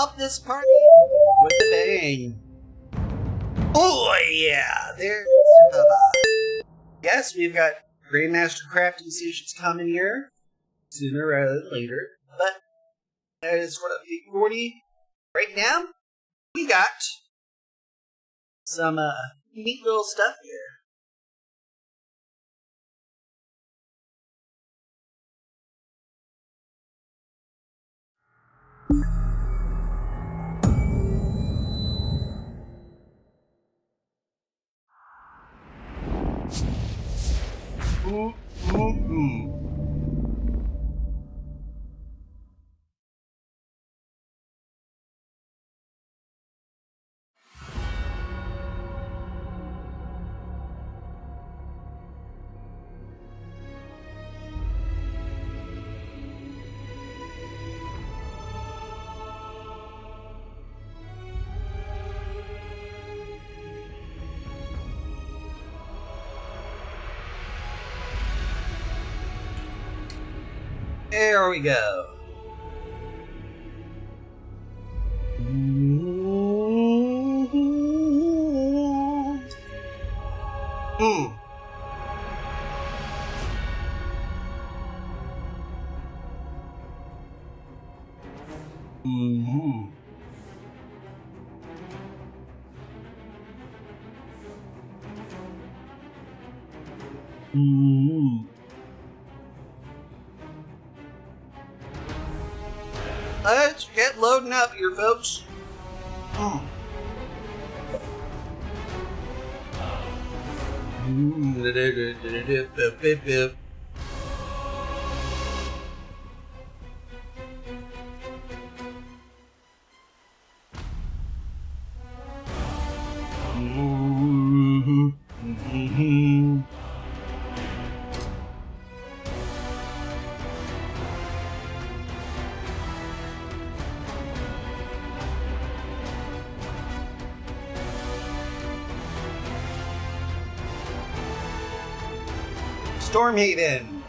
off this party with a bang. Oh yeah, there's yes, we've got Grandmaster Crafting Stations coming here sooner rather than later, but that is sort of 40. Right now, we got some neat little stuff here. There we go. Let's get loading up here, folks. Stormhaven.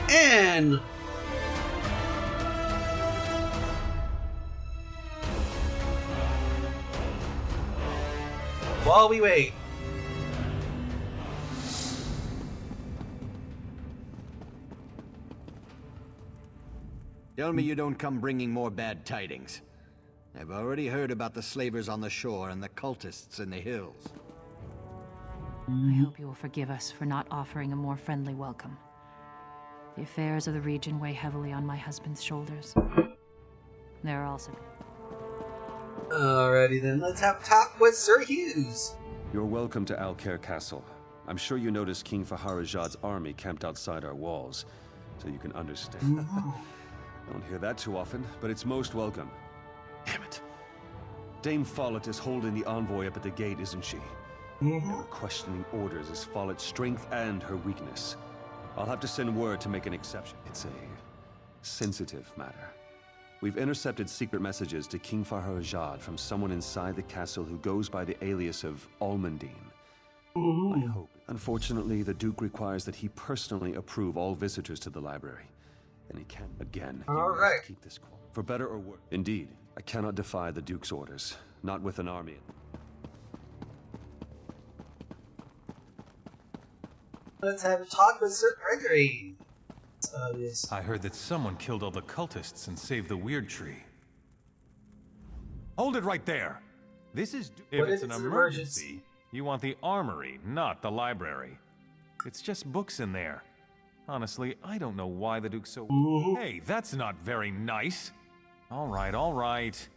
And while we wait, tell me you don't come bringing more bad tidings. I've already heard about the slavers on the shore and the cultists in the hills. I hope you will forgive us for not offering a more friendly welcome. The affairs of the region weigh heavily on my husband's shoulders. There are also... Alrighty then, let's have a talk with Sir Hughes. You're welcome to Alcaire Castle. I'm sure you noticed King Faharajad's army camped outside our walls, so you can understand. Don't hear that too often, but it's most welcome. Damn it. Dame Follett is holding the envoy up at the gate, isn't she? Her questioning orders is Follett's strength and her weakness. I'll have to send word to make an exception. It's a sensitive matter. We've intercepted secret messages to King Faharajad from someone inside the castle who goes by the alias of Almandine. I hope. Unfortunately, the Duke requires that he personally approve all visitors to the library. And he can't again. All right. Keep this quiet. For better or worse. Indeed, I cannot defy the Duke's orders. Not with an army. Let's have a talk with Sir Gregory. I heard that someone killed all the cultists and saved the weird tree. Hold it right there! This is... If it's an emergency, you want the armory, not the library. It's just books in there. Honestly, I don't know why the Duke's so... Hey, that's not very nice! All right.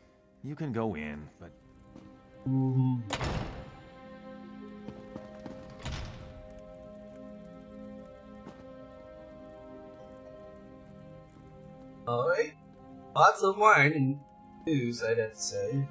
You can go in, but... Alright. Lots of wine and news, I'd have to say.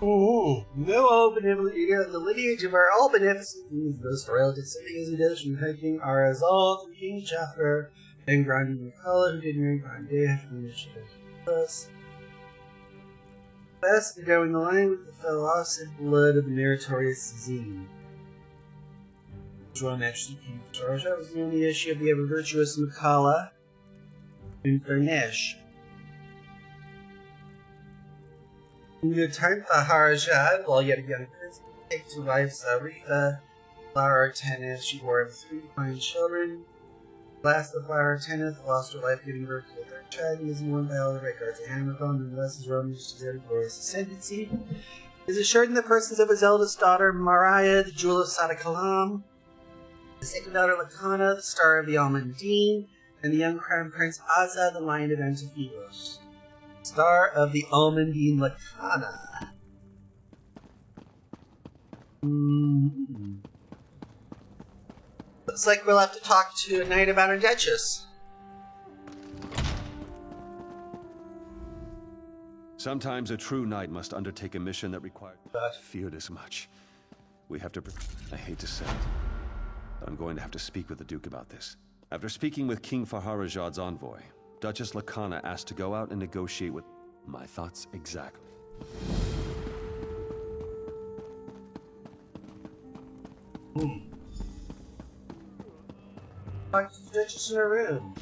Oh, no all benevolent, the lineage of our all beneficent kings, most royal descending as it is from the King Arazal through King Jafar, and Grandi McCullough, who did marry Grandi after the mission of us. Best to go in the line with the philosophic blood of the meritorious Zine. His Royal Majesty King Tarja was the only issue of the ever virtuous Makala and Fernesh. In good time, Faharajad, while yet a young prince, take to wife Sarifa, Flower Tennis. She bore him 3 fine children. Last, the Flower Tennis lost her life giving birth to a third child, and is mourned by all the regards of Hammerphone, and thus his Roman deserted glorious ascendancy. Is assured in the persons of his eldest daughter, Mariah, the jewel of Sadakalam, the second daughter, Lakana, the star of the Almandine, and the young crown prince, Azza, the lion of Antiphilos. Star of the Almandine Lakana. Looks like we'll have to talk to a knight about our Duchess. Sometimes a true knight must undertake a mission that requires fear this much. We have to... I hate to say it, but I'm going to have to speak with the Duke about this. After speaking with King Faharajad's envoy, Duchess Lakana asked to go out and negotiate with... My thoughts exactly. Talk to the Duchess in her room.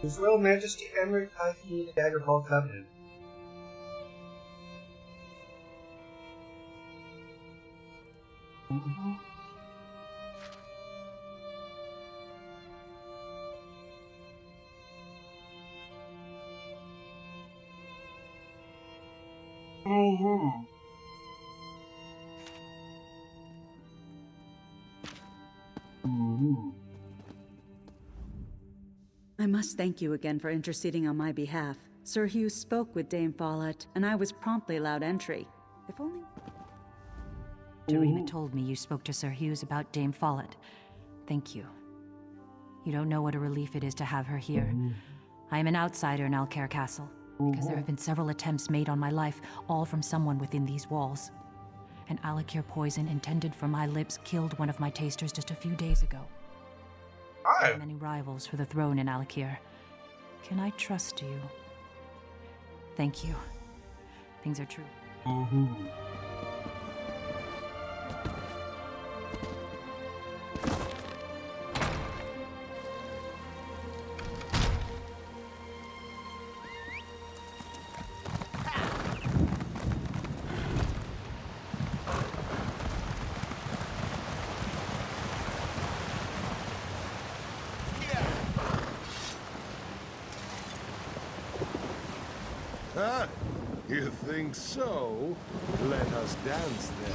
His Royal Majesty Emmerich High King of the Daggerfall Covenant. I must thank you again for interceding on my behalf. Sir Hugh spoke with Dame Follett, and I was promptly allowed entry. If only... Darima told me you spoke to Sir Hughes about Dame Follett. Thank you. You don't know what a relief it is to have her here. I am an outsider in Alcair Castle, because there have been several attempts made on my life, all from someone within these walls. An Alakir poison intended for my lips killed one of my tasters just a few days ago. There are many rivals for the throne in Alakir. Can I trust you? Thank you. Things are true. Ah, you think so? Let us dance then.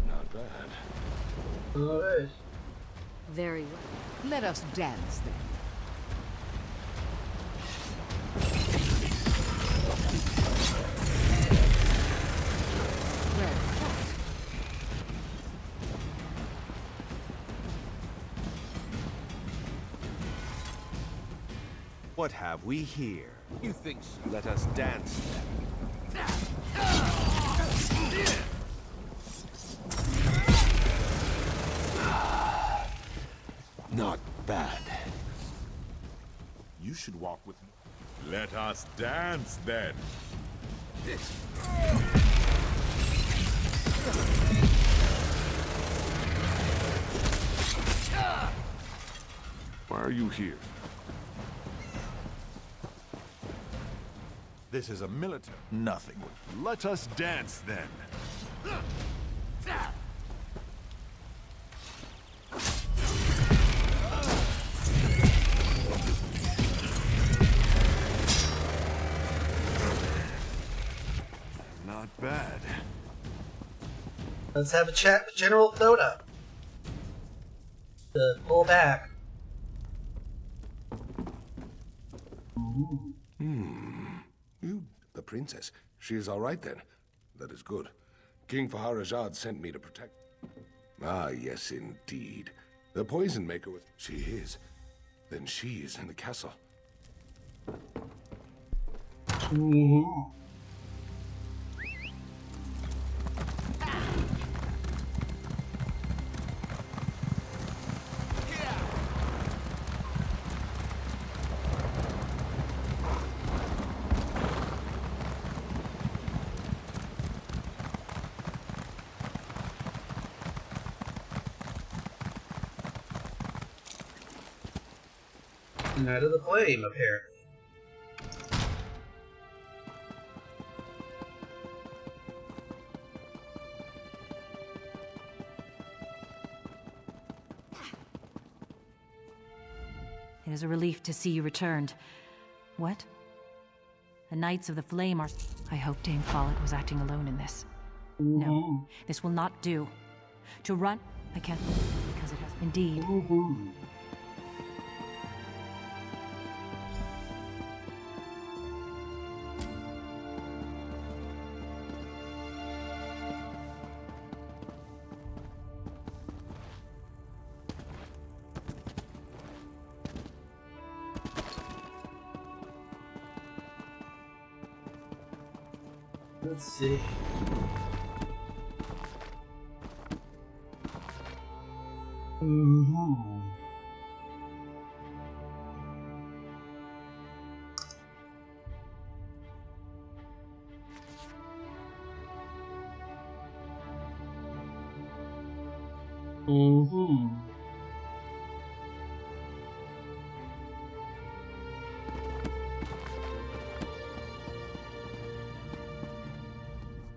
Not bad. Alright. Very well. Let us dance then. Well, What have we here? You think so? Let us dance then. Not bad. You should walk with me. Let us dance then. Why are you here? This is a military. Nothing. Let us dance then. Not bad. Let's have a chat with General Thoda. Pull back. You, the princess. She is all right then. That is good. King Faharajad sent me to protect... Ah, yes, indeed. The poison maker was... She is. Then she is in the castle. And out of the flame, apparently. It is a relief to see you returned. What? The Knights of the Flame are... I hope Dame Follett was acting alone in this. No, this will not do. To run... I can't... because it has... Indeed. Let's see.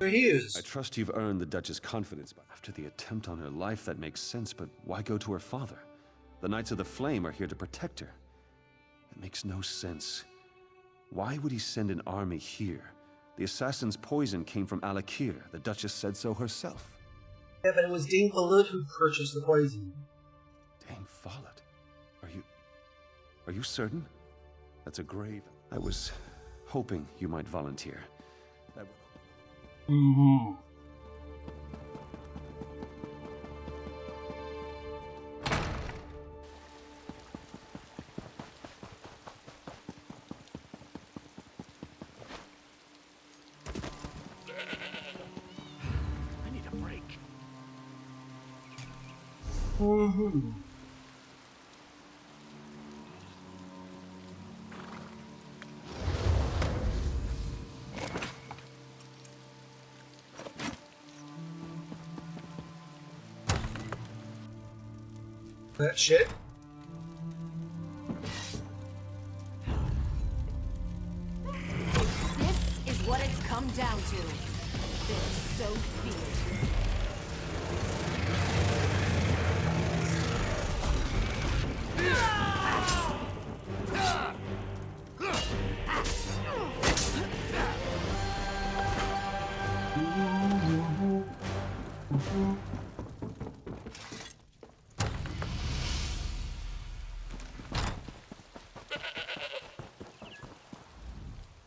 Hughes. I trust you've earned the Duchess' confidence, but after the attempt on her life, that makes sense, but why go to her father? The Knights of the Flame are here to protect her. It makes no sense. Why would he send an army here? The assassin's poison came from Alakir. The Duchess said so herself. Yeah, but it was Dame Follett who purchased the poison. Dame Follett? Are you certain? That's a grave... I was hoping you might volunteer. That... I need a break. That shit. This is what it's come down to. This is so fierce.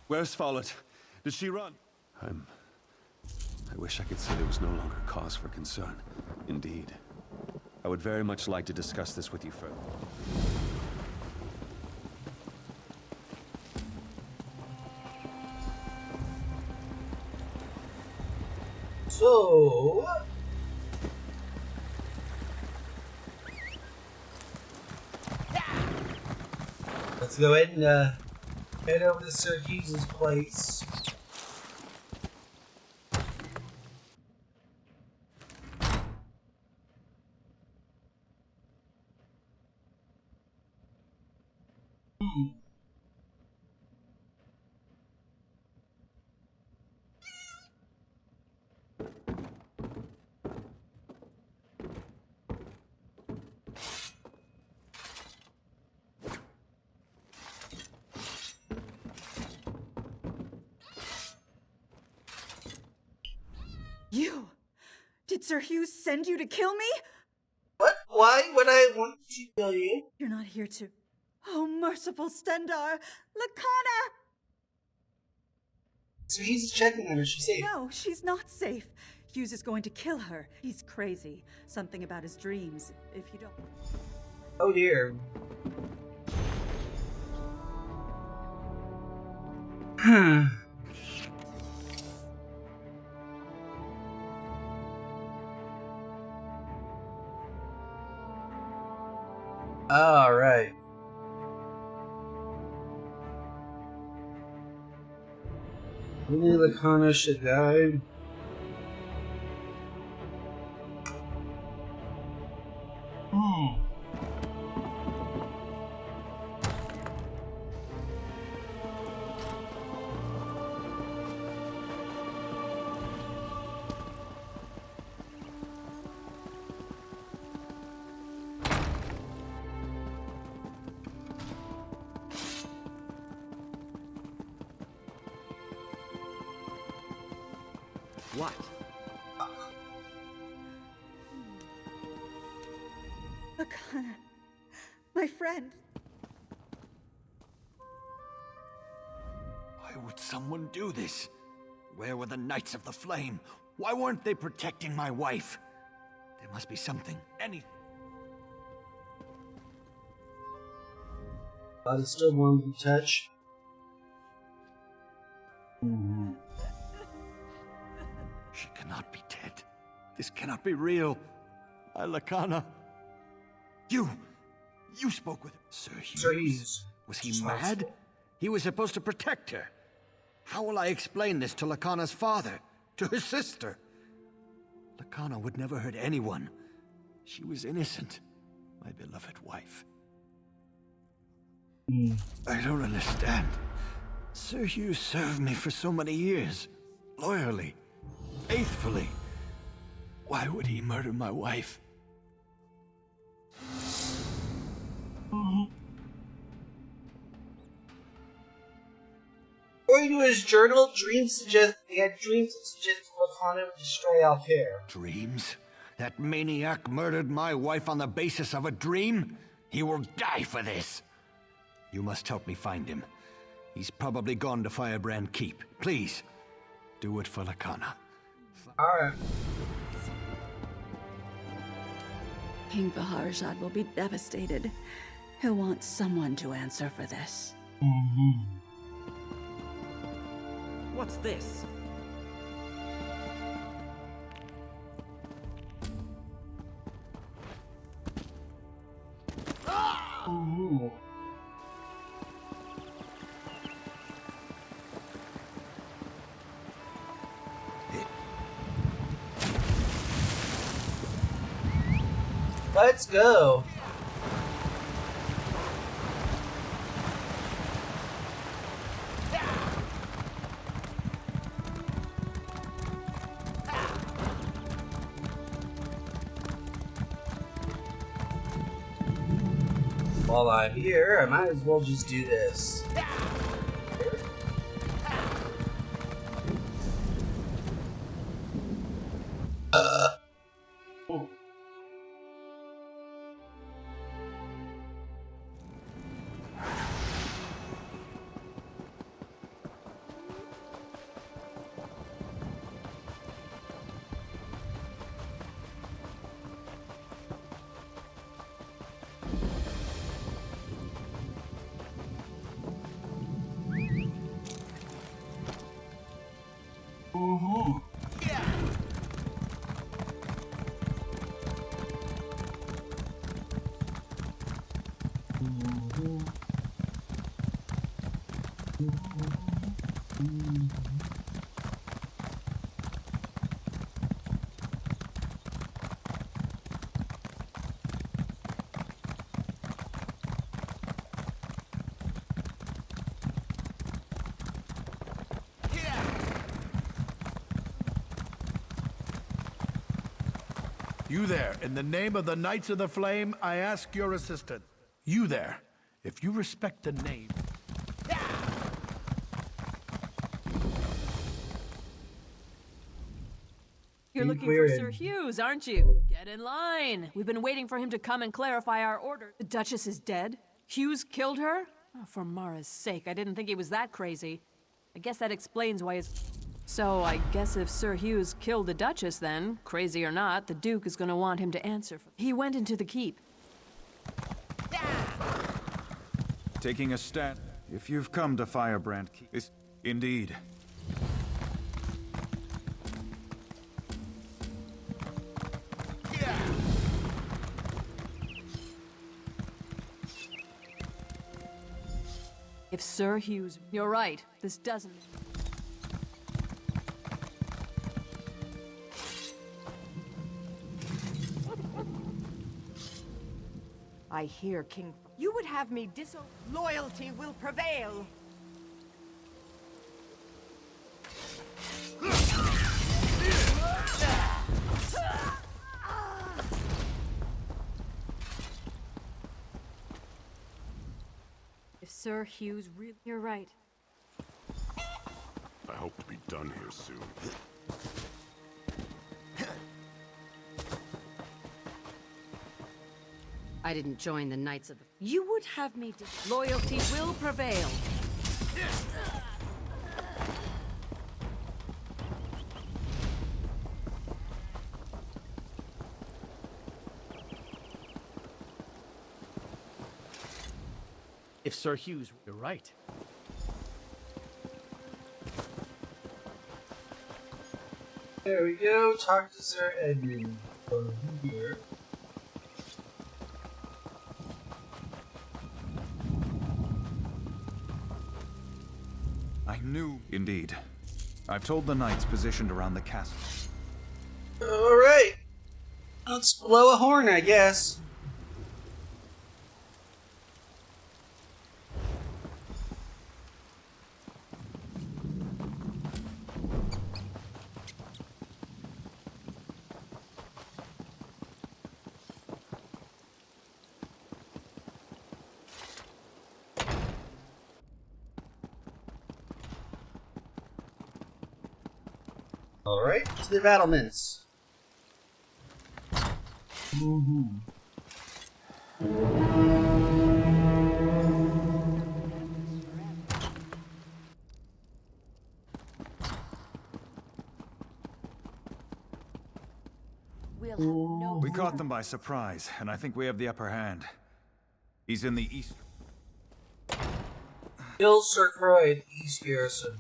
Where's Follett? Did she run? I wish I could say there was no longer cause for concern. Indeed. I would very much like to discuss this with you further. So... let's go ahead and head over to Sir Hughes's place. You! Did Sir Hughes send you to kill me? What? Why would I want to kill you? You're not here to... Oh, merciful Stendar! Lakana! So he's checking on her. She's safe. No, she's not safe. Hughes is going to kill her. He's crazy. Something about his dreams. If you don't... Oh dear. Huh. All right. Only Lakana should die. What? Lakana, my friend. Why would someone do this? Where were the Knights of the Flame? Why weren't they protecting my wife? There must be something, anything. But it's still warm to touch. She cannot be dead. This cannot be real. Lakana. You spoke with Sir Hughes. Sir Hughes. Was he mad? He was supposed to protect her. How will I explain this to Lakana's father? To her sister? Lakana would never hurt anyone. She was innocent. My beloved wife. I don't understand. Sir Hughes served me for so many years. Loyally. Faithfully. Why would he murder my wife? According to his journal, he had dreams that suggested Lakana would destroy Altair. Dreams? That maniac murdered my wife on the basis of a dream? He will die for this. You must help me find him. He's probably gone to Firebrand Keep. Please, do it for Lakana. Alright. King Baharjad will be devastated. He'll want someone to answer for this. What's this? Ooh. Let's go. While I'm here, I might as well just do this. You there, in the name of the Knights of the Flame, I ask your assistance. You there, if you respect the name... You're looking for Sir Hughes, aren't you? Get in line. We've been waiting for him to come and clarify our order. The Duchess is dead? Hughes killed her? Oh, for Mara's sake, I didn't think he was that crazy. I guess that explains why his... So, I guess if Sir Hughes killed the Duchess then, crazy or not, the Duke is gonna want him to answer for... He went into the keep. Taking a stand. If you've come to Firebrand Keep... Indeed. If Sir Hughes... You're right, this doesn't... I hear King... You would have me Loyalty will prevail! If Sir Hughes really... You're right. I hope to be done here soon. I didn't join the Knights of the... You would have me... Loyalty will prevail! If Sir Hughes... You're right. There we go. Talk to Sir Edmund over here. I knew... Indeed. I've told the knights positioned around the castle. Alright. Let's blow a horn, I guess. Alright, to the battlements. We caught them by surprise, and I think we have the upper hand. He's in the east. Kill Sir Croyd, East Garrison.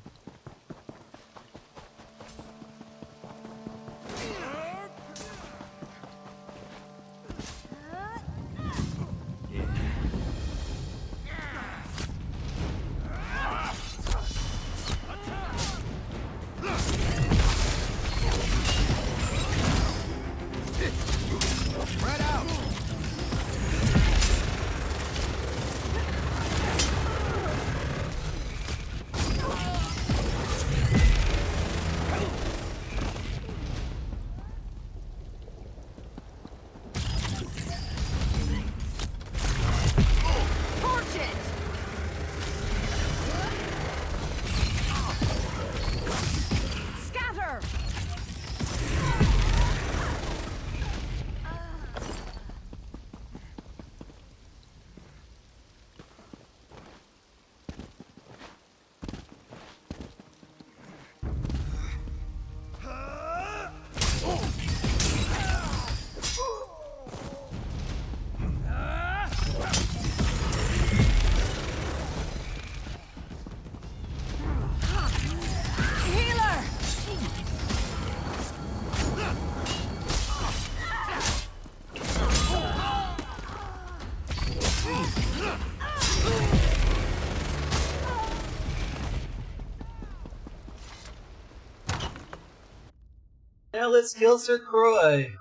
Now let's kill Sir Croy.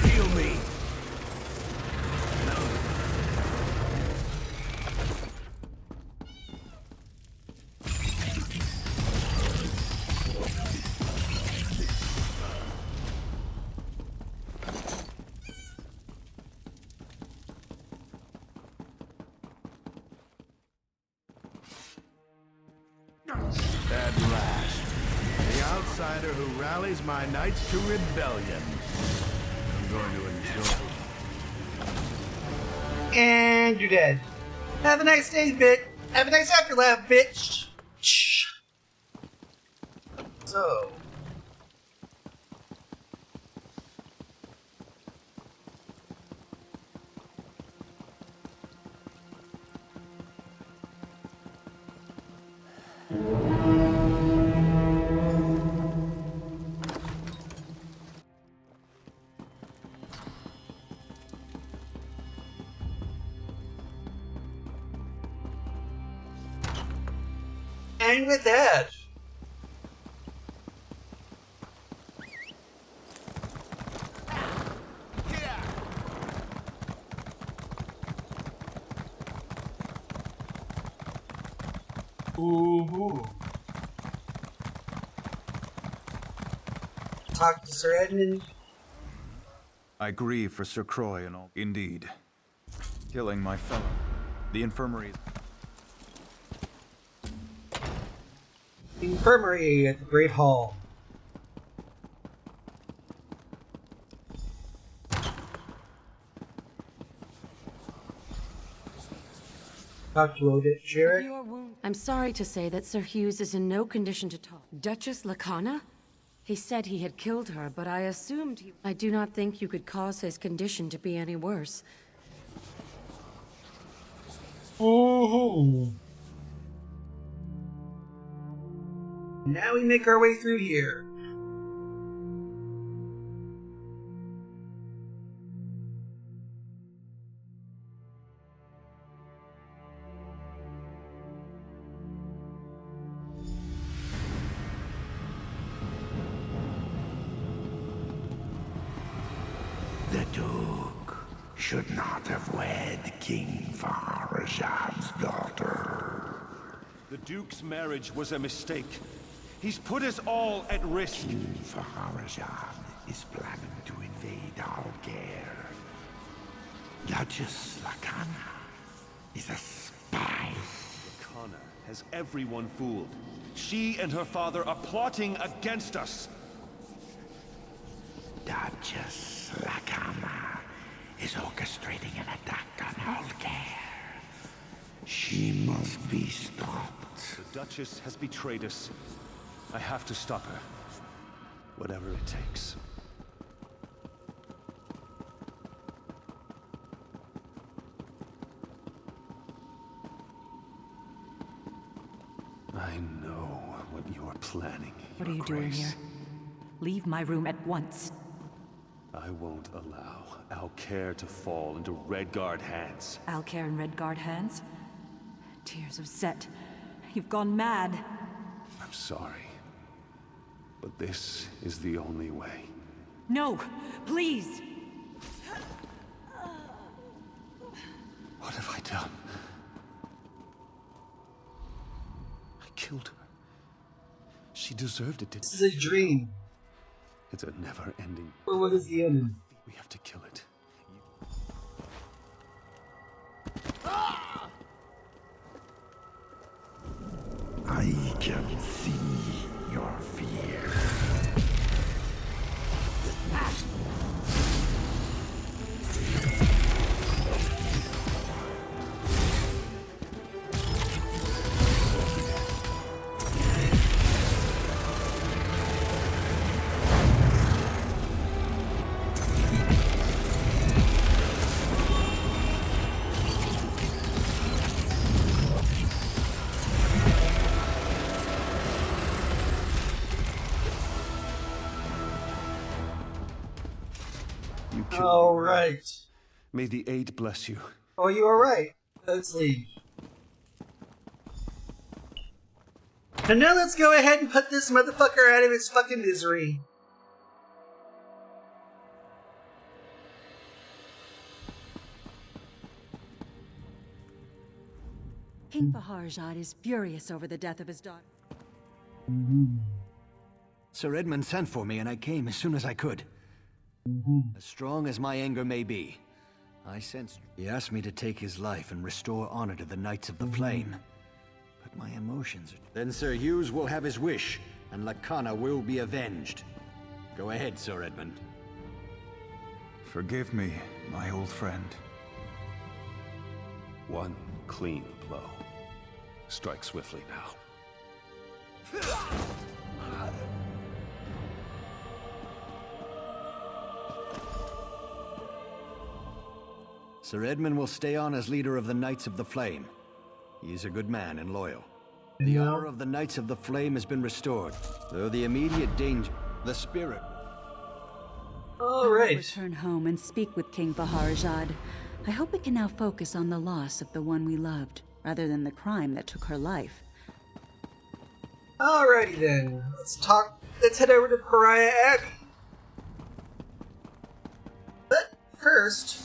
Heal me. At last, the outsider who rallies my knights to rebellion. I'm going to enjoy. And you're dead. Have a nice day, Have a nice afterlife, bitch. So. And with that, ooh, talk to Sir Edmund. I grieve for Sir Croy and all. Indeed. Killing my fellow. The infirmary. Infirmary at the Great Hall. Talk to Odette Jarrett. I'm sorry to say that Sir Hughes is in no condition to talk. Duchess Lacana? He said he had killed her, but I assumed he... I do not think you could cause his condition to be any worse. Ooh. Now we make our way through here. The Duke should not have wed King Farazad's daughter. The Duke's marriage was a mistake. He's put us all at risk. King Farazad is planning to invade Alcair. Duchess Lacana is a spy. Lacana has everyone fooled. She and her father are plotting against us. Duchess Lacana is orchestrating an attack on Alcair. She must be stopped. The Duchess has betrayed us. I have to stop her. Whatever it takes. I know what you're planning. What are you doing here? Leave my room at once. I won't allow Alcair to fall into Redguard hands. Alcair in Redguard hands? Tears of Set. You've gone mad. I'm sorry. But this is the only way. No! Please! What have I done? I killed her. She deserved it. This is a dream. It's a never-ending... Or what is the end? We have to kill it. I can see your fear. All right. May the Eight bless you. Oh, you are right. Let's leave. And now let's go ahead and put this motherfucker out of his fucking misery. King Farazad is furious over the death of his daughter. Sir Edmund sent for me and I came as soon as I could. As strong as my anger may be, I sensed he asked me to take his life and restore honor to the Knights of the Flame. But my emotions are... Then Sir Hughes will have his wish, and Lacana will be avenged. Go ahead, Sir Edmund. Forgive me, my old friend. One clean blow. Strike swiftly now. Sir Edmund will stay on as leader of the Knights of the Flame. He is a good man and loyal. The honor of the Knights of the Flame has been restored, though the immediate danger, the spirit. I will return home and speak with King Baharajad. I hope we can now focus on the loss of the one we loved, rather than the crime that took her life. Alrighty then, let's head over to Pariah Abbey. But first,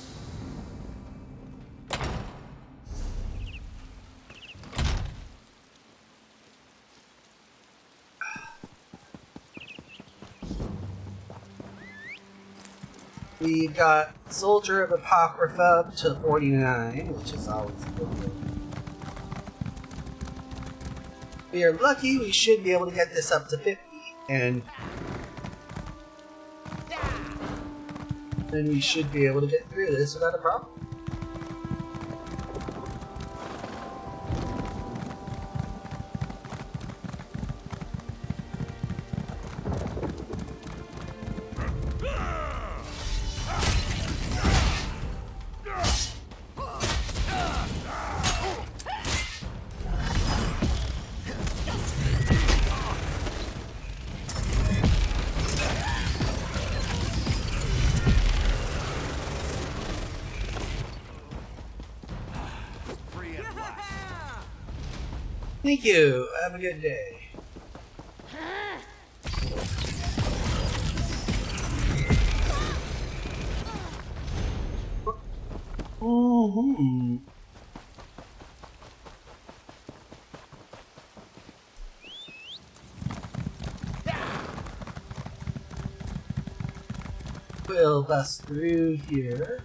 we got Soldier of Apocrypha up to 49, which is always a good thing. If we are lucky, we should be able to get this up to 50, and then we should be able to get through this without a problem. Thank you. Have a good day. We'll bust through here.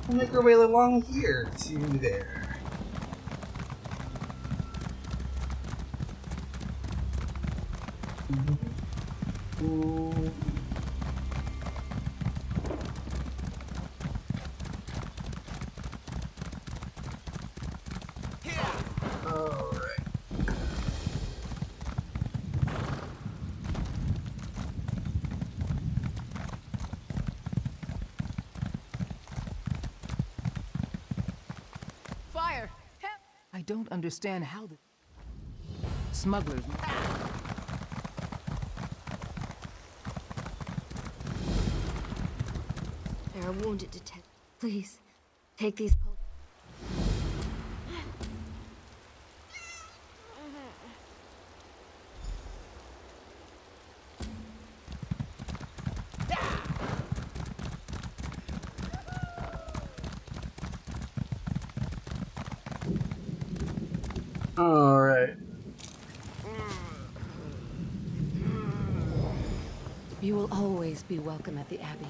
We'll make our way along here to there. Alright. Fire! Help! I don't understand how the smugglers. There are wounded detectives. Please, take these potions. Alright. You will always be welcome at the Abbey.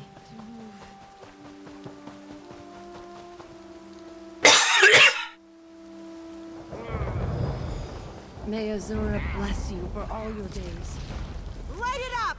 May Azura bless you for all your days. Light it up!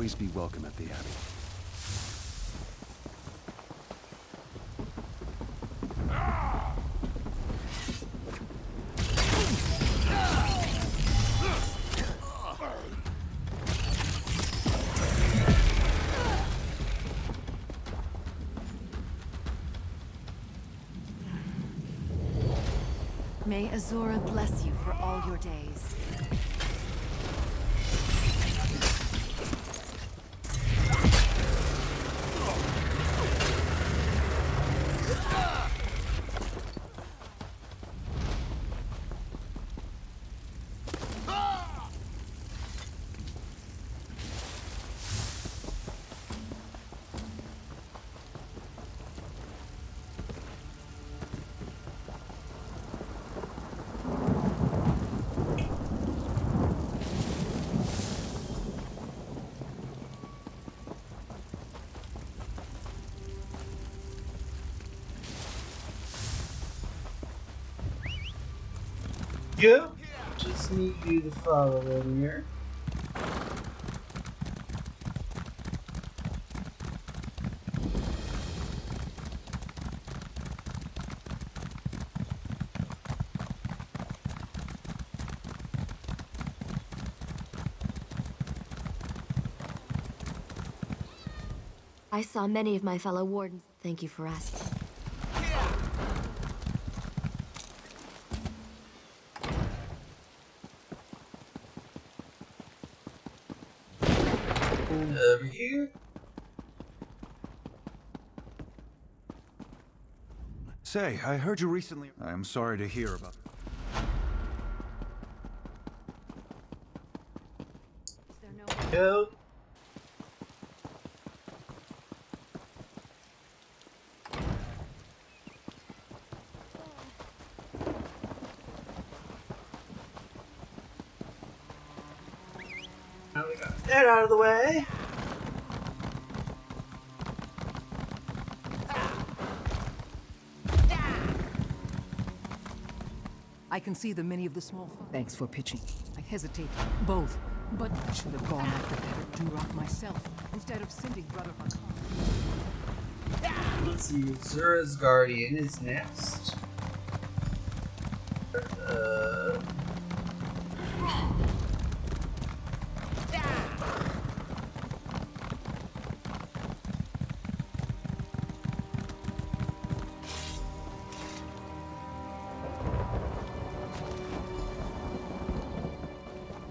always be welcome at the Abbey. May Azura bless you for all your days. Yep. Just need you to follow in here. I saw many of my fellow wardens. Thank you for asking. Over here. Say, I heard you recently. I am sorry to hear about. Go. Now we got that out of the way. I can see the many of the small. Thanks for pitching. I hesitate. Both. But I should have gone after that Duroc myself, instead of sending Brother Hakan. Let's see, Zura's Guardian is next.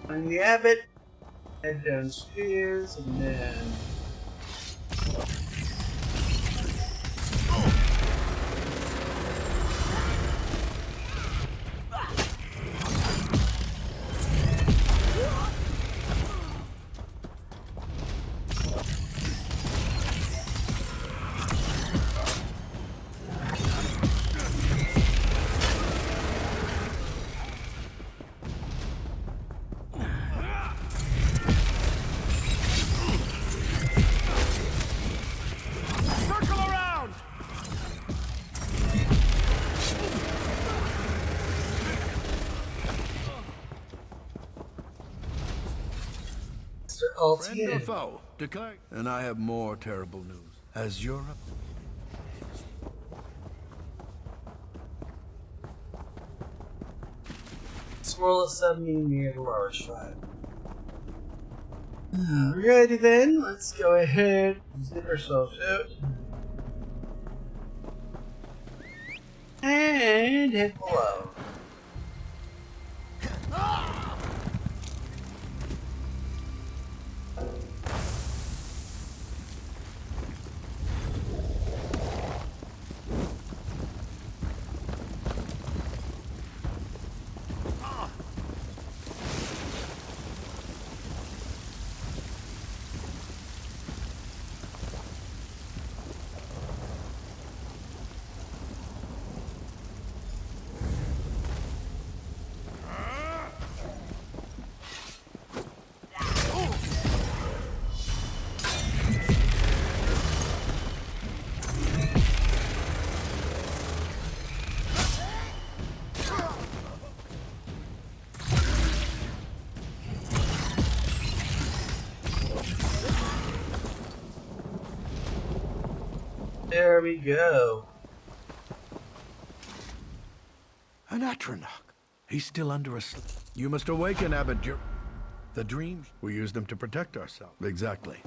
Find the abbot, head downstairs, and then Friend or foe, declare. And I have more terrible news. As Europe. swirl of summoning near the large fire. Alrighty then, let's go ahead and zip ourselves out. And head below. we go. An Atronach. He's still under a You must awaken, Abbot. The dreams, we use them to protect ourselves. Exactly.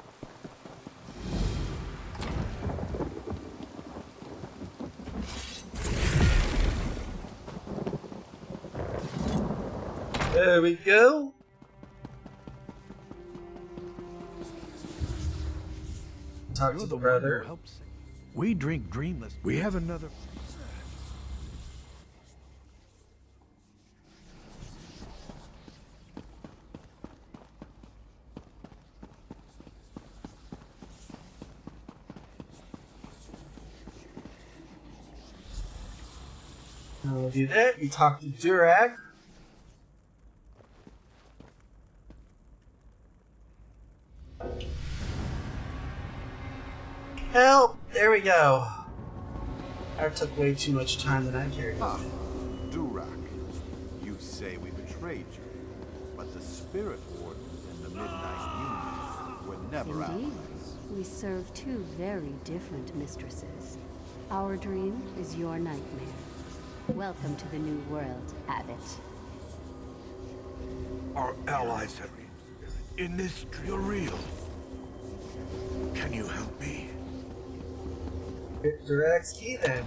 There we go. Talk to the brother. We drink dreamless. We have another. We'll do that. We talk to Durak. Help! There we go. That took way too much time than I cared. Ah, Durak. You say we betrayed you, but the Spirit Wardens and the Midnight Union were never Indeed. allies. We serve two very different mistresses. Our dream is your nightmare. Welcome to the new world, Abbot. Our allies have in this you're real. Can you help me? Durak's key then.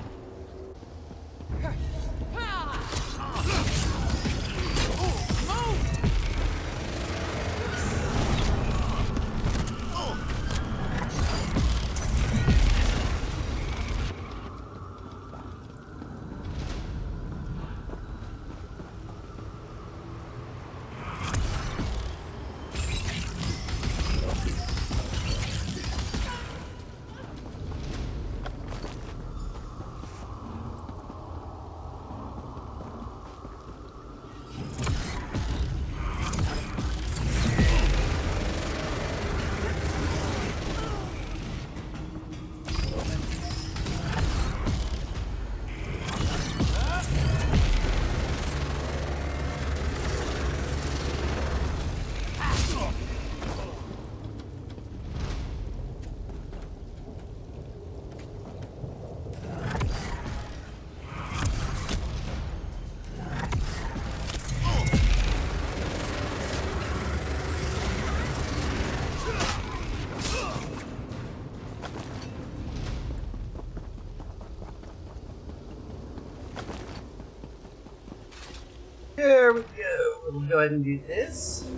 There we go. We'll go ahead and do this.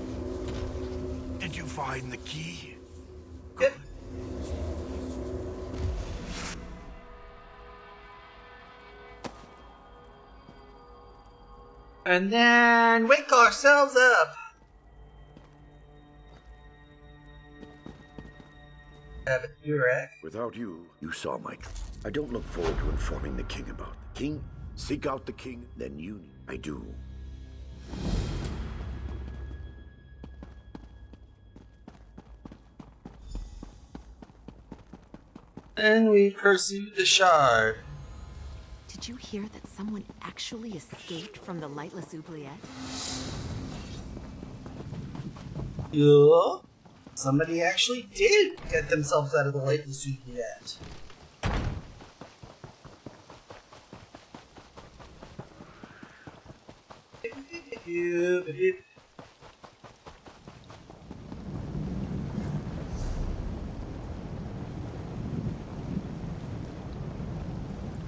Did you find the key? Yep. And then wake ourselves up. Abbot Durak. Without you, you saw my... I don't look forward to informing the king about the king. Seek out the king, then you... I do. And we pursued the shard. Did you hear that someone actually escaped from the Lightless Oubliette? Yeah. Somebody actually did get themselves out of the Lightless Oubliette.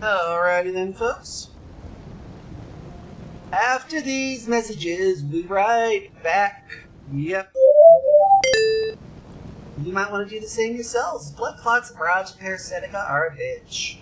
Alrighty then, folks. After these messages, we ride back. Yep. You might want to do the same yourselves. Blood clots and barrage of parasitica are a bitch.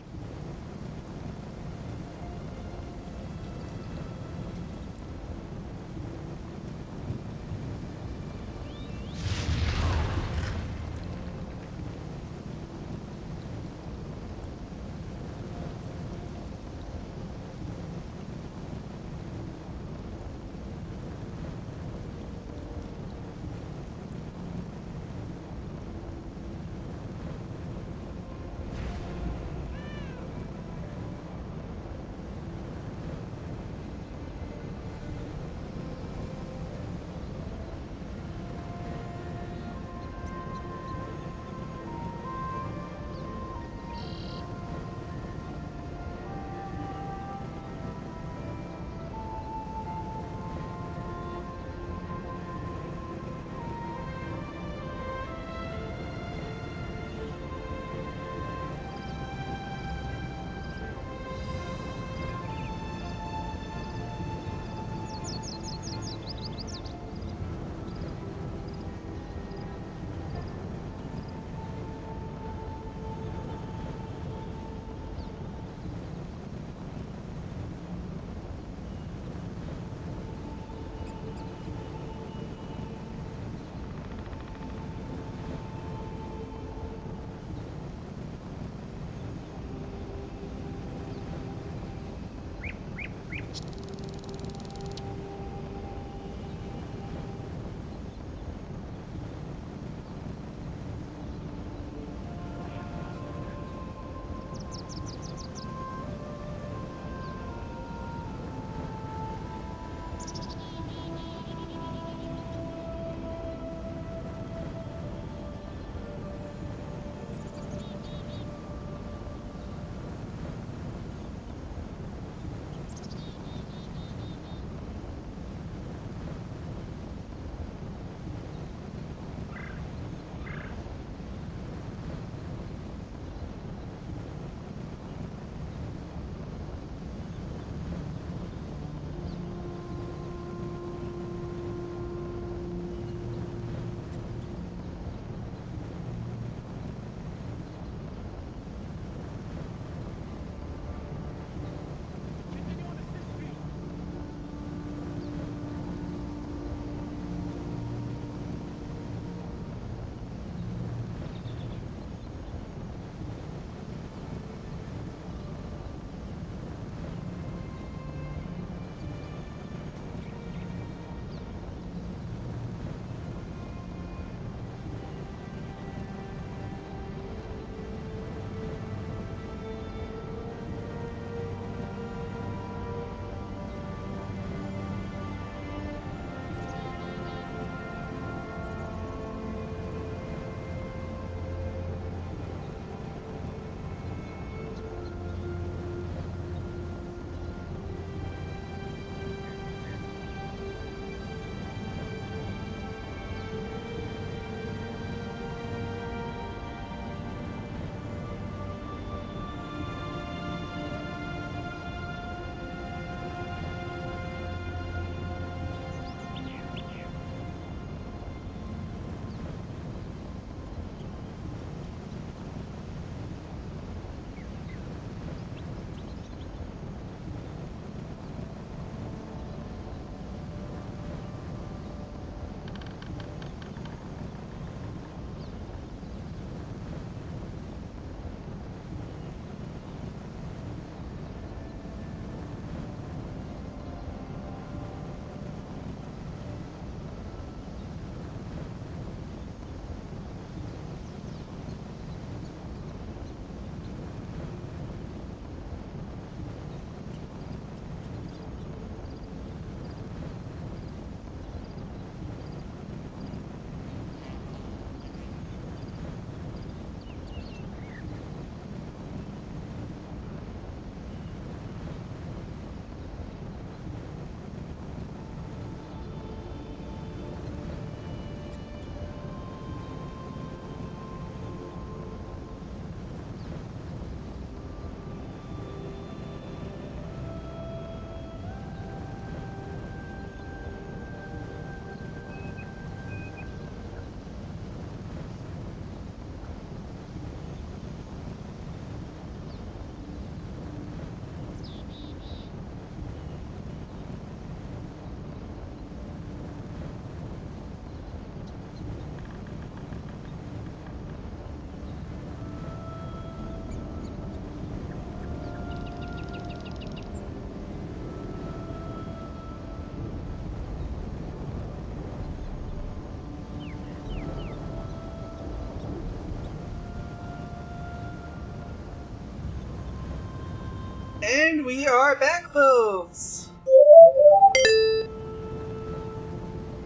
And we are back, folks!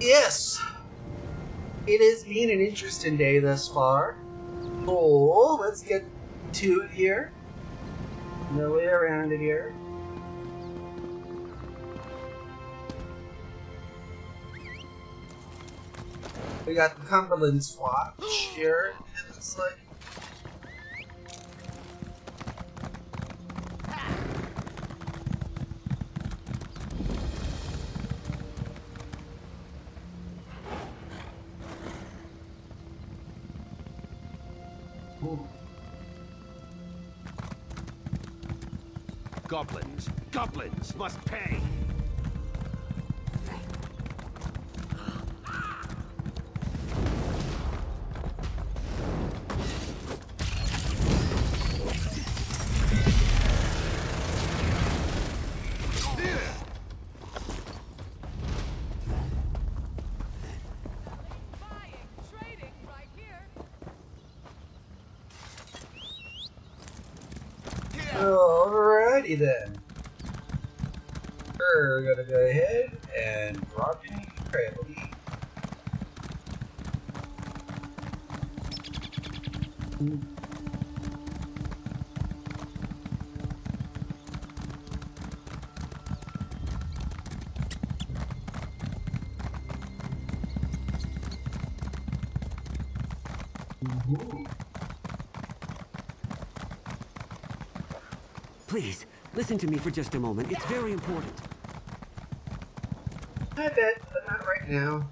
Yes! It has been an interesting day thus far. Oh, let's get to it here. No way around it here. We got the Cumberland's watch here, it looks like. Ooh. Goblins must pay! Alrighty then. We're gonna go ahead and drop you incredibly. Please, listen to me for just a moment. It's very important. I bet, but not right now.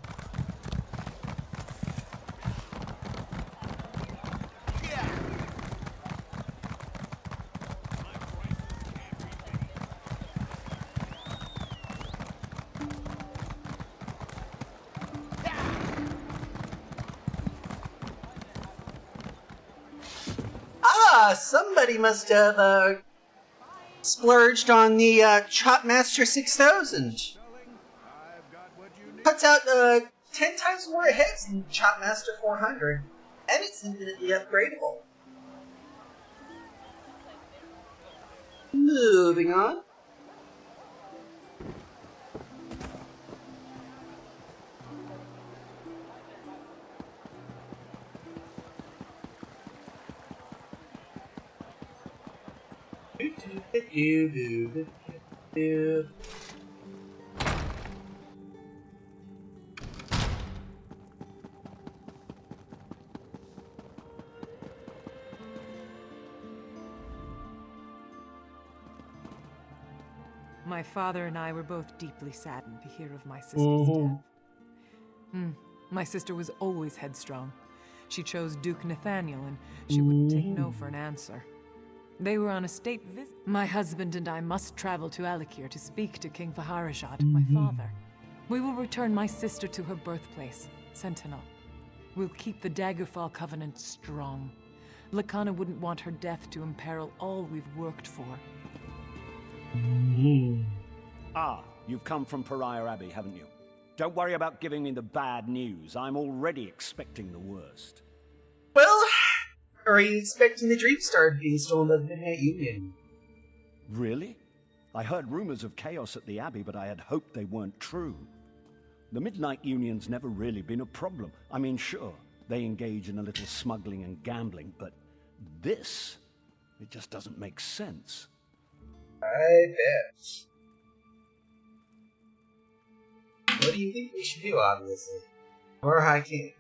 Ah, somebody must have splurged on the Chopmaster 6000. Puts out 10 times more heads than Chopmaster 400, and it's infinitely upgradable. Moving on. My father and I were both deeply saddened to hear of my sister's death. My sister was always headstrong. She chose Duke Nathaniel, and she wouldn't take no for an answer. They were on a state visit. My husband and I must travel to Alikir to speak to King Faharajad, my father. We will return my sister to her birthplace, Sentinel. We'll keep the Daggerfall Covenant strong. Lakana wouldn't want her death to imperil all we've worked for. Ah, you've come from Pariah Abbey, haven't you? Don't worry about giving me the bad news. I'm already expecting the worst. Well, are you expecting the Dreamstar being stolen by the Midnight Union? Really? I heard rumors of chaos at the Abbey, but I had hoped they weren't true. The Midnight Union's never really been a problem. I mean, sure, they engage in a little smuggling and gambling, but this, it just doesn't make sense. I bet. What do you think we should do, obviously? Or High King?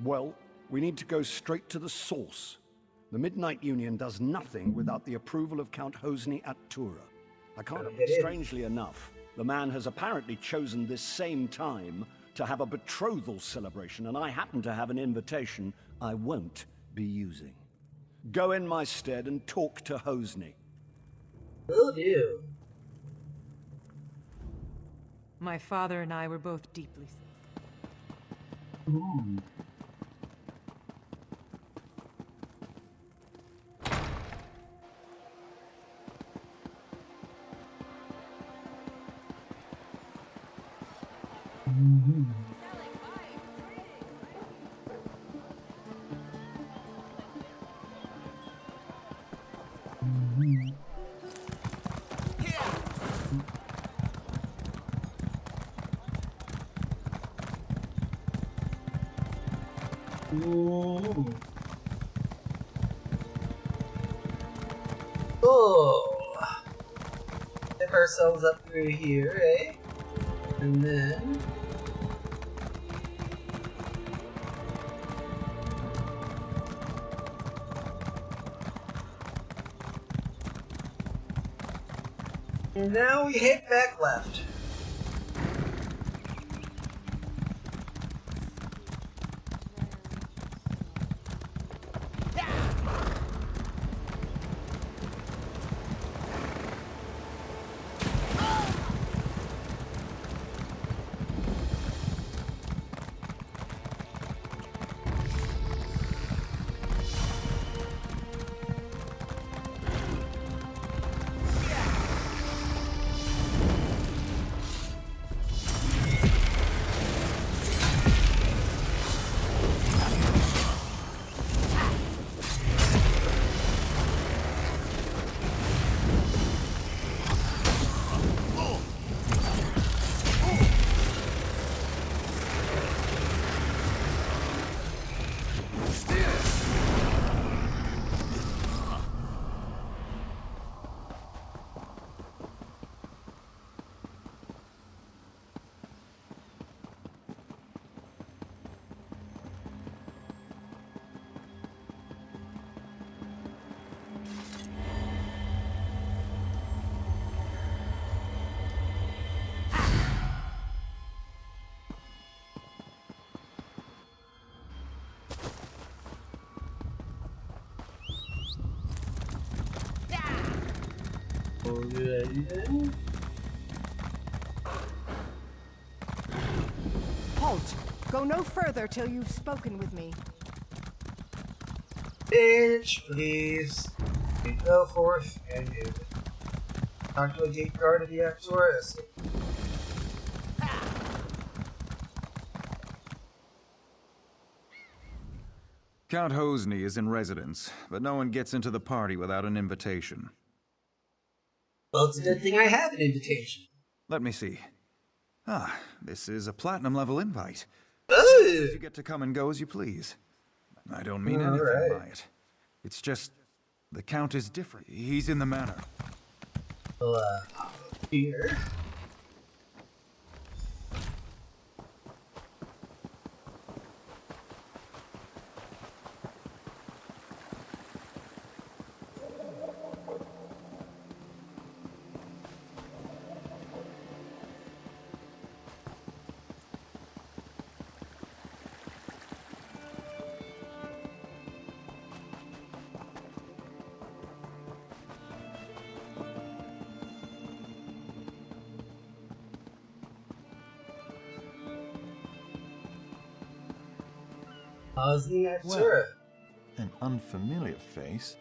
Well, we need to go straight to the source. The Midnight Union does nothing without the approval of Count Hosni at Tura. Strangely enough, the man has apparently chosen this same time to have a betrothal celebration, and I happen to have an invitation I won't be using. Go in my stead and talk to Hosni. Will do. My father and I were both deeply sad. Ooh. Oh. Get ourselves up through here, eh? And then... and now we head back left. Alrighty then. Halt! Go no further till you've spoken with me. Bitch, please. We go forth and do. Talk to a gate guard of the Actora estate. Count Hosny is in residence, but no one gets into the party without an invitation. Well, it's a good thing I have an invitation. Let me see. Ah, this is a platinum-level invite. Ooh. You get to come and go as you please. I don't mean anything by it. It's just, the Count is different. He's in the manor. Well, here. Well, an unfamiliar face.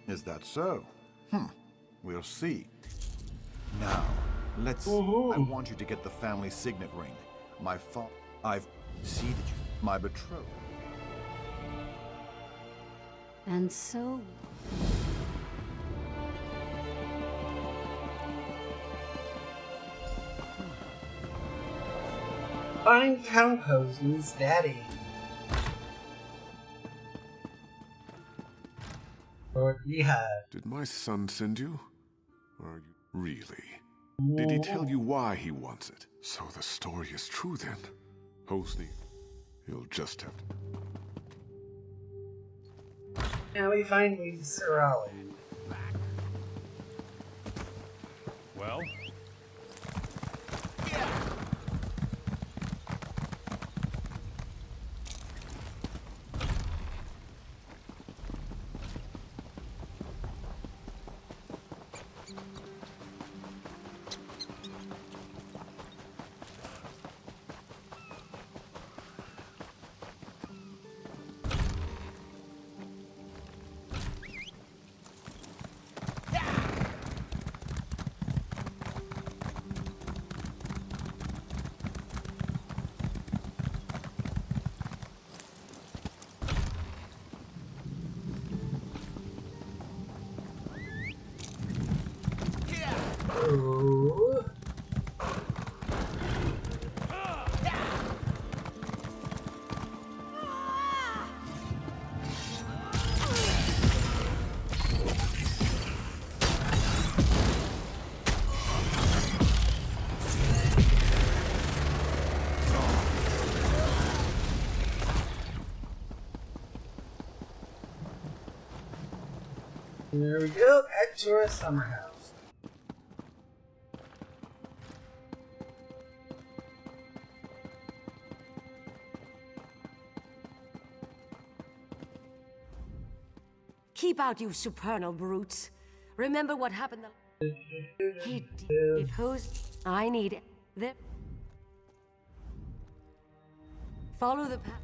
Is that so? We'll see. Now, let's... I want you to get the family signet ring. I've seeded you. My betrothed. And so... Find Count Hosny's daddy. Lord Rehab. Did my son send you? Are you really? Did he tell you why he wants it? So the story is true then. Hosny, he'll just have to... Now we find Lady Sorali. Well? There we go, Actura Summer House. Keep out, you supernal brutes. Remember what happened He deposed. I need it. Follow the path.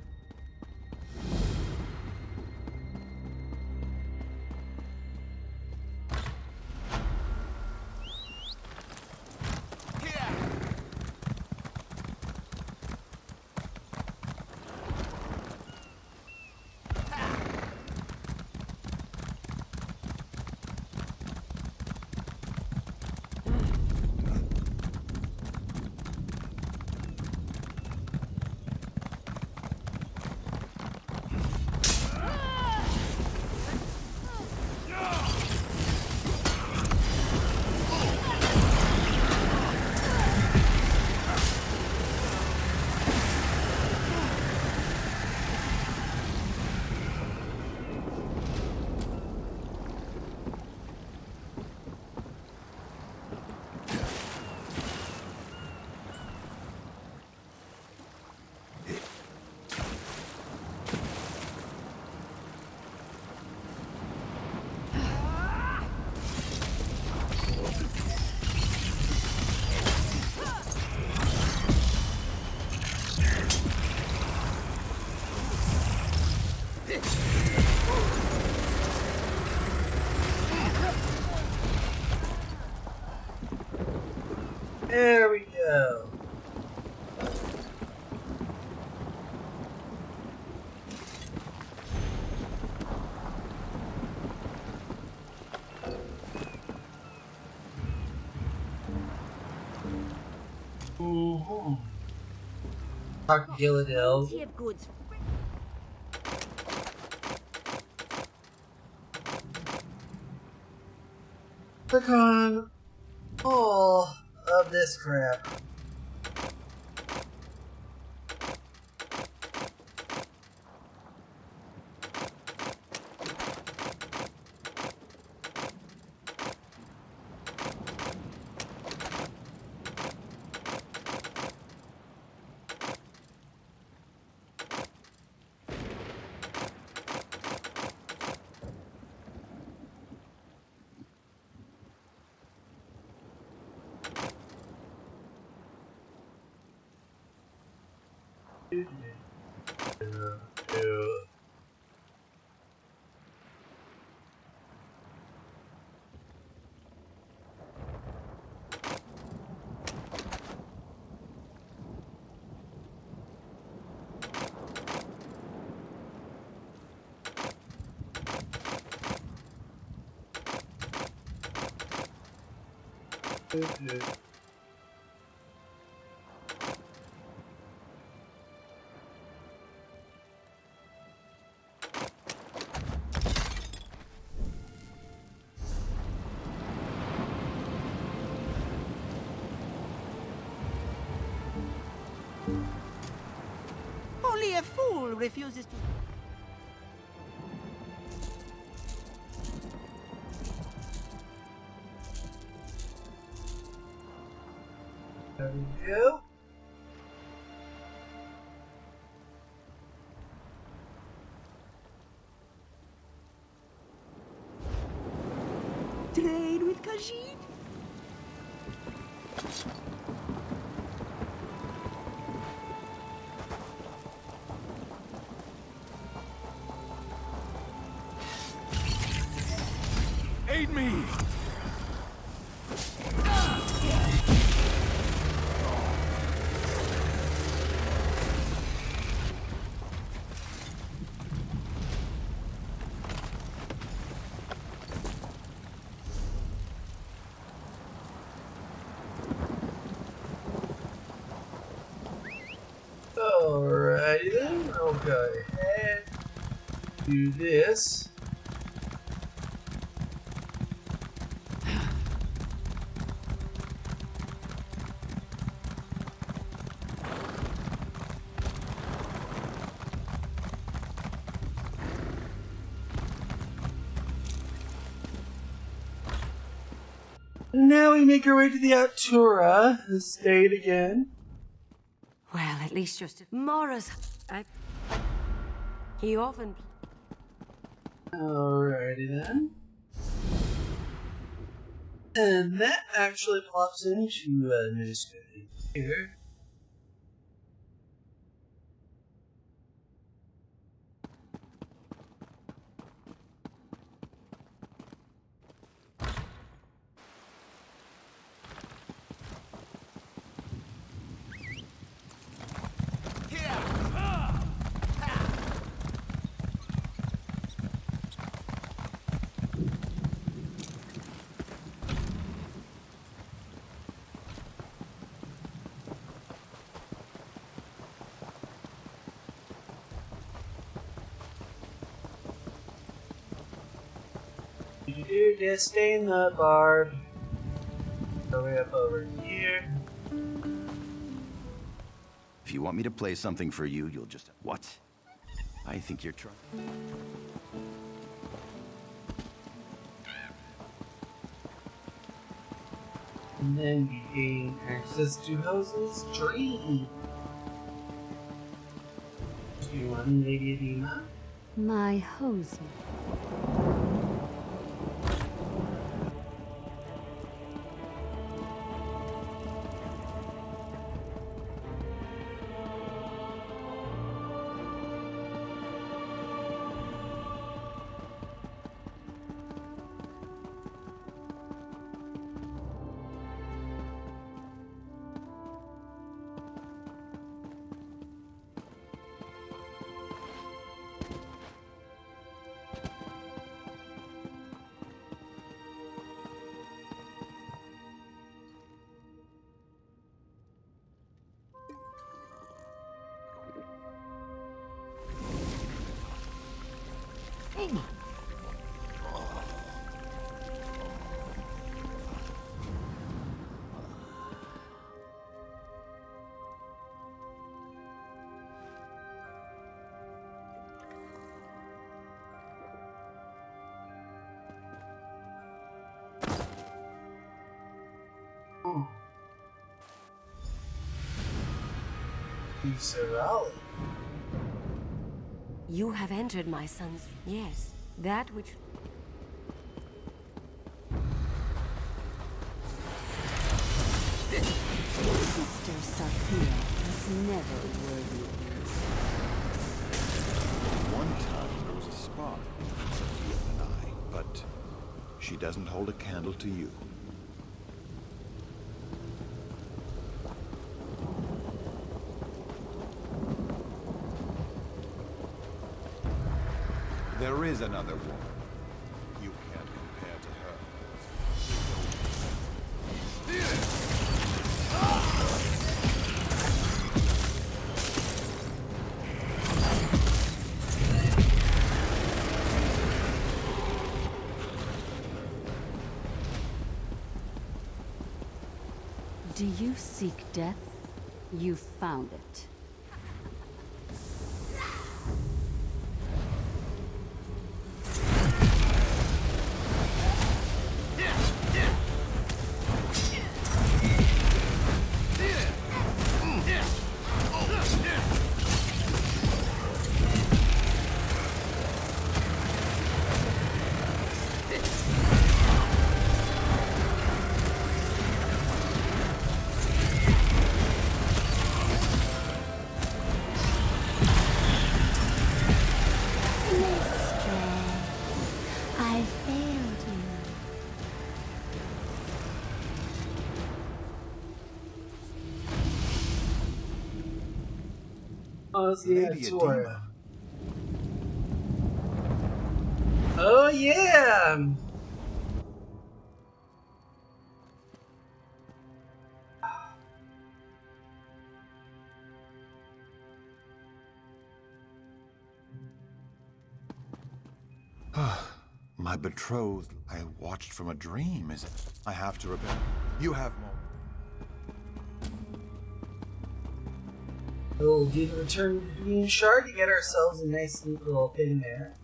There we go. Talk to Gilladell. Click on all of this crap. Only a fool refuses to... There we go. Trade with Khajiit? Aid me! Alrighty then, I'll go ahead, do this. Now we make our way to the Altura estate again. Well, at least just Morris. He often. Alrighty then. And that actually plops into administrative here. You just stay in the bar. Go way up over here. If you want me to play something for you, you'll just... What? I think you're trying... And then you gain access to House's tree. Do you want Lady Adina? My hose. Serali. You have entered my son's... Yes, that which... Sister Sophia was never worthy of this. One time there was a spark between Sophia and I, but she doesn't hold a candle to you. There is another woman. You can't compare to her. Do you seek death? You found it. Lady Adina. Oh yeah! My betrothed, I watched from a dream, is it? I have to repair. You have more. We'll do the return to the Green Shard to get ourselves a nice neat little pin there.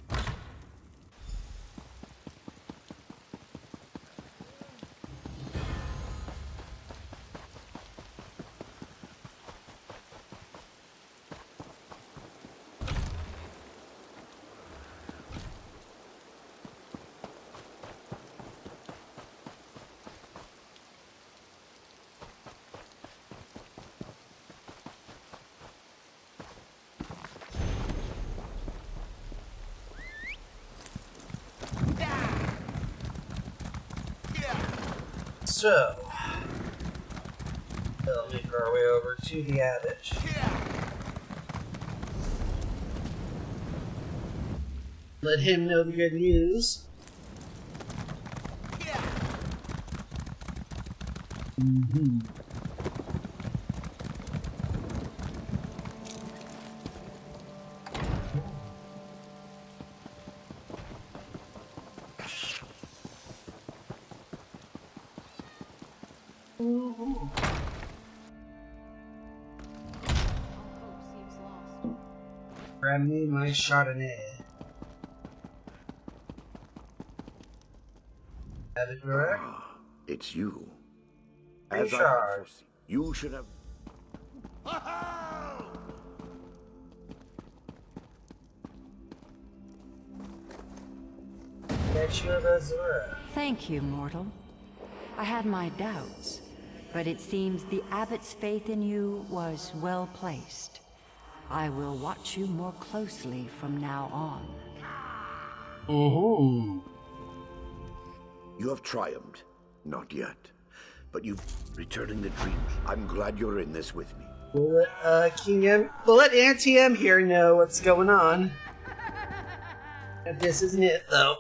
So, we'll make our way over to the abbot. Let him know the good news. Mm-hmm. Grab me my Chardonnay. That is correct. It's you. As I had foreseen, you should have. Thank you, mortal. I had my doubts, but it seems the abbot's faith in you was well placed. I will watch you more closely from now on. Oh. You have triumphed. Not yet. But you've returning the dreams. I'm glad you're in this with me. We'll let Auntie M here know what's going on. If this isn't it, though.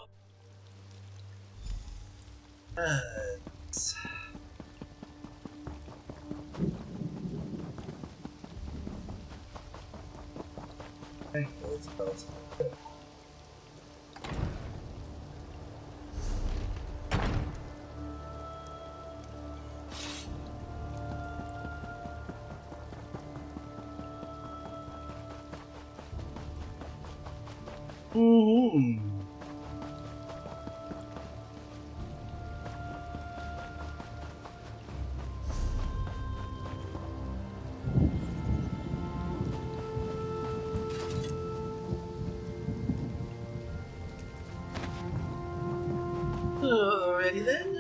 Alrighty then.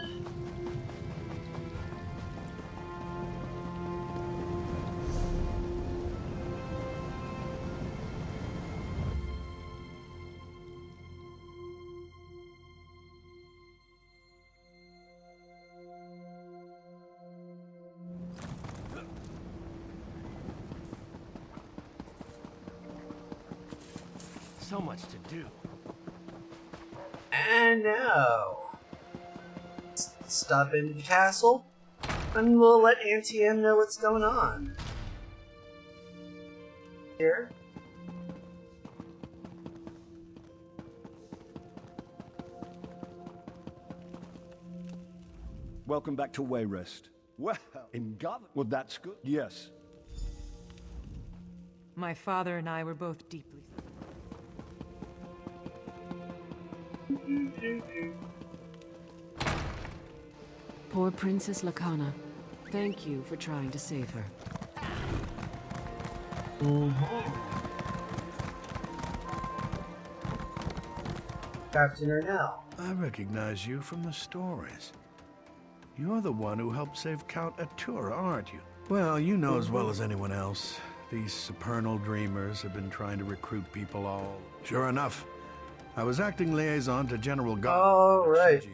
So much to do. And now, stop in the castle, and we'll let Auntie M know what's going on. Here. Welcome back to Wayrest. Well, in government. Well, that's good. Yes. My father and I were both deeply... Poor Princess Lacana. Thank you for trying to save her. Captain Ernell. I recognize you from the stories. You're the one who helped save Count Atura, aren't you? Well, you know as well as anyone else. These supernal dreamers have been trying to recruit people all... Sure enough, I was acting liaison to General Godwin. All right.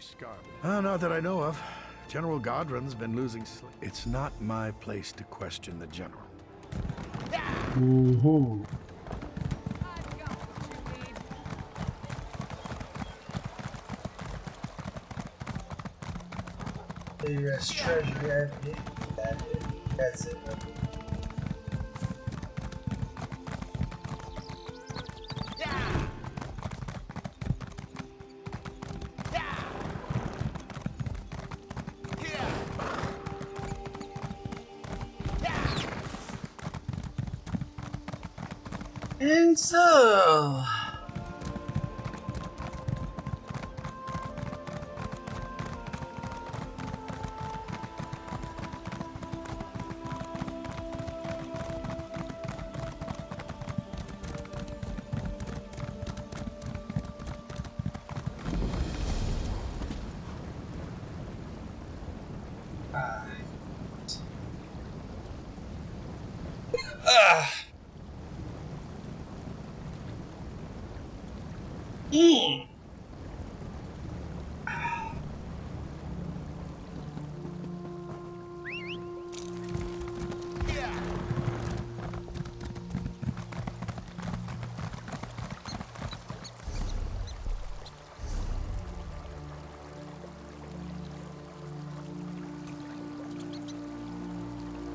Not that I know of. General Godwin's been losing sleep. It's not my place to question the General. The U.S. Treasury, that's it. And so...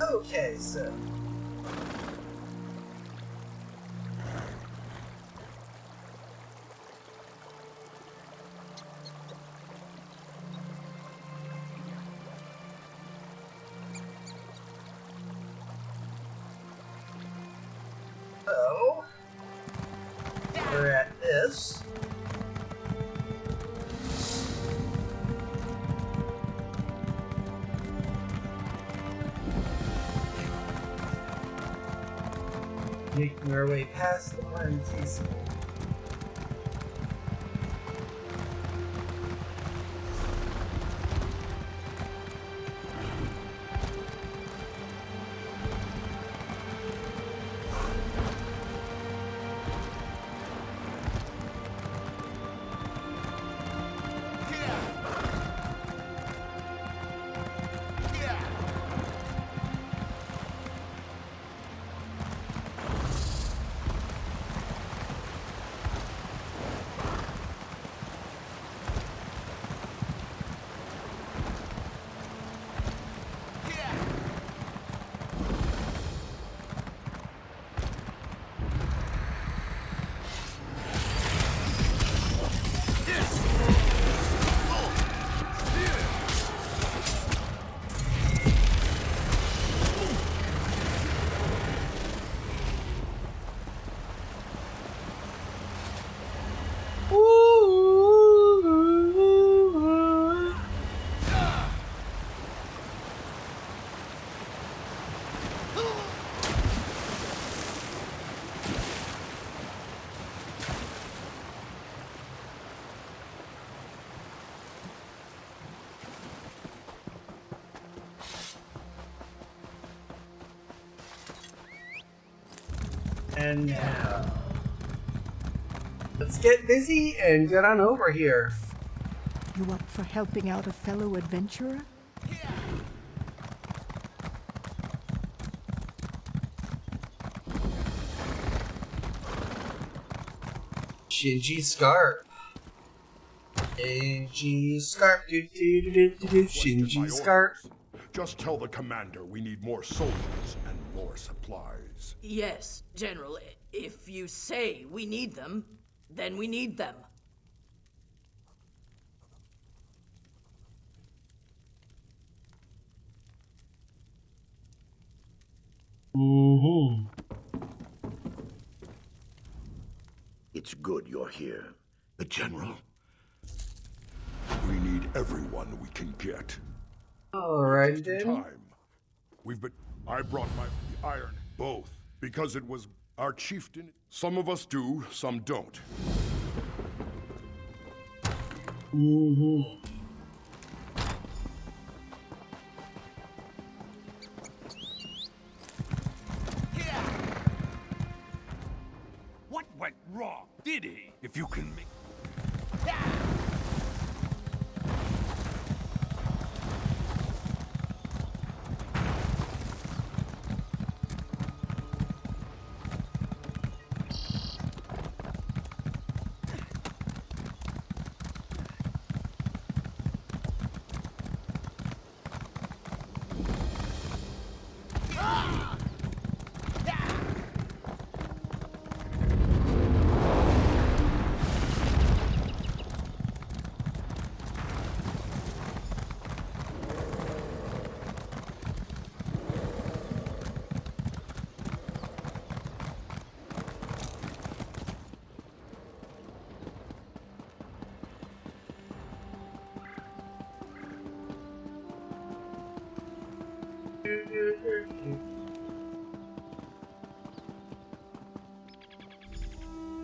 Okay, so. So, we're at this. Making our way past the plantation. And now, let's get busy and get on over here. You up for helping out a fellow adventurer? Shinji Scarp. Shinji Scarp. Shinji Scarp. Just tell the commander we need more soldiers and more supplies. Yes, General. If you say we need them, then we need them. It's good you're here. The General? We need everyone we can get. Alright then. Time. I brought my iron, both, because it was our chieftain. Some of us do, some don't. What went wrong? Did he? If you can make...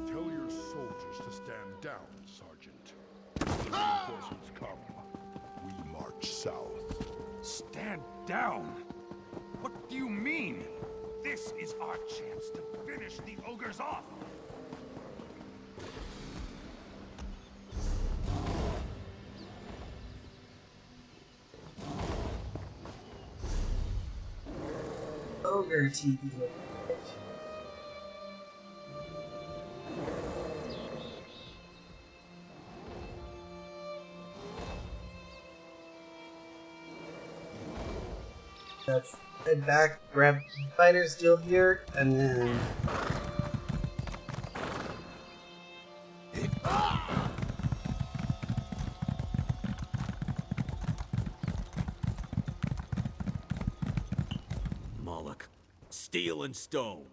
Tell your soldiers to stand down, Sergeant. When reinforcements come, we march south. Stand down? What do you mean? This is our chance to finish the ogres off. Ogre TV. Let's head back, grab fighters guild here, and then Moloch, steel and stone.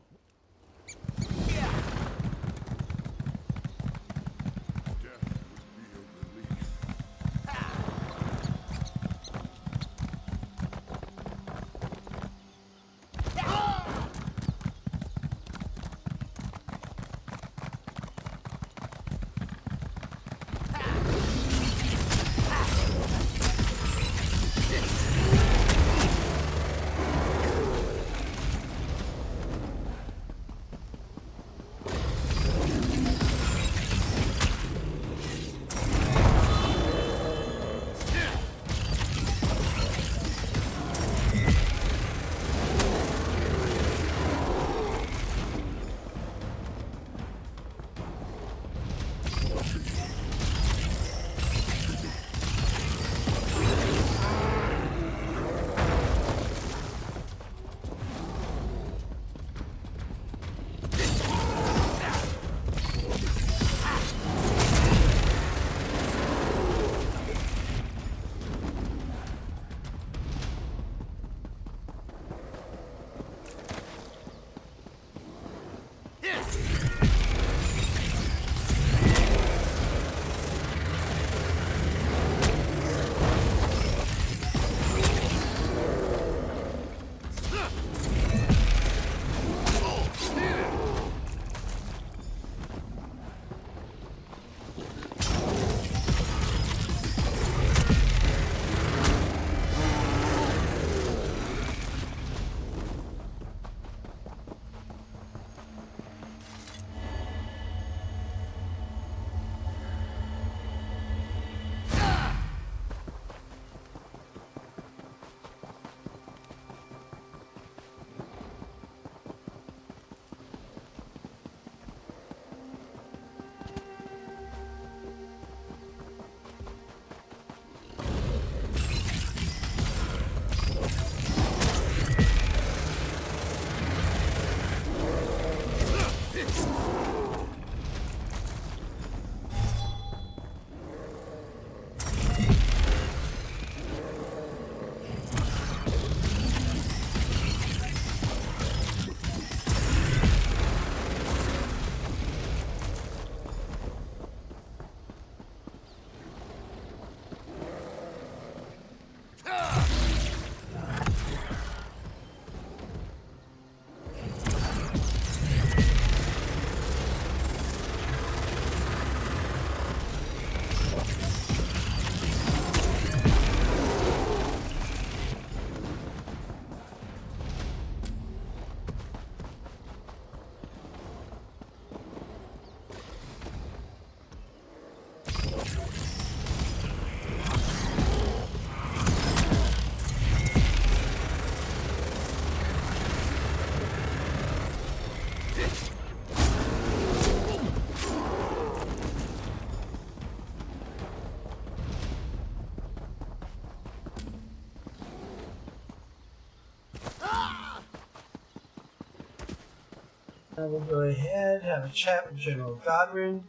we'll go ahead, have a chat with General Godwin,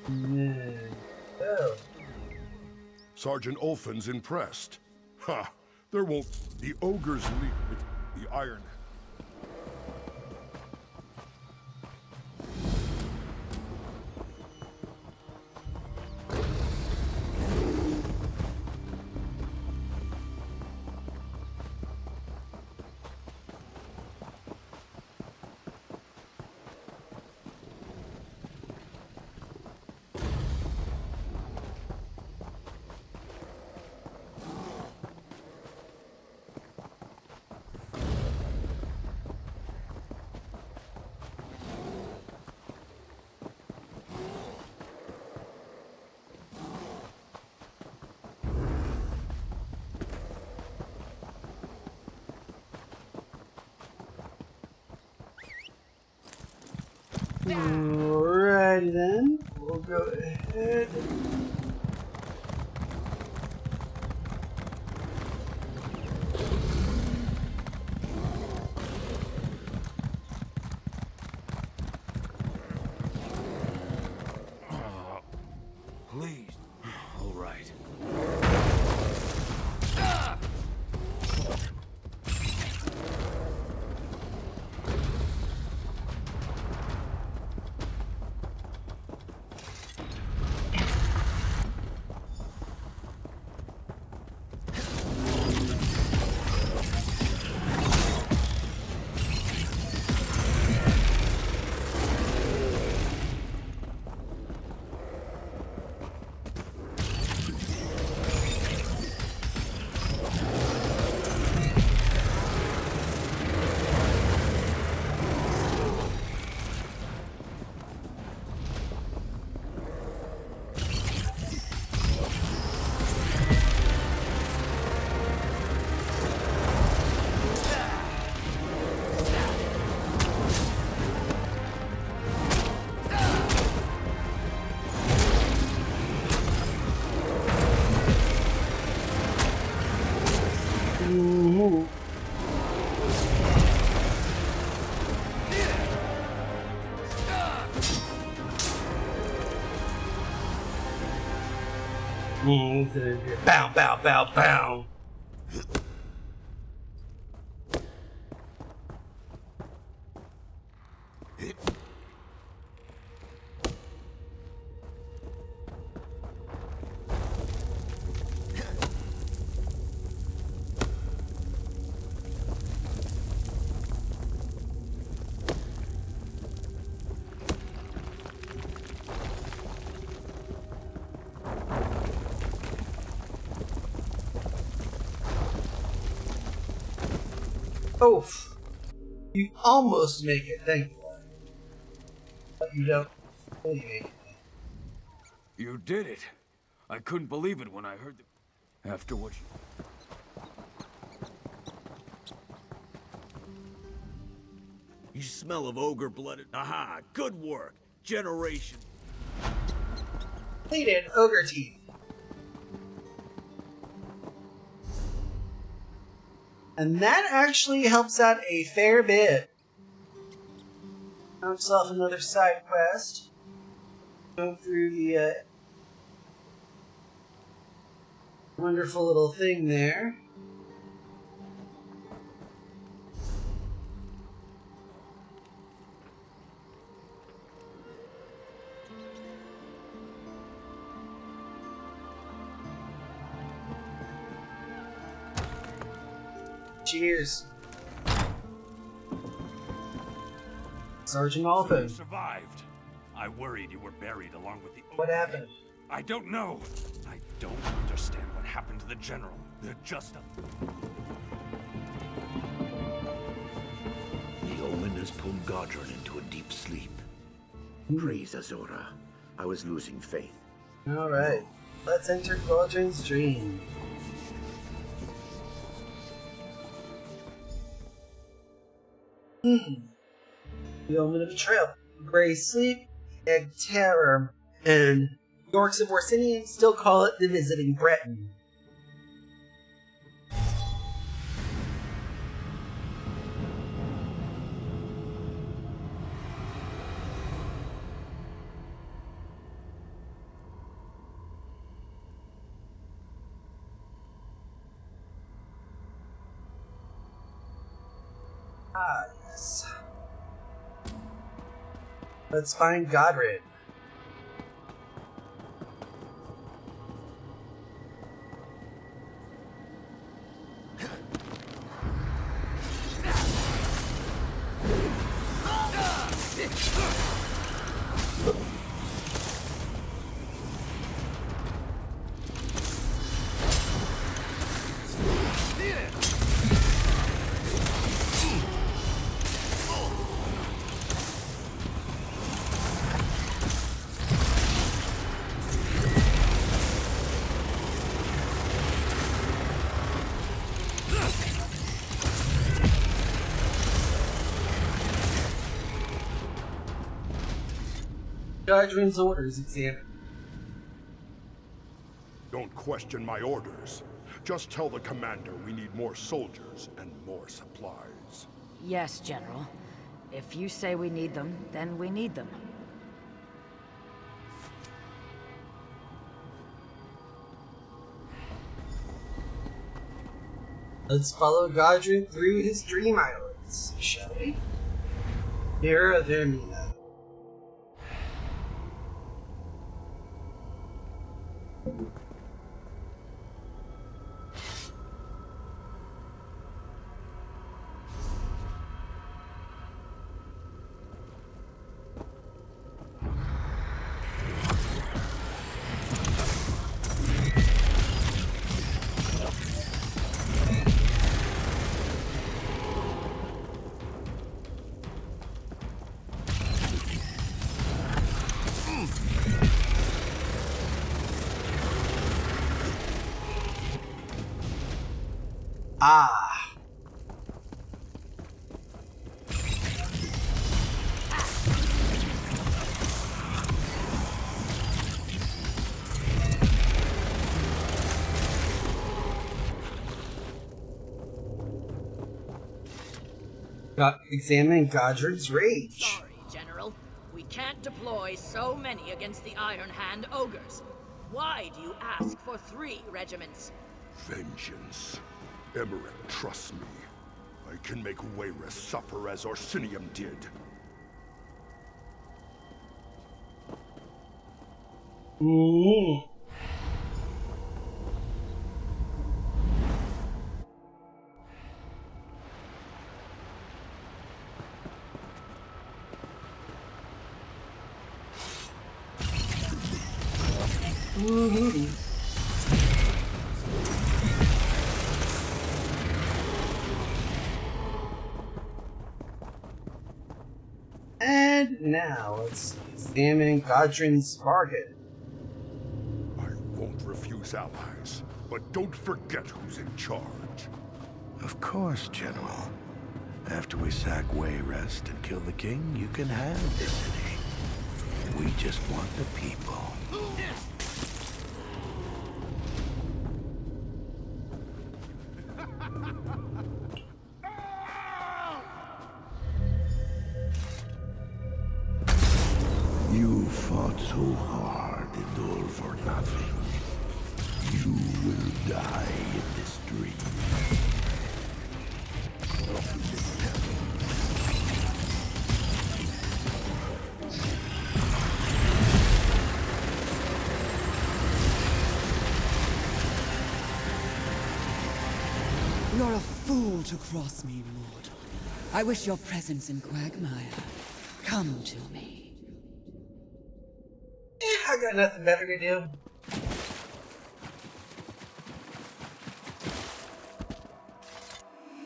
and then go. Sergeant Ulfin's impressed. Ha! There won't... The ogres lead with the iron. Alrighty then, we'll go ahead. Ooh. Bow, bow, bow, bow. Oof. You almost make it, thankfully. But you don't fully make it. You did it. I couldn't believe it when I heard the... After what you smell of ogre-blooded... Aha! Good work! Generation... Completed ogre teeth. And that actually helps out a fair bit. Found myself another side quest. Go through the wonderful little thing there. Cheers. Sergeant Alpha. You survived. I worried you were buried along with the... What happened? I don't know. I don't understand what happened to the general. They're just a... The omen has pulled Godrun into a deep sleep. Praise Azora. I was losing faith. Alright. Let's enter Godrun's dream. The omen of betrayal. Gray sleep, egg terror, and Yorks of Orsinian still call it the visiting Breton. Ah, yes. Let's find Godred. Godrun's orders examined. Don't question my orders. Just tell the commander we need more soldiers and more supplies. Yes, General. If you say we need them, then we need them. Let's follow Godrun through his dream islands, shall we? Mira Vermina. Ah. Examine Godred's rage. Sorry, General. We can't deploy so many against the Iron Hand ogres. Why do you ask for 3 regiments? Vengeance. Emmerich trusts me. I can make Wayreth suffer as Orsinium did. Ooh. And now let's examine Godrin's bargain. I won't refuse allies, but don't forget who's in charge. Of course, General. After we sack Wayrest and kill the king, you can have the city. We just want the people. You fought so hard and all for nothing. You will die in this dream. You're a fool to cross me, mortal. I wish your presence in Quagmire. Come to me. I got nothing better to do.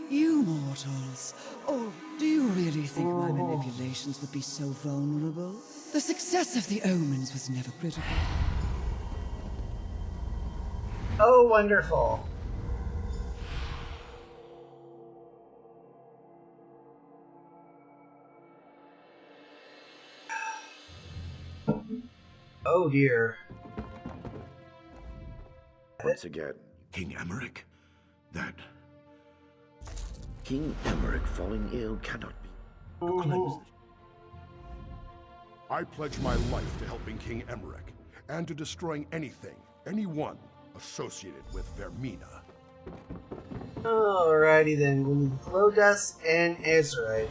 You mortals. Oh, do you really think my manipulations would be so vulnerable? The success of the omens was never critical. Oh, wonderful. Oh dear. Once again, King Emmerich? That... King Emmerich falling ill cannot be... I pledge my life to helping King Emmerich, and to destroying anything, anyone, associated with Vermina. Alrighty then, we need Glow Dust and Azurite.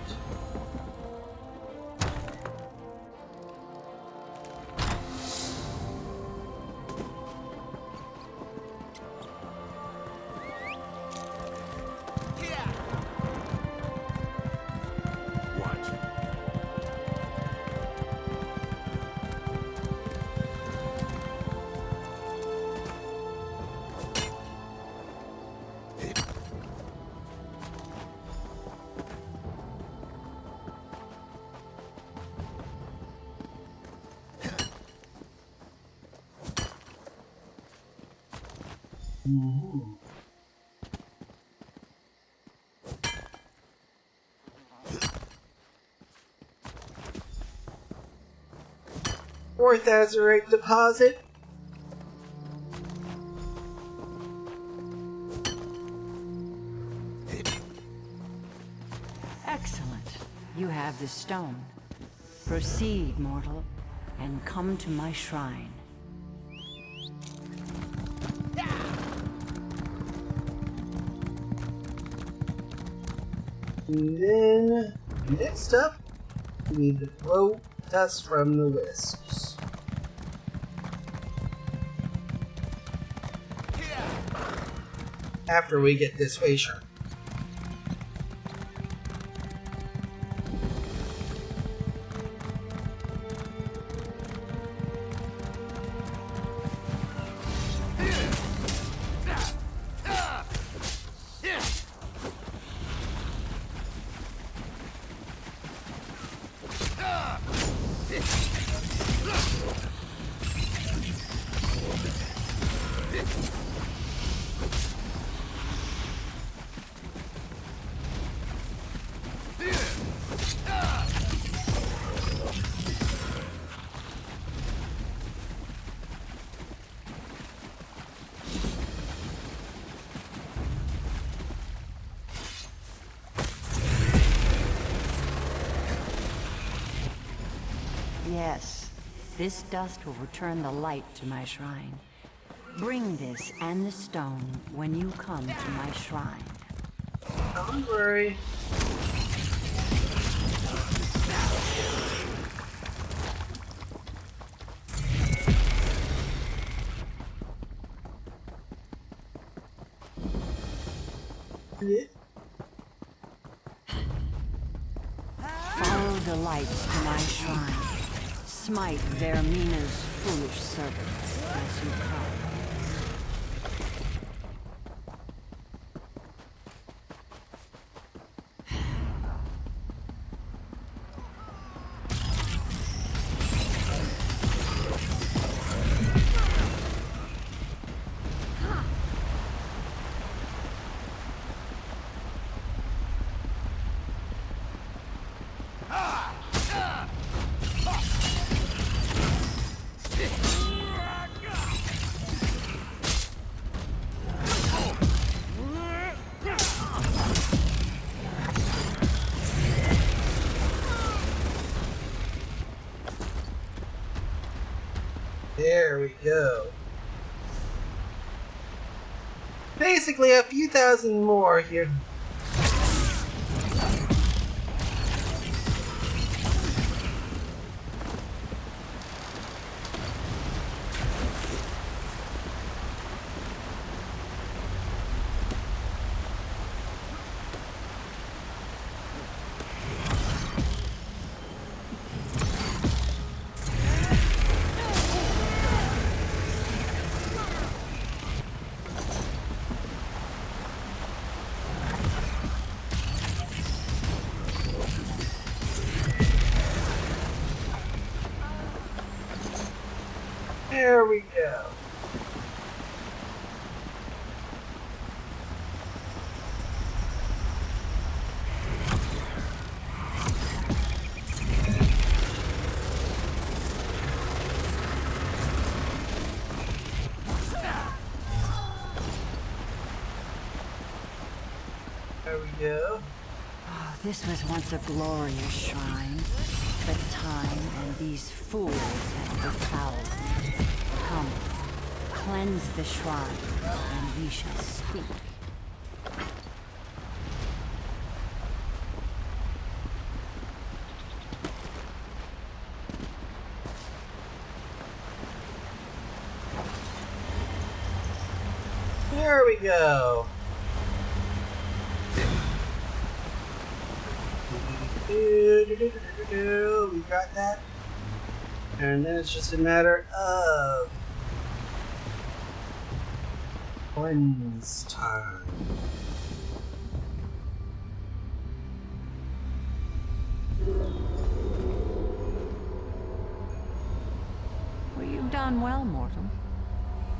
Fourth Azurite deposit. Excellent. You have the stone. Proceed, mortal, and come to my shrine. And then, next up, we need the Glow Dust from the Wisps. After we get this Wayshark. Yes, this dust will return the light to my shrine. Bring this and the stone when you come to my shrine. Don't worry. Follow the light to my shrine. Smite Vermina's foolish servants as you come. There we go. Basically, a few thousand more here. There we go. There we go. Oh, this was once a glorious shrine, but time and these fools have befouled it. Come, cleanse the shrine, and we shall speak. There we go. We got that. And then it's just a matter of cleanse time. Well, you've done well, mortal.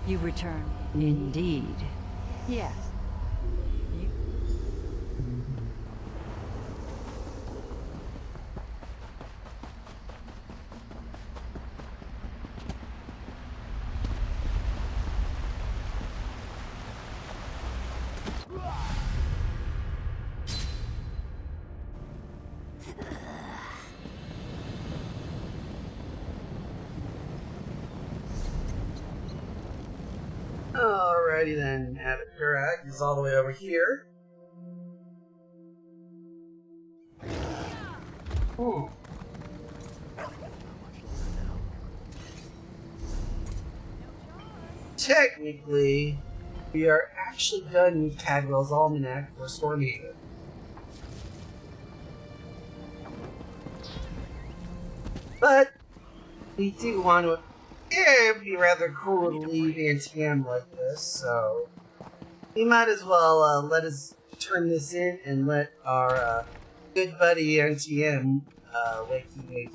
You return. Indeed. Yes. Alrighty then, Abikarak is all the way over here. Hmm. Technically, we are actually done with Cadwell's Almanac for Stormhaven. But we do want to. Yeah, it'd be rather cool to leave NTM like this, so we might as well let us turn this in and let our good buddy NTM wakey.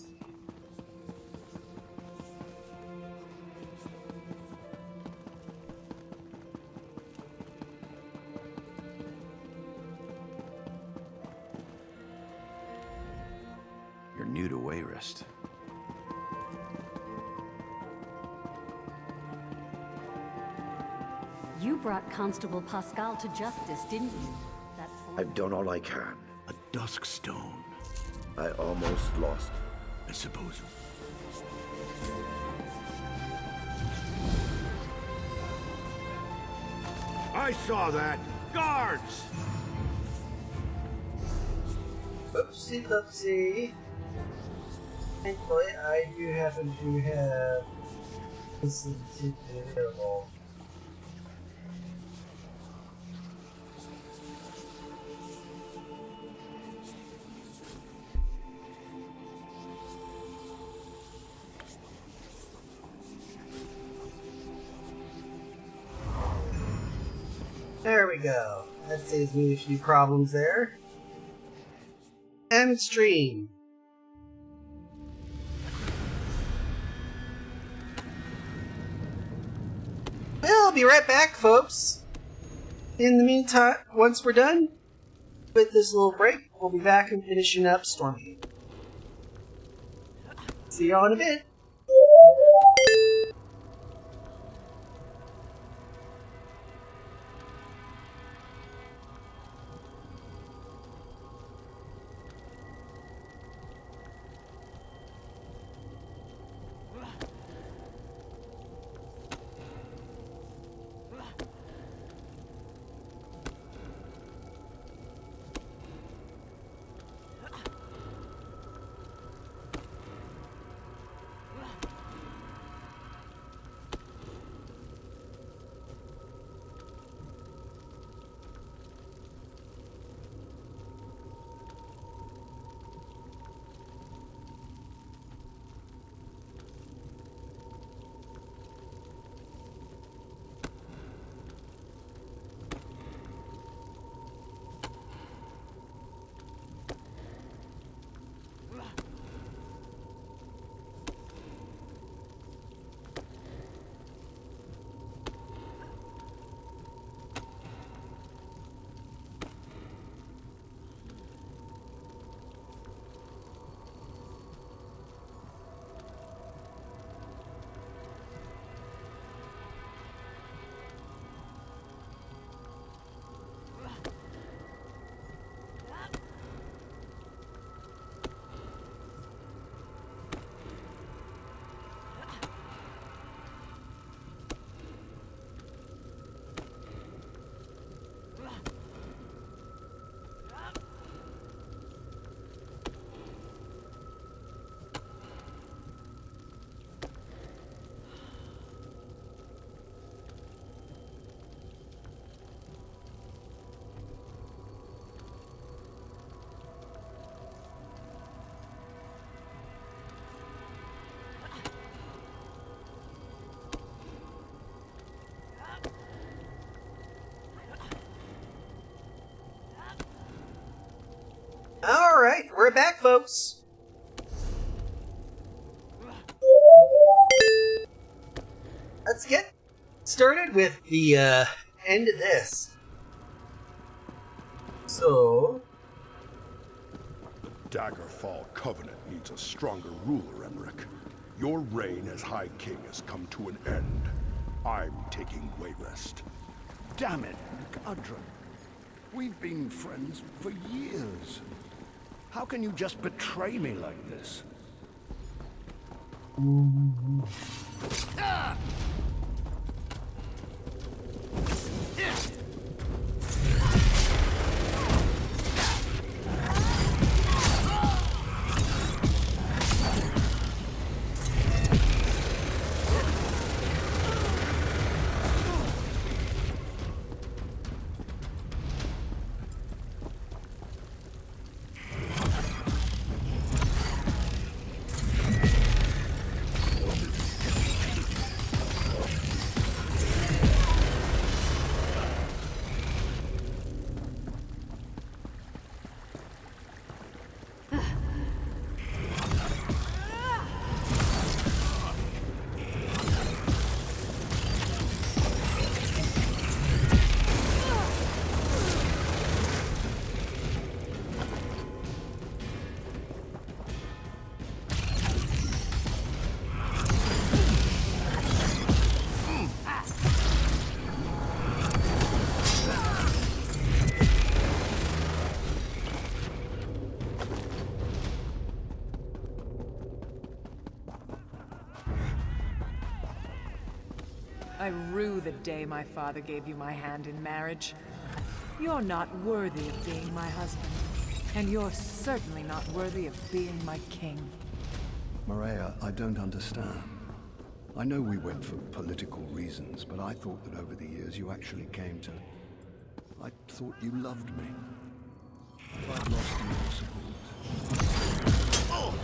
You're new to Wayrest. You brought Constable Pascal to justice, didn't you? I've done all I can. A dusk stone. I almost lost. I suppose I saw that! Guards! Oopsie doopsie. Thankfully, I do happen to have this available. There we go. That saves me a few problems there. End stream. We'll be right back, folks. In the meantime, once we're done with this little break, we'll be back and finishing up Stormgate. See y'all in a bit. Alright, we're back, folks. Let's get started with the end of this. So... The Daggerfall Covenant needs a stronger ruler, Emmerich. Your reign as High King has come to an end. I'm taking Wayrest. Damn it, Kadra. We've been friends for years. How can you just betray me like this? Ah! I rue the day my father gave you my hand in marriage. You're not worthy of being my husband, and you're certainly not worthy of being my king. Maria, I don't understand. I know we went for political reasons, but I thought that over the years you actually came to... I thought you loved me. Have I lost your support? Oh!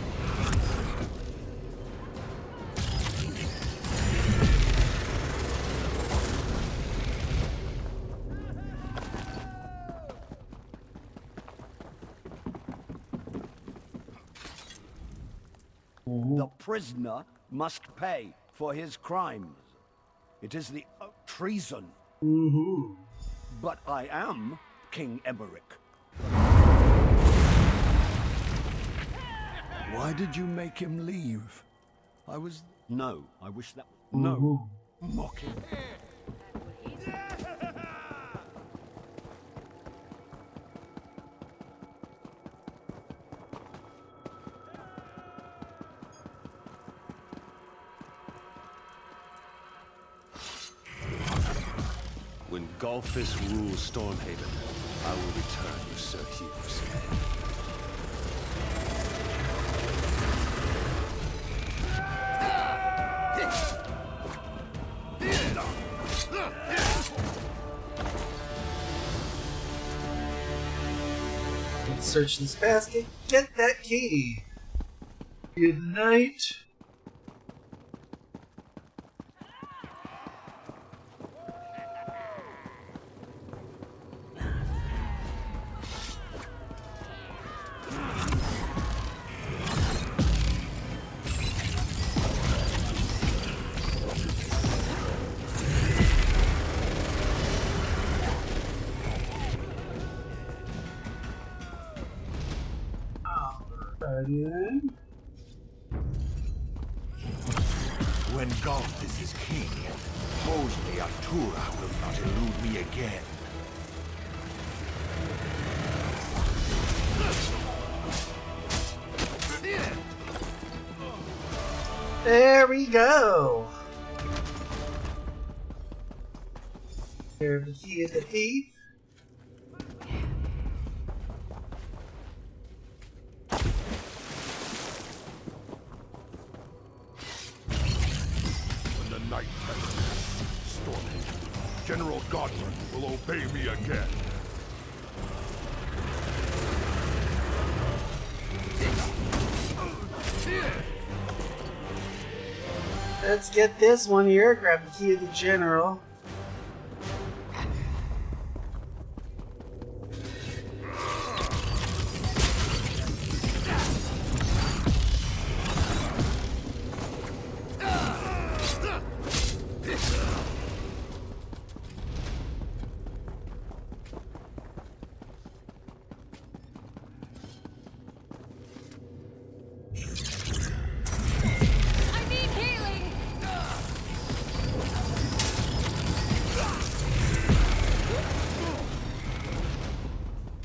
The prisoner must pay for his crimes. It is the treason. But I am King Emmerich. Why did you make him leave? I was... No, I wish that... No. Mocking. When Golfus rules Stormhaven, I will return to Sir Hughes. Let's search this basket. Get that key. Good night. When Golfus is king, Hosni Atura will not elude me again. There we go. Here, the key is the thief. Night Stormhaven. General Godwin will obey me again. Let's get this one here. Grab the key of the general.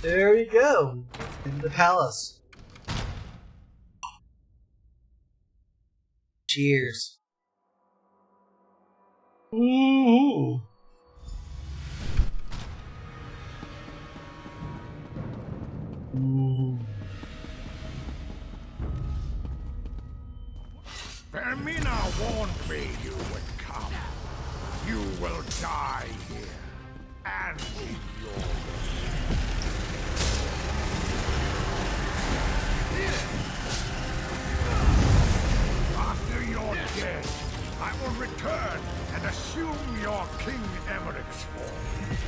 There we go. In the palace. Cheers. Ooh. Ooh. Vermina warned me you would come. You will die here. And in your... After you're dead, I will return and assume your King Emmerich's form.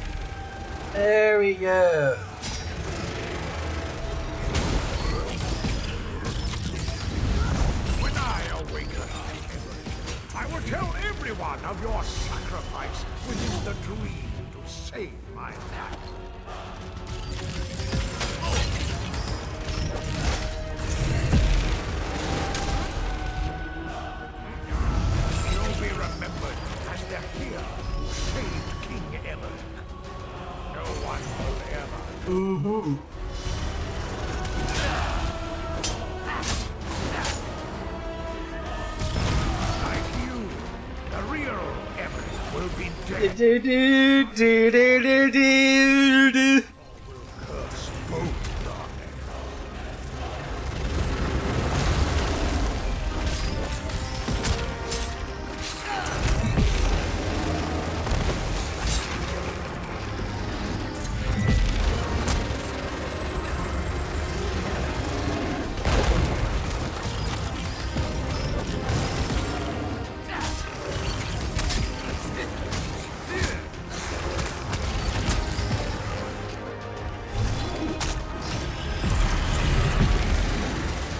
There we go. When I awaken, I will tell everyone of your sacrifice within the dream to save my life. You'll be remembered as the hero who saved King Emmerich. No one will ever. Like you, the real Emmerich will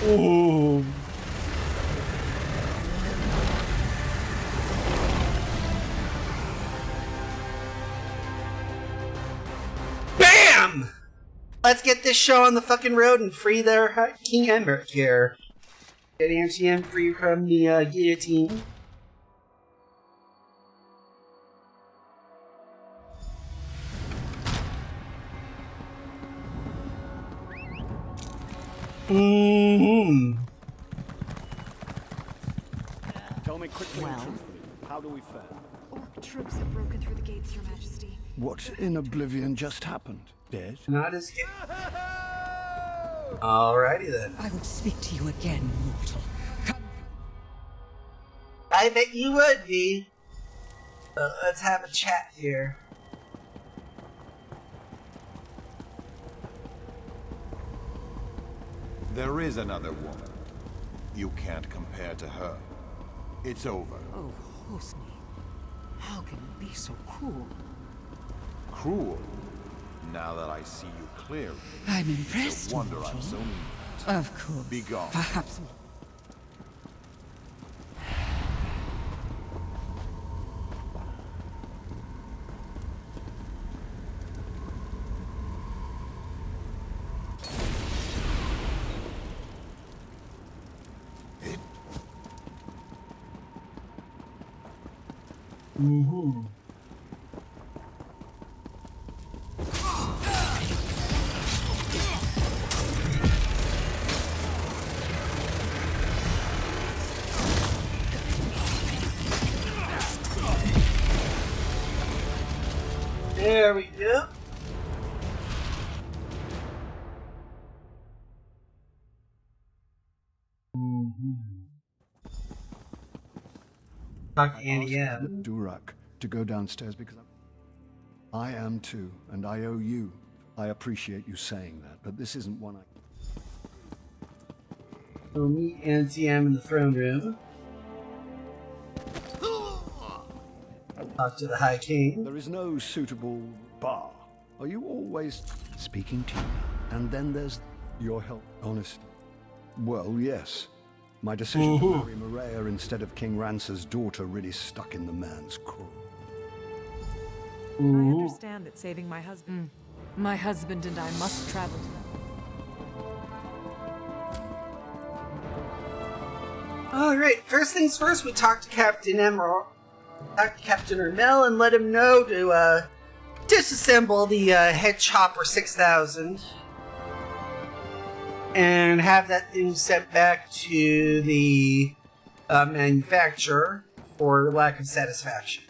Ooh. BAM! Let's get this show on the fucking road and free their King Emmerich here. Get MTM free from the guillotine. Tell me quickly and truthfully, how do we fare? Orc troops have broken through the gates, Your Majesty. What in oblivion just happened? Dead? Not as good. Alrighty then. I would speak to you again, mortal. I bet you would, V. Let's have a chat here. There is another woman. You can't compare to her. It's over. Oh, Hosni. How can you be so cruel? Cruel? Now that I see you clearly. I'm impressed. No wonder I'm so mean. Of course. Be gone. Perhaps. There we go. Talk to Annie M. Durak to go downstairs because I am too, and I owe you. I appreciate you saying that, but this isn't one I... We'll meet NTM in the throne room. Talk to the High King. There is no suitable bar. Are you always speaking to you? And then there's your help, honesty. Well, yes. My decision to marry Maria instead of King Rancer's daughter really stuck in the man's craw. I understand that saving my husband and I must travel to them. Alright, first things first, we talked to Captain Emerald. Talked to Captain Ermel and let him know to disassemble the Head Chopper 6000 and have that thing sent back to the manufacturer for lack of satisfaction.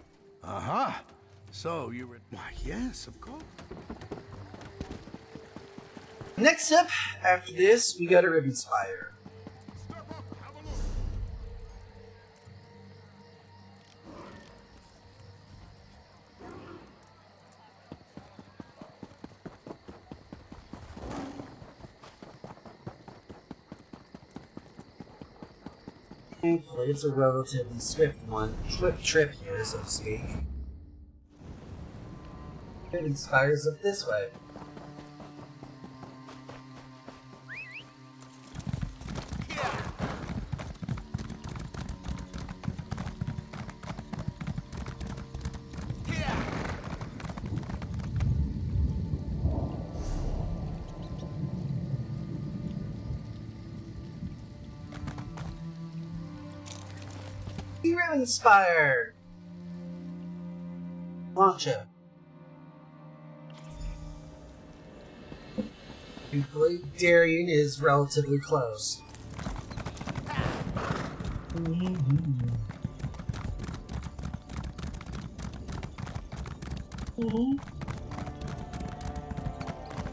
Aha! So you were... Why, yes, of course. Next up, after this, we got a Ribbon Spire. Thankfully, it's a relatively swift trip here, so to speak. It inspires up this way. Inspired. Launcher. Thankfully, Darien is relatively close.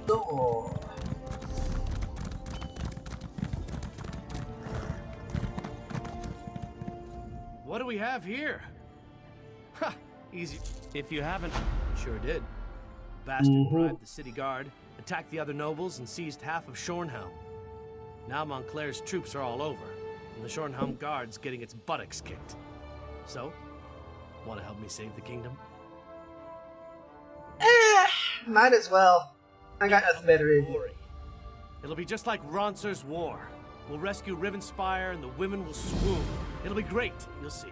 Door. What do we have here? Ha! Easy. If you haven't... Sure did. Bastard bribed the city guard, attacked the other nobles, and seized half of Shornhelm. Now Montclair's troops are all over, and the Shornhelm guard's getting its buttocks kicked. So, want to help me save the kingdom? Might as well. I got nothing better to do. It'll be just like Roncer's war. We'll rescue Rivenspire and the women will swoon. It'll be great, you'll see.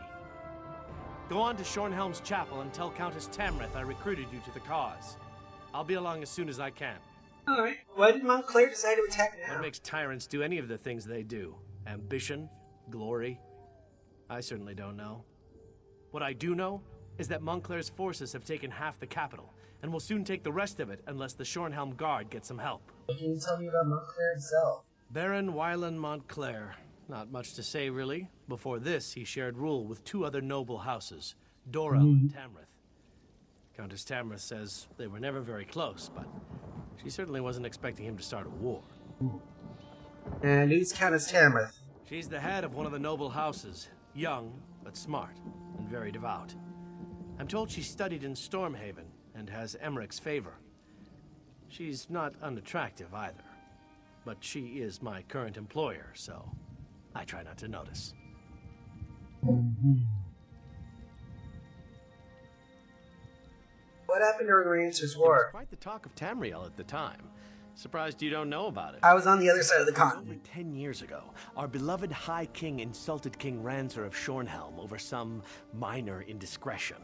Go on to Shornhelm's chapel and tell Countess Tamrith I recruited you to the cause. I'll be along as soon as I can. Alright, why did Montclair decide to attack now? What makes tyrants do any of the things they do? Ambition? Glory? I certainly don't know. What I do know is that Montclair's forces have taken half the capital, and will soon take the rest of it unless the Shornhelm Guard gets some help. What can you tell me about Montclair himself? Baron Wylan Montclair. Not much to say, really. Before this, he shared rule with two other noble houses, Dorel and Tamrith. Countess Tamrith says they were never very close, but she certainly wasn't expecting him to start a war. And who's Countess Tamrith? She's the head of one of the noble houses, young, but smart, and very devout. I'm told she studied in Stormhaven, and has Emmerich's favor. She's not unattractive either, but she is my current employer, so I try not to notice. What happened during Rancer's It War? was quite the talk of Tamriel at the time. Surprised you don't know about it. I was on the other side of the continent. Over 10 years ago, our beloved High King insulted King Rancer of Shornhelm over some minor indiscretion.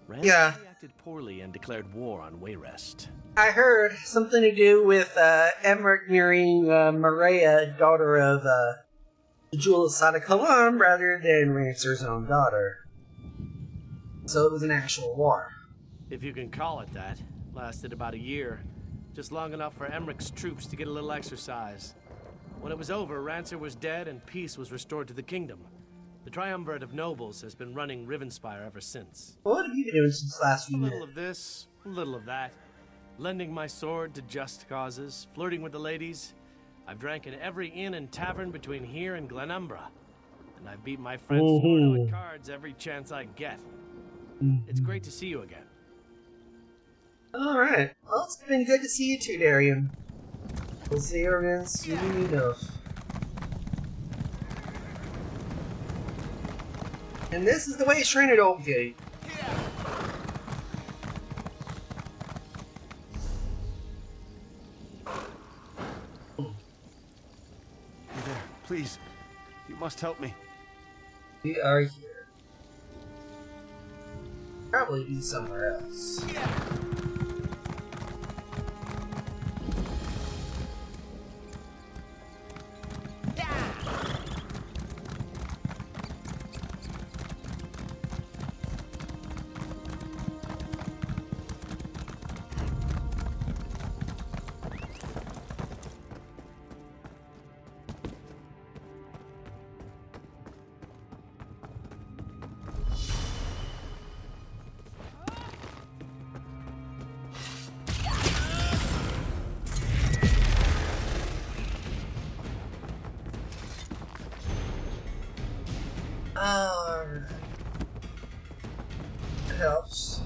Rancer acted poorly and declared war on Wayrest. I heard something to do with Emmerich marrying Maria, daughter of the Jewel of Sadacalam, rather than Rancer's own daughter. So it was an actual war. If you can call it that. Lasted about a year. Just long enough for Emmerich's troops to get a little exercise. When it was over, Rancer was dead and peace was restored to the kingdom. The Triumvirate of Nobles has been running Rivenspire ever since. What have you been doing since last few A minutes? little of this, a little of that. Lending my sword to just causes, flirting with the ladies. I've drank in every inn and tavern between here and Glenumbra. And I've beat my friends Sworno at cards every chance I get. It's great to see you again. Alright. Well, it's been good to see you too, Darian. We'll see you again soon enough. And this is the way Shrine at Oldgate. You there, please. You must help me. We are here. Probably be somewhere else. Alright. It helps.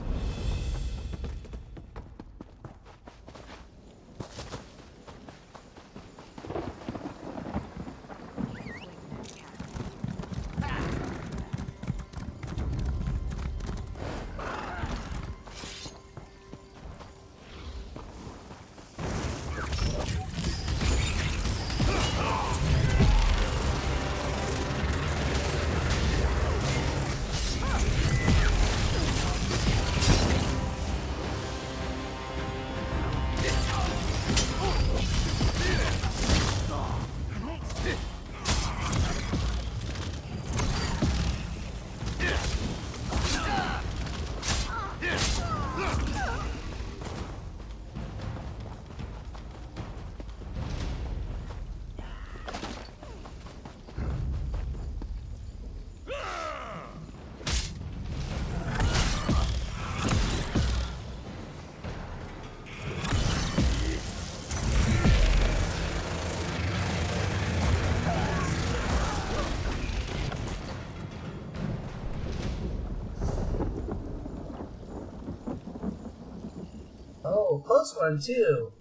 close one, too.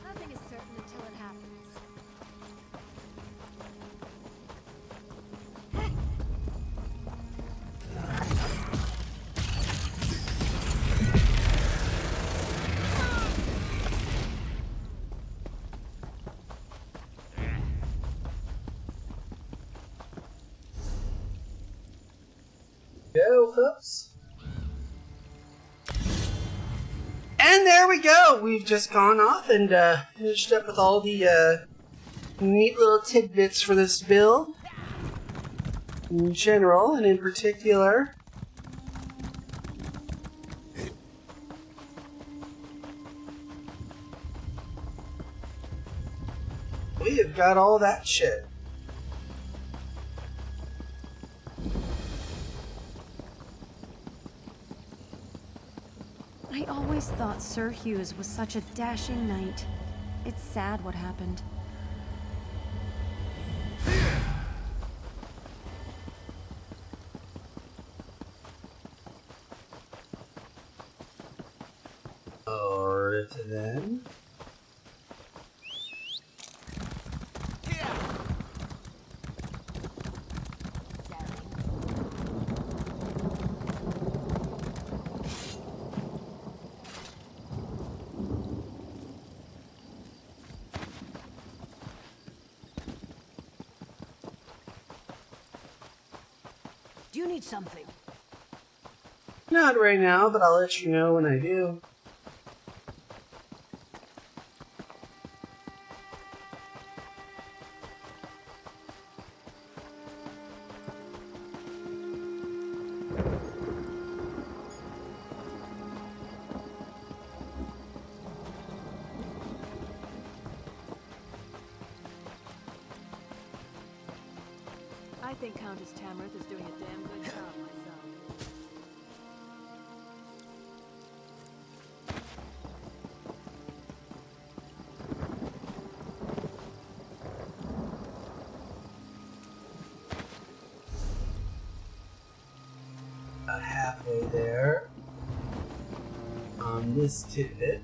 Nothing is certain until it happens. Go, folks. And there we go. We've just gone off and finished up with all the neat little tidbits for this build in general and in particular. We have got all that shit. I always thought Sir Hughes was such a dashing knight. It's sad what happened. Alright then. Do you need something? Not right now, but I'll let you know when I do. I think Countess Tamworth is doing a damn good job myself. About halfway there on this tidbit.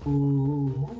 Ooh.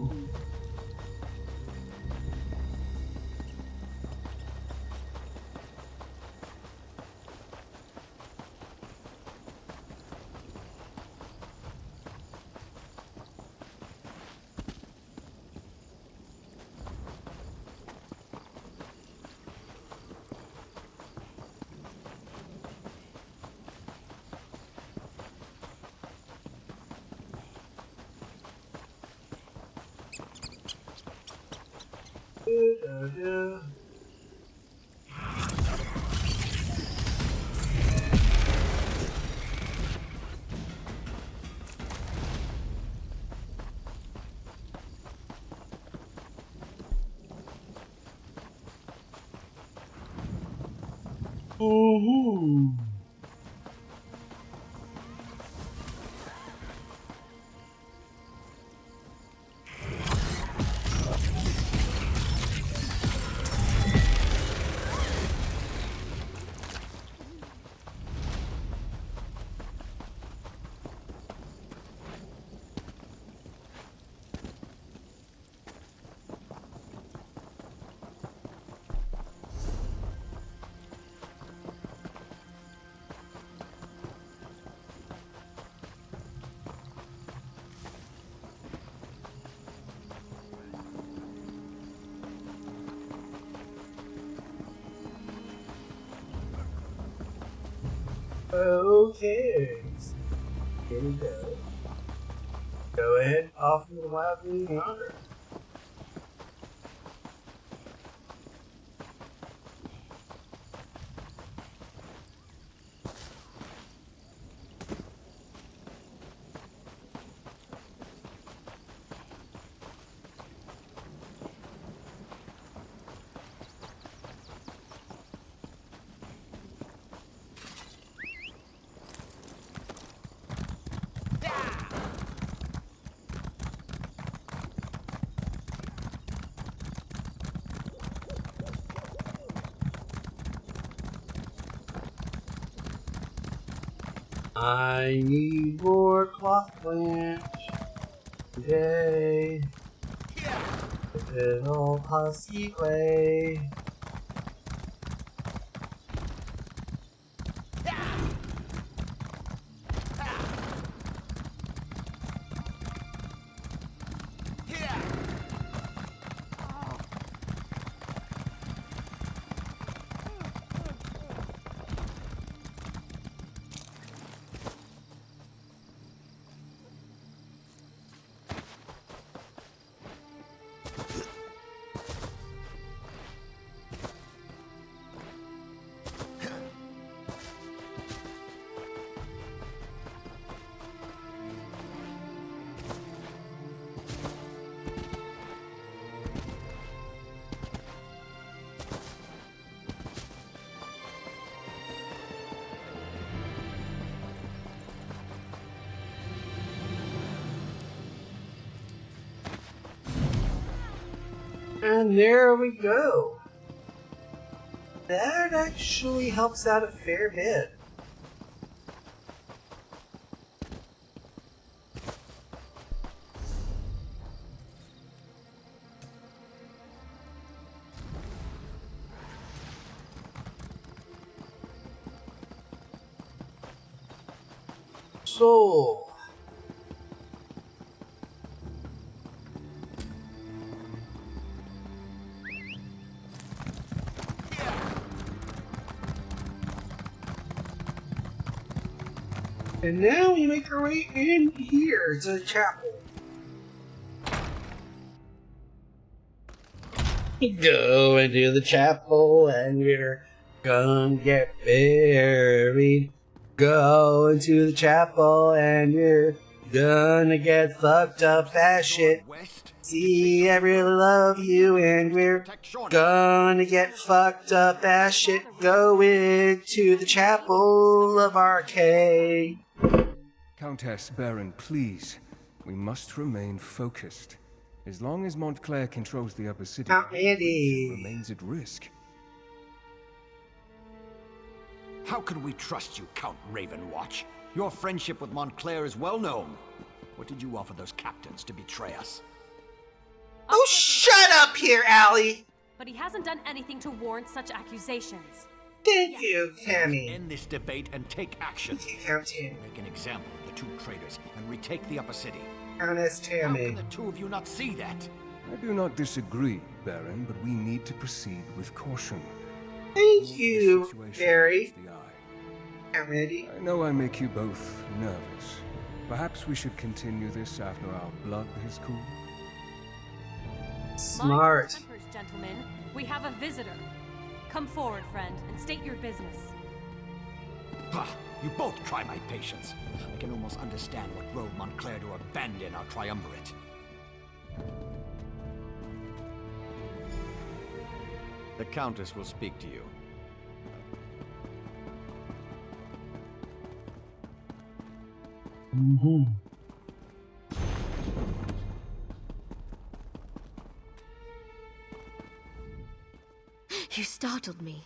Ooh. Okay, here we go. Go ahead, off in the wild green yonder. I need more cloth branch today. Little hussy clay. And there we go. That actually helps out a fair bit. So and now we make our way in here to the chapel. We go into the chapel and we're gonna get buried. Go into the chapel and you're gonna get fucked up as shit. See, I really love you and we're gonna get fucked up as shit. Go into the chapel of Arcade. Countess, Baron, please. We must remain focused. As long as Montclair controls the upper city, remains at risk. How can we trust you, Count Ravenwatch? Your friendship with Montclair is well known. What did you offer those captains to betray us? Oh, shut up here, Allie! But he hasn't done anything to warrant such accusations. Thank you, Tammy. End this debate and take action. Tammy. Make an example of the two traitors and retake the upper city. Countess Tammy. How can the two of you not see that? I do not disagree, Baron, but we need to proceed with caution. Thank you, Barry. I know I make you both nervous. Perhaps we should continue this after our blood has cooled. Smart. Gentlemen, we have a visitor. Come forward, friend, and state your business. Bah, you both try my patience. I can almost understand what drove Montclair to abandon our triumvirate. The Countess will speak to you. You startled me.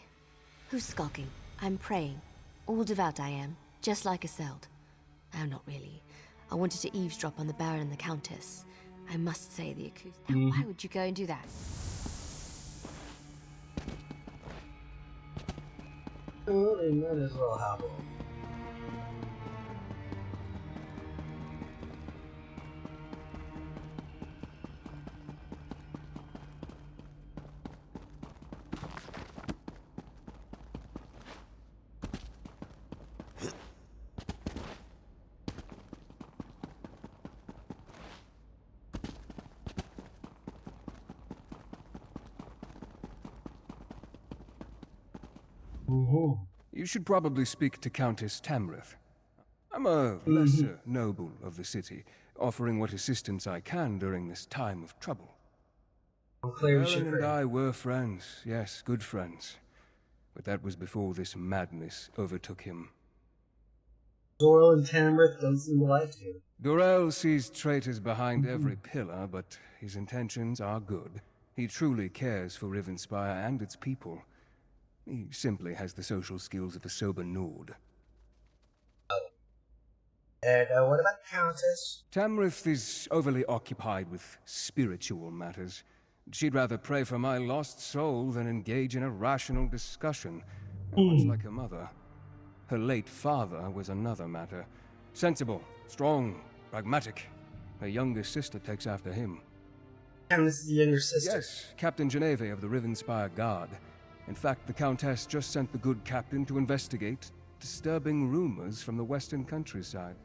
Who's skulking? I'm praying. All devout I am, just like Isolde. Oh, not really. I wanted to eavesdrop on the Baron and the Countess. I must say the acoustic... Why would you go and do that? Well, they might as well have them. You should probably speak to Countess Tamrith. I'm a lesser noble of the city, offering what assistance I can during this time of trouble. Baron and I were friends, yes, good friends. But that was before this madness overtook him. Dorel and Tamrith don't seem to like you. Dorel sees traitors behind every pillar, but his intentions are good. He truly cares for Rivenspire and its people. He simply has the social skills of a sober Nord. And what about the Countess? Tamrith is overly occupied with spiritual matters. She'd rather pray for my lost soul than engage in a rational discussion. Much like her mother. Her late father was another matter. Sensible, strong, pragmatic. Her youngest sister takes after him. Countess is the younger sister? Yes, Captain Geneve of the Rivenspire Guard. In fact, the Countess just sent the good captain to investigate disturbing rumors from the western countryside.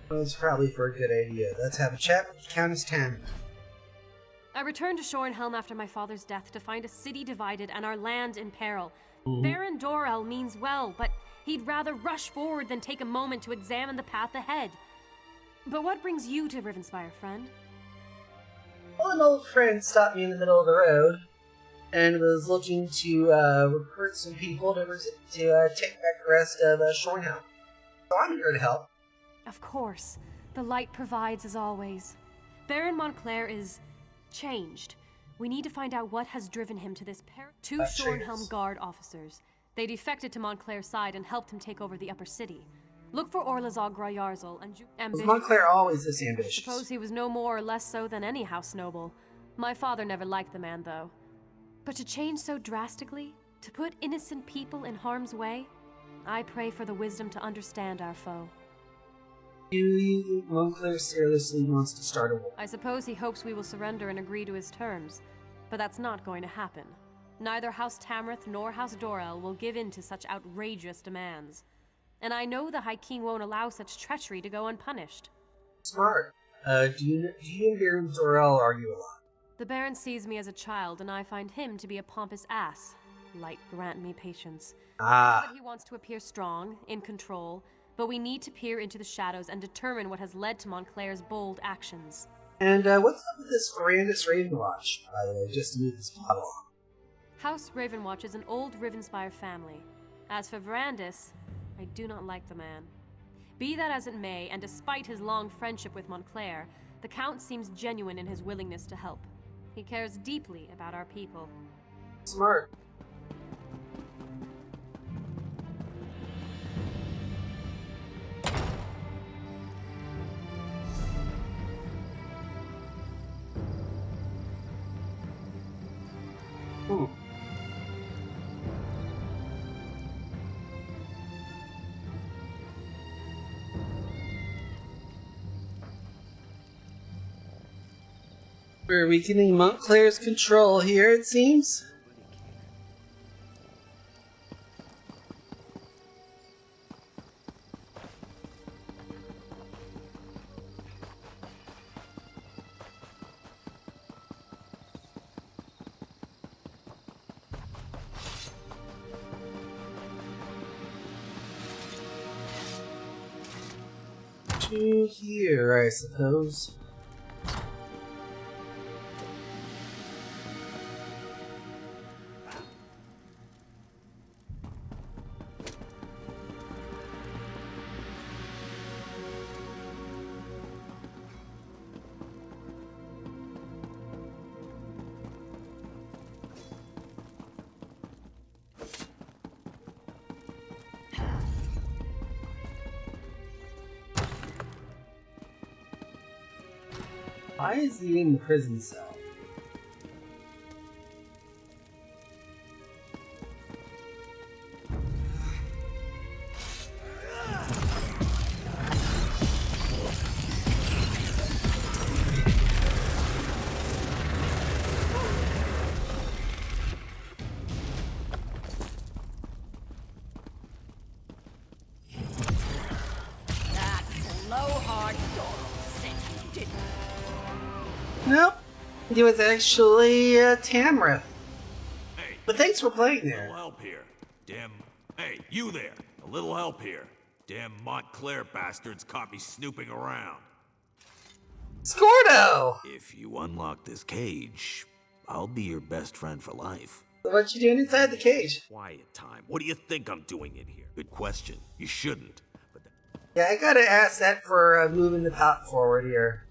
Well, it's probably for a good idea. Let's have a chat with Countess Tamrith. I returned to Shornhelm after my father's death to find a city divided and our land in peril. Baron Dorel means well, but he'd rather rush forward than take a moment to examine the path ahead. But what brings you to Rivenspire, friend? Well, an old friend stopped me in the middle of the road and was looking to recruit some people to take back the rest of Shornhelm. So I'm here to help. Of course. The light provides as always. Baron Montclair is changed. We need to find out what has driven him to this Two Shornhelm Guard officers. They defected to Montclair's side and helped him take over the upper city. Look for Orlazog Grayarzal and ambitious. Montclair always this ambitious? I suppose he was no more or less so than any house noble. My father never liked the man, though. But to change so drastically, to put innocent people in harm's way, I pray for the wisdom to understand our foe. Do you think Montclair seriously wants to start a war? I suppose he hopes we will surrender and agree to his terms, but that's not going to happen. Neither House Tamrith nor House Dorel will give in to such outrageous demands. And I know the High King won't allow such treachery to go unpunished. Smart. Do you and Baron Dorel argue a lot? The Baron sees me as a child, and I find him to be a pompous ass. Light grant me patience. I know that he wants to appear strong, in control, but we need to peer into the shadows and determine what has led to Montclair's bold actions. And what's up with this Brandis Ravenwatch, by the way, just to move this plot along? House Ravenwatch is an old Rivenspire family. As for Brandis, I do not like the man. Be that as it may, and despite his long friendship with Montclair, the Count seems genuine in his willingness to help. He cares deeply about our people. Smart. We're weakening Montclair's control here, it seems. To here, I suppose. Why is he in the prison cell? That blowhard Doro sent you, didn't Nope. It was actually Tamrith. But thanks for playing A there. little help here. Damn. Hey, you there. A little help here. Damn Montclair bastards caught me snooping around. Scordo! If you unlock this cage, I'll be your best friend for life. So what you doing inside the cage? Quiet time. What do you think I'm doing in here? Good question. You shouldn't. Yeah, I gotta ask that for moving the pot forward here.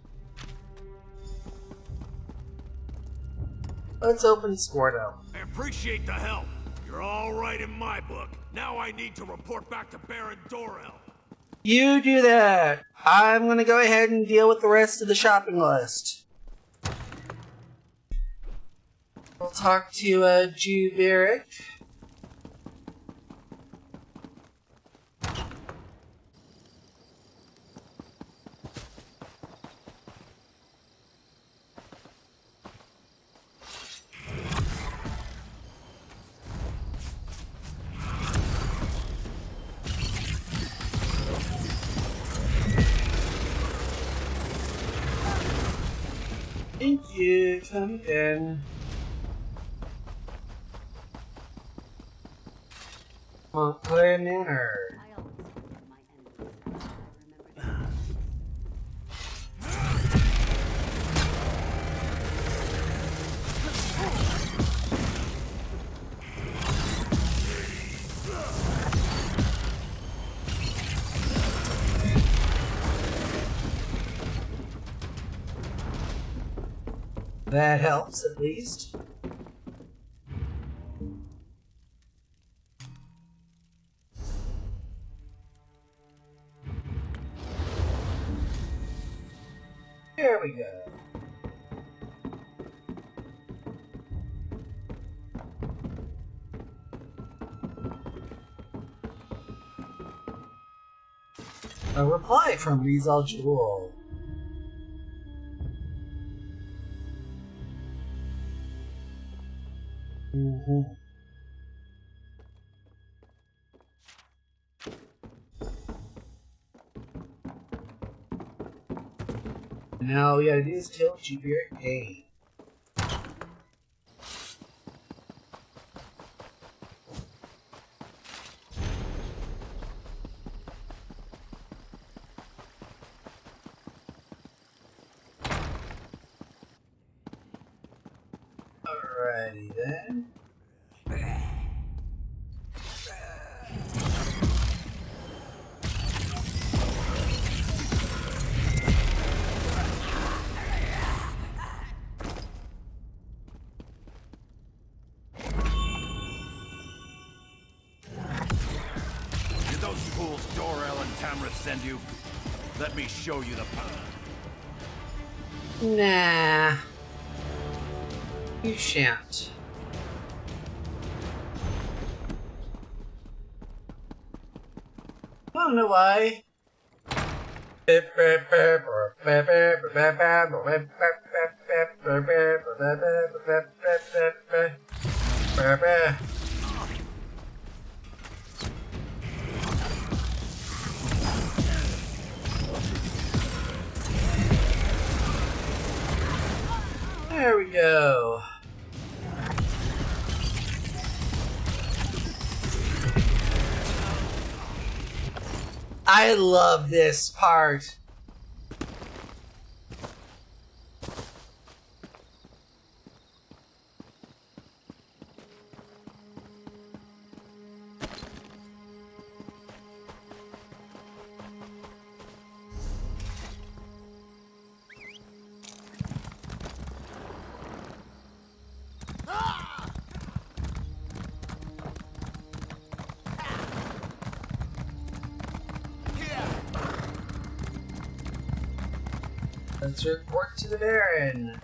Let's open Scordo. I appreciate the help. You're all right in my book. Now I need to report back to Baron Dorel. You do that. I'm gonna go ahead and deal with the rest of the shopping list. We'll talk to Juberic. Thank you, come in. Montclair Manor. That helps, at least. There we go. A reply from Rizal Jewel. Now all we gotta do is kill Juberic Kane. Alrighty then. Did those fools Dorel and Tamrith send you? Let me show you the power. Nah. You shan't. I don't know why. There we go. I love this part. Let's report to the Baron.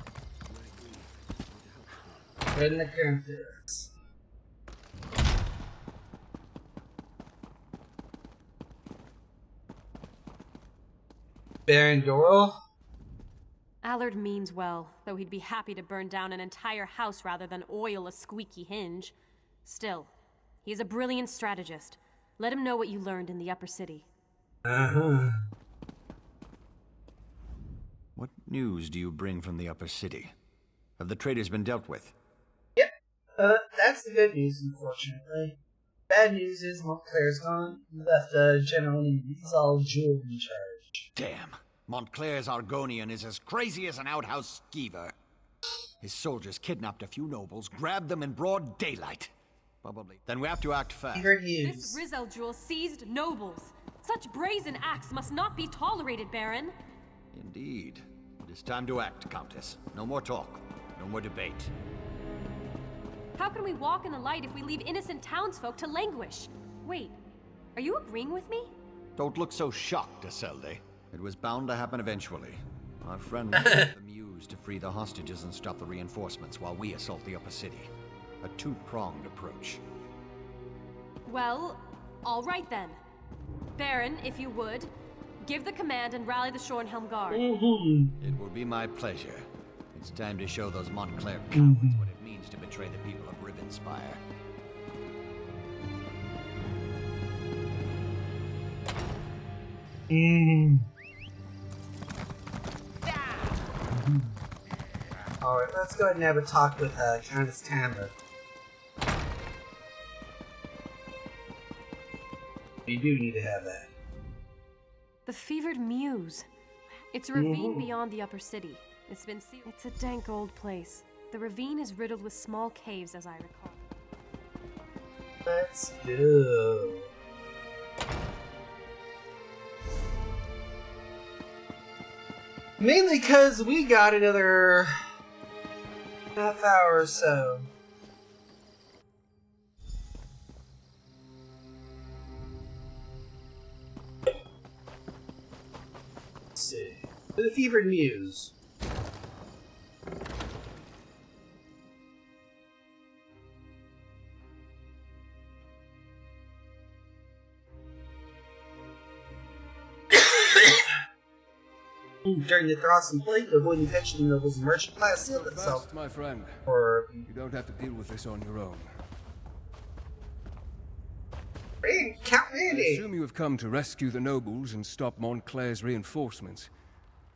In the Countess. Baron Doral? Allard means well, though he'd be happy to burn down an entire house rather than oil a squeaky hinge. Still, he's a brilliant strategist. Let him know what you learned in the upper city. Uh-huh. What news do you bring from the upper city? Have the traitors been dealt with? Yep. That's the good news, unfortunately. Bad news is Montclair's gone. He left General Rizal Jewel in charge. Damn. Montclair's Argonian is as crazy as an outhouse skeever. His soldiers kidnapped a few nobles, grabbed them in broad daylight. Probably. Then we have to act fast. This Rizal Jewel seized nobles. Such brazen acts must not be tolerated, Baron. Indeed. It is time to act, Countess. No more talk. No more debate. How can we walk in the light if we leave innocent townsfolk to languish? Wait, are you agreeing with me? Don't look so shocked, Isolde. It was bound to happen eventually. Our friend will the Muse to free the hostages and stop the reinforcements while we assault the upper city. A two-pronged approach. Well, all right then. Baron, if you would, give the command and rally the Shornhelm Guard. It will be my pleasure. It's time to show those Montclair cowards what it means to betray the people of Rivenspire. Alright, let's go ahead and have a talk with Countess Tamra. We do need to have that. The Fevered Muse. It's a ravine beyond the upper city. It's been sealed. It's a dank old place. The ravine is riddled with small caves, as I recall. Let's go. Mainly because we got another half hour or so. Let's see. The Fevered Muse. During the Throston Plague, avoiding pension nobles and merchant class sealed itself. Best, my friend. Or you don't have to deal with this on your own. Count I Mandy. assume you have come to rescue the nobles and stop Montclair's reinforcements.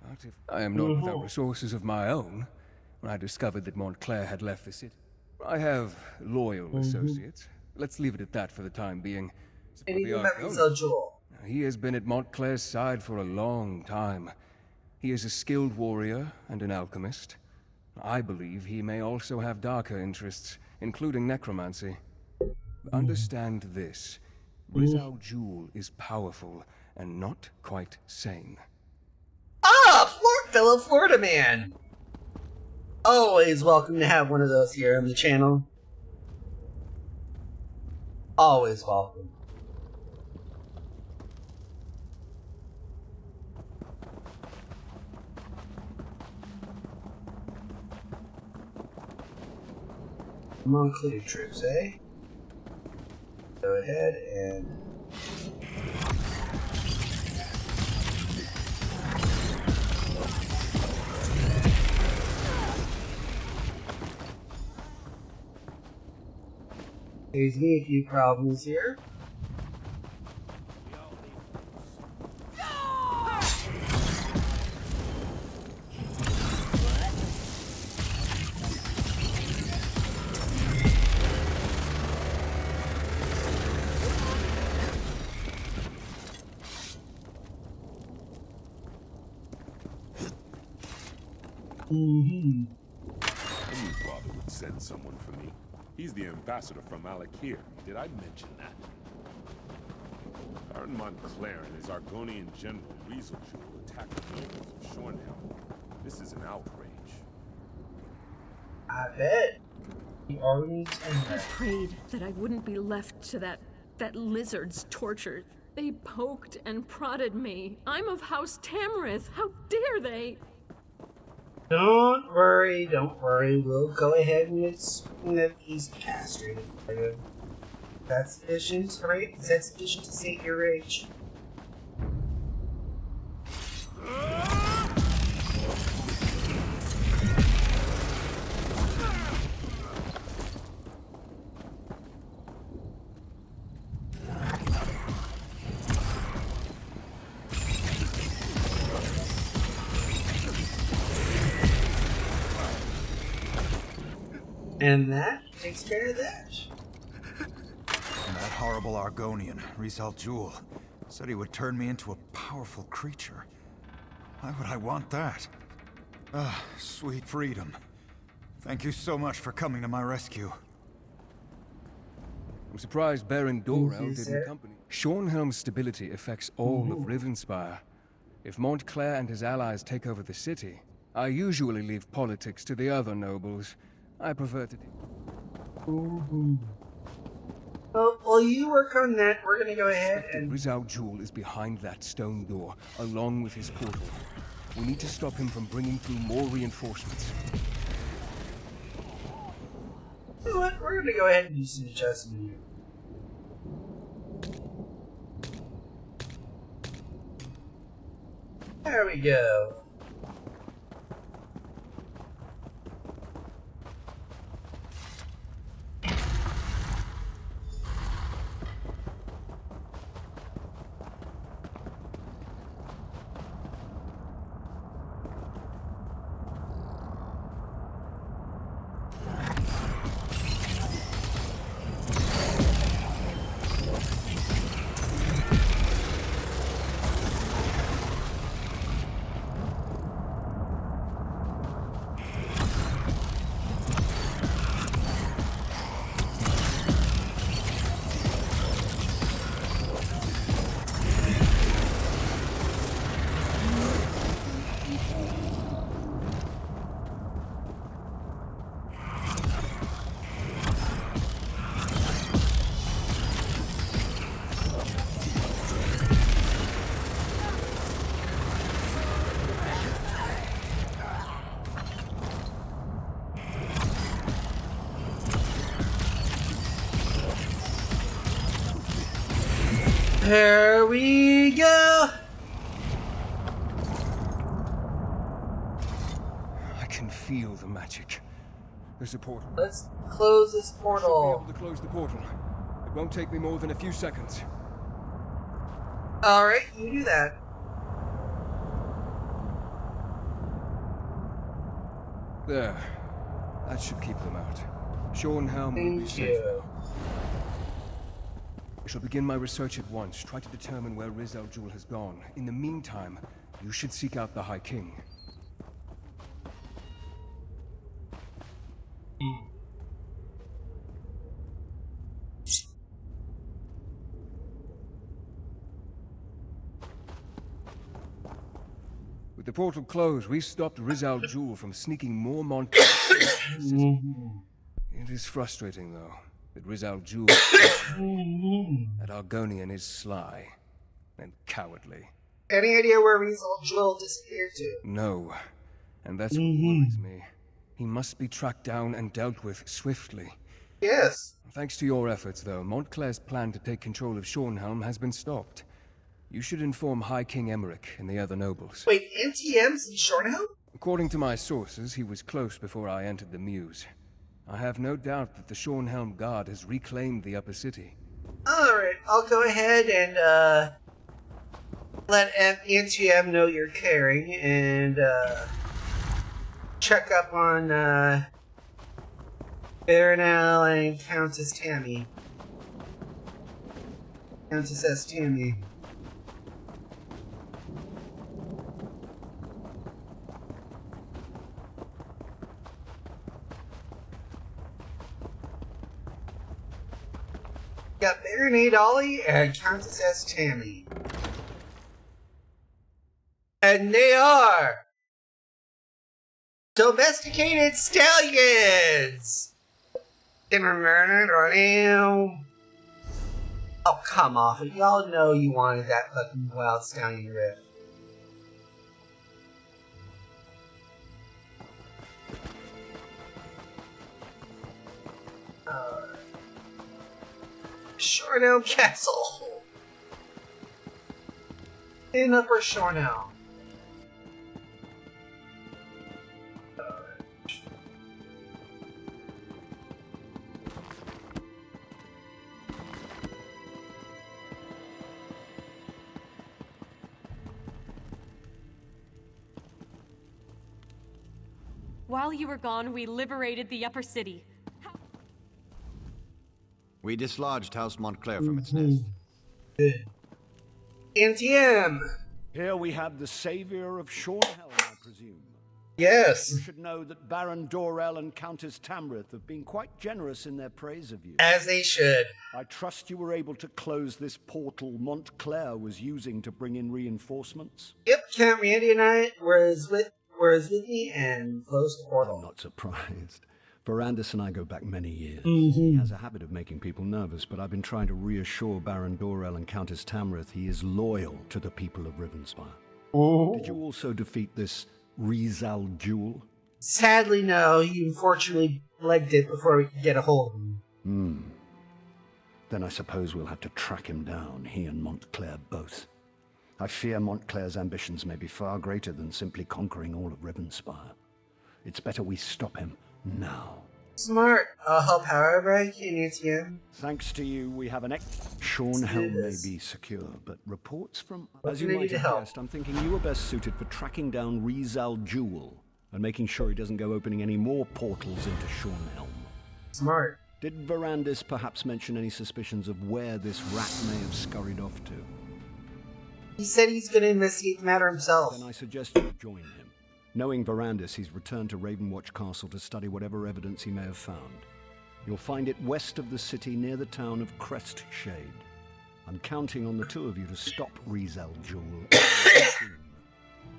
But if I am not without resources of my own, when I discovered that Montclair had left the city, I have loyal associates. Let's leave it at that for the time being. And even Rizal Jewel. He has been at Montclair's side for a long time. He is a skilled warrior and an alchemist. I believe he may also have darker interests, including necromancy. Understand this. Rizal Jewel is powerful and not quite sane. Ah, fellow Florida man! Always welcome to have one of those here on the channel. Always welcome. Montclair troops, eh? Go ahead and... There's me a few problems here. I knew Father would send someone for me. He's the ambassador from Alakir. Did I mention that? Baron Montclair and his Argonian general, Rieseljuhl, attacked the nobles of Shornhelm. This is an outrage. I bet. You already I prayed that I wouldn't be left to that lizard's torture. They poked and prodded me. I'm of House Tamrith. How dare they? Don't worry, don't worry. We'll go ahead and get these castrated for you. That's sufficient, right? Is that sufficient to save your rage? And that takes care of that. And that horrible Argonian, Rieseljuhl, said he would turn me into a powerful creature. Why would I want that? Ah, sweet freedom. Thank you so much for coming to my rescue. I'm surprised Baron Dorel didn't accompany. Shornhelm's stability affects all of Rivenspire. If Montclair and his allies take over the city, I usually leave politics to the other nobles. I prefer to do. Well, while you work on that, we're gonna go ahead and... Rieseljuhl is behind that stone door, along with his portal. We need to stop him from bringing through more reinforcements. You know what? We're gonna go ahead and do some adjustment here. There we go. Here we go! I can feel the magic. There's a portal. Let's close this portal. I should be able to close the portal. It won't take me more than a few seconds. Alright, you do that. There. That should keep them out. Shornhelm will be safe now. I shall begin my research at once. Try to determine where Rieseljuhl has gone. In the meantime, you should seek out the High King. With the portal closed, we stopped Rieseljuhl from sneaking more Montclair. It is frustrating, though, that Rieseljuhl, that Argonian, is sly and cowardly. Any idea where Rieseljuhl disappeared to? No, and that's what worries me. He must be tracked down and dealt with swiftly. Yes. Thanks to your efforts, though, Montclair's plan to take control of Shornhelm has been stopped. You should inform High King Emmerich and the other nobles. Wait, NTM's in Shornhelm? According to my sources, he was close before I entered the Mews. I have no doubt that the Shornhelm Guard has reclaimed the upper city. Alright, I'll go ahead and let NTM know you're caring and check up on Baronel and Countess Tammy. Countess S. Tammy. Got Baronet Ollie and Countess S. Tammy. And they are domesticated stallions! Oh, come off it. Y'all know you wanted that fucking wild stallion riff. Shornelm Castle. In Upper Shornelm. While you were gone, we liberated the upper city. We dislodged House Montclair from its nest. Good. NTM! Here we have the savior of Shornhelm, I presume. Yes. You should know that Baron Dorell and Countess Tamrith have been quite generous in their praise of you. As they should. I trust you were able to close this portal Montclair was using to bring in reinforcements? Yep, Count Randy and I was with me and closed the portal. I'm not surprised. Verandis and I go back many years. Mm-hmm. He has a habit of making people nervous, but I've been trying to reassure Baron Dorell and Countess Tamrith he is loyal to the people of Rivenspire. Oh. Did you also defeat this Rizal Jewel? Sadly, no. He unfortunately legged it before we could get a hold of him. Then I suppose we'll have to track him down, he and Montclair both. I fear Montclair's ambitions may be far greater than simply conquering all of Rivenspire. It's better we stop him now. Smart. I'll help however I can, ATM. Thanks to you, we have an Shornhelm may be secure, but reports from... As you might have guessed, I'm thinking you are best suited for tracking down Rizal Jewel and making sure he doesn't go opening any more portals into Shornhelm. Smart. Did Verandis perhaps mention any suspicions of where this rat may have scurried off to? He said he's going to investigate the matter himself. Then I suggest you join him. Knowing Verandis, he's returned to Ravenwatch Castle to study whatever evidence he may have found. You'll find it west of the city near the town of Crestshade. I'm counting on the two of you to stop Rizal Jewel.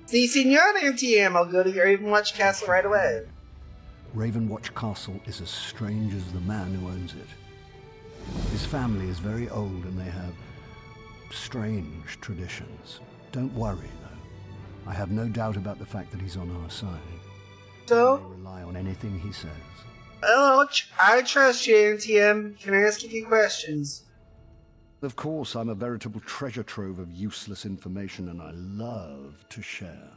Si, senor NTM. I'll go to your Ravenwatch Castle right away. Ravenwatch Castle is as strange as the man who owns it. His family is very old and they have strange traditions. Don't worry, though. I have no doubt about the fact that he's on our side. So? You may rely on anything he says. Well, I trust you, NTM. Can I ask you a few questions? Of course, I'm a veritable treasure trove of useless information, and I love to share.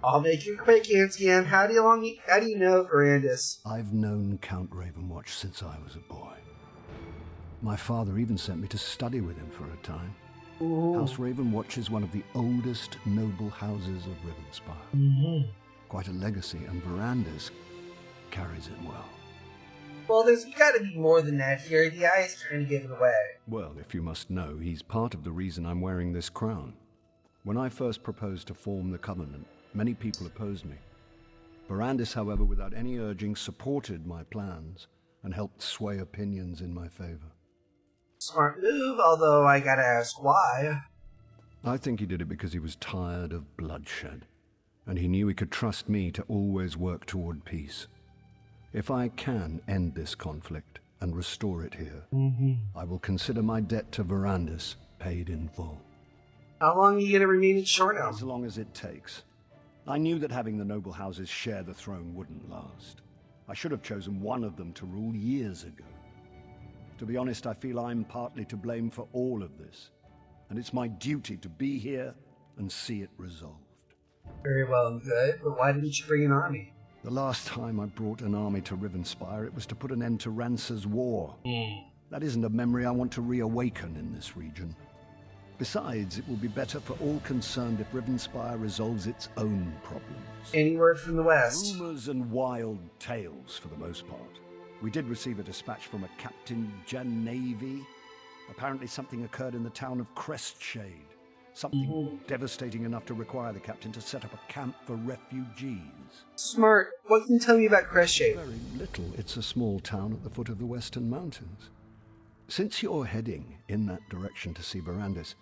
I'll make it quick, NTM. How do you know Verandis? I've known Count Ravenwatch since I was a boy. My father even sent me to study with him for a time. Ooh. House Ravenwatch is one of the oldest noble houses of Rivenspire. Mm-hmm. Quite a legacy, and Verandis carries it well. Well, there's got to be more than that here. The eye is trying to give it away. Well, if you must know, he's part of the reason I'm wearing this crown. When I first proposed to form the Covenant, many people opposed me. Verandis, however, without any urging, supported my plans and helped sway opinions in my favor. Smart move, although I gotta ask why. I think he did it because he was tired of bloodshed, and he knew he could trust me to always work toward peace. If I can end this conflict and restore it here, I will consider my debt to Verandis paid in full. How long are you gonna remain in Shornhelm? As long as it takes. I knew that having the noble houses share the throne wouldn't last. I should have chosen one of them to rule years ago. To be honest, I feel I'm partly to blame for all of this, and it's my duty to be here and see it resolved. Very well and good, but why didn't you bring an army? The last time I brought an army to Rivenspire, it was to put an end to Rancer's war. That isn't a memory I want to reawaken in this region. Besides, it will be better for all concerned if Rivenspire resolves its own problems. Any word from the West? Rumors and wild tales, for the most part. We did receive a dispatch from a Captain Janavi. Apparently something occurred in the town of Crestshade. Something devastating enough to require the captain to set up a camp for refugees. Smart. What can you tell me about Crestshade? Very little. It's a small town at the foot of the Western Mountains. Since you're heading in that direction to see Verandis,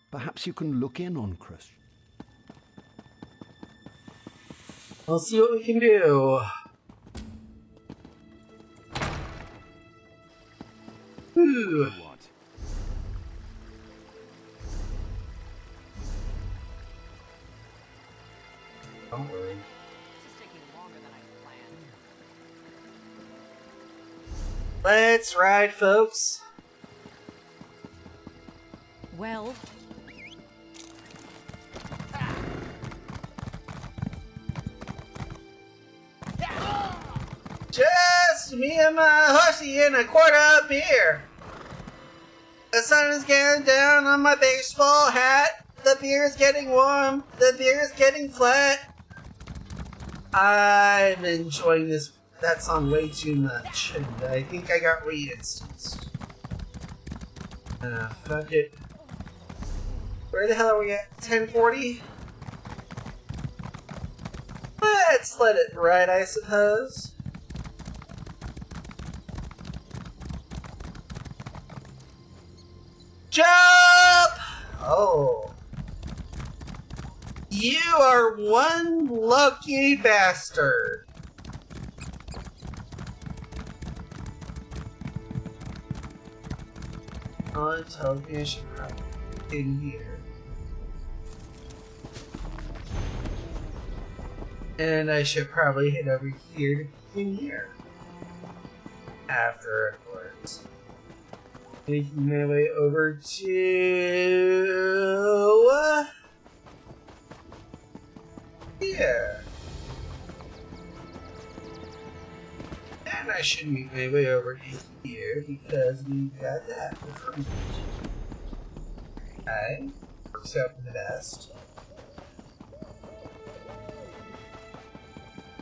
perhaps you can look in on Crestshade. We'll see what we can do. Ooh. Don't worry. This is taking longer than I planned. Let's ride, folks. Well, just me and my horsey and a quart of beer. The sun is getting down on my baseball hat. The beer is getting warm. The beer is getting flat. I'm enjoying this that song way too much, and I think I got re-instanced. Fuck it. Where the hell are we at? 1040? Let's let it ride, I suppose. Jump! Oh. You are one lucky bastard. On television, probably in here. And I should probably hit over here to in here. Afterwards. Making my way over to here. And I should make my way over to here because we got that for free. Okay. Works out for the best.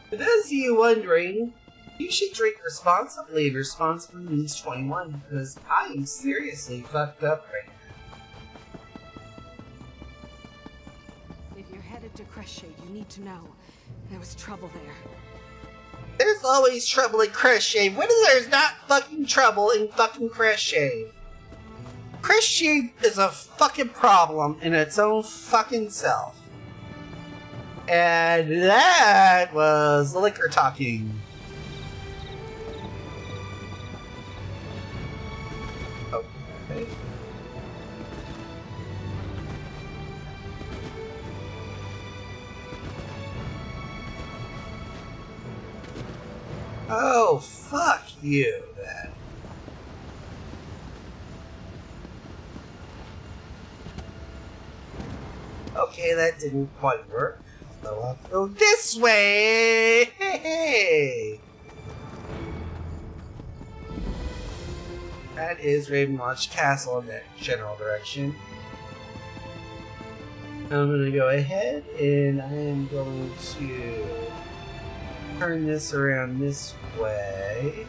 For those of you wondering, you should drink responsibly. Responsibly means 21, because I am seriously fucked up right now. If you're headed to Crestshade, you need to know there was trouble there. There's always trouble in Crestshade. When is there's not fucking trouble in fucking Crestshade? Crestshade is a fucking problem in its own fucking self. And that was liquor talking. Okay. Oh, fuck you, then. Okay, that didn't quite work. So I'll have to go this way! Hey! That is Ravenwatch Castle in that general direction. I'm gonna go ahead and I am going to turn this around this way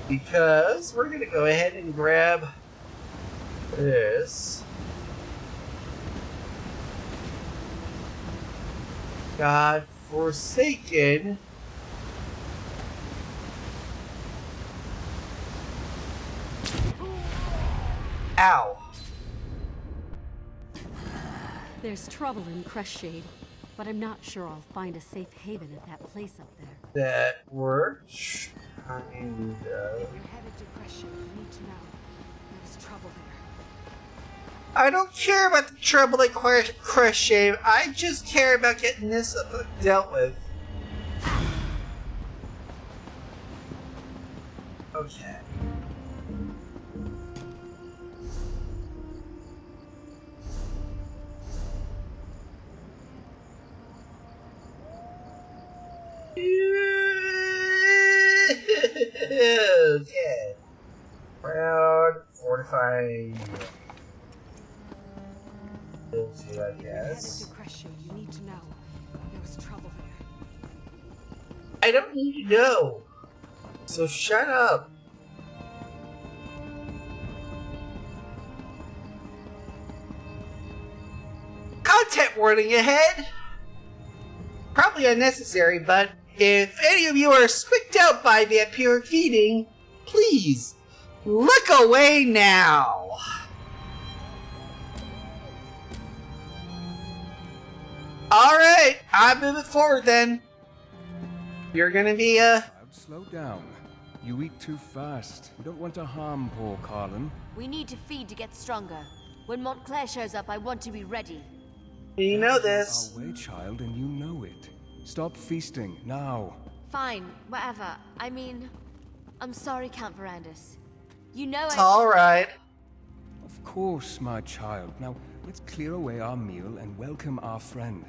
because we're gonna go ahead and grab this. God forsaken. Ow. There's trouble in Crestshade, but I'm not sure I'll find a safe haven at that place up there. That works. Kinda. If you're headed to Crestshade, you need to know there's trouble there. I don't care about the trouble at Crestshade. I just care about getting this dealt with. Okay. Okay. Proud, fortify. Build two, I If you're headed guess. to Crescent, you need to know there was trouble there. I don't need to know. So shut up. Content warning ahead. Probably unnecessary, but if any of you are squicked out by vampiric feeding, please look away now. Alright, I'm moving forward then. You're gonna be, Slow down. You eat too fast. We don't want to harm poor Carlin. We need to feed to get stronger. When Montclair shows up, I want to be ready. You know this. Our way, child, and you know it. Stop feasting, now. Fine, whatever. I mean, I'm sorry, Count Verandis. You know It's alright. Of course, my child. Now, let's clear away our meal and welcome our friend.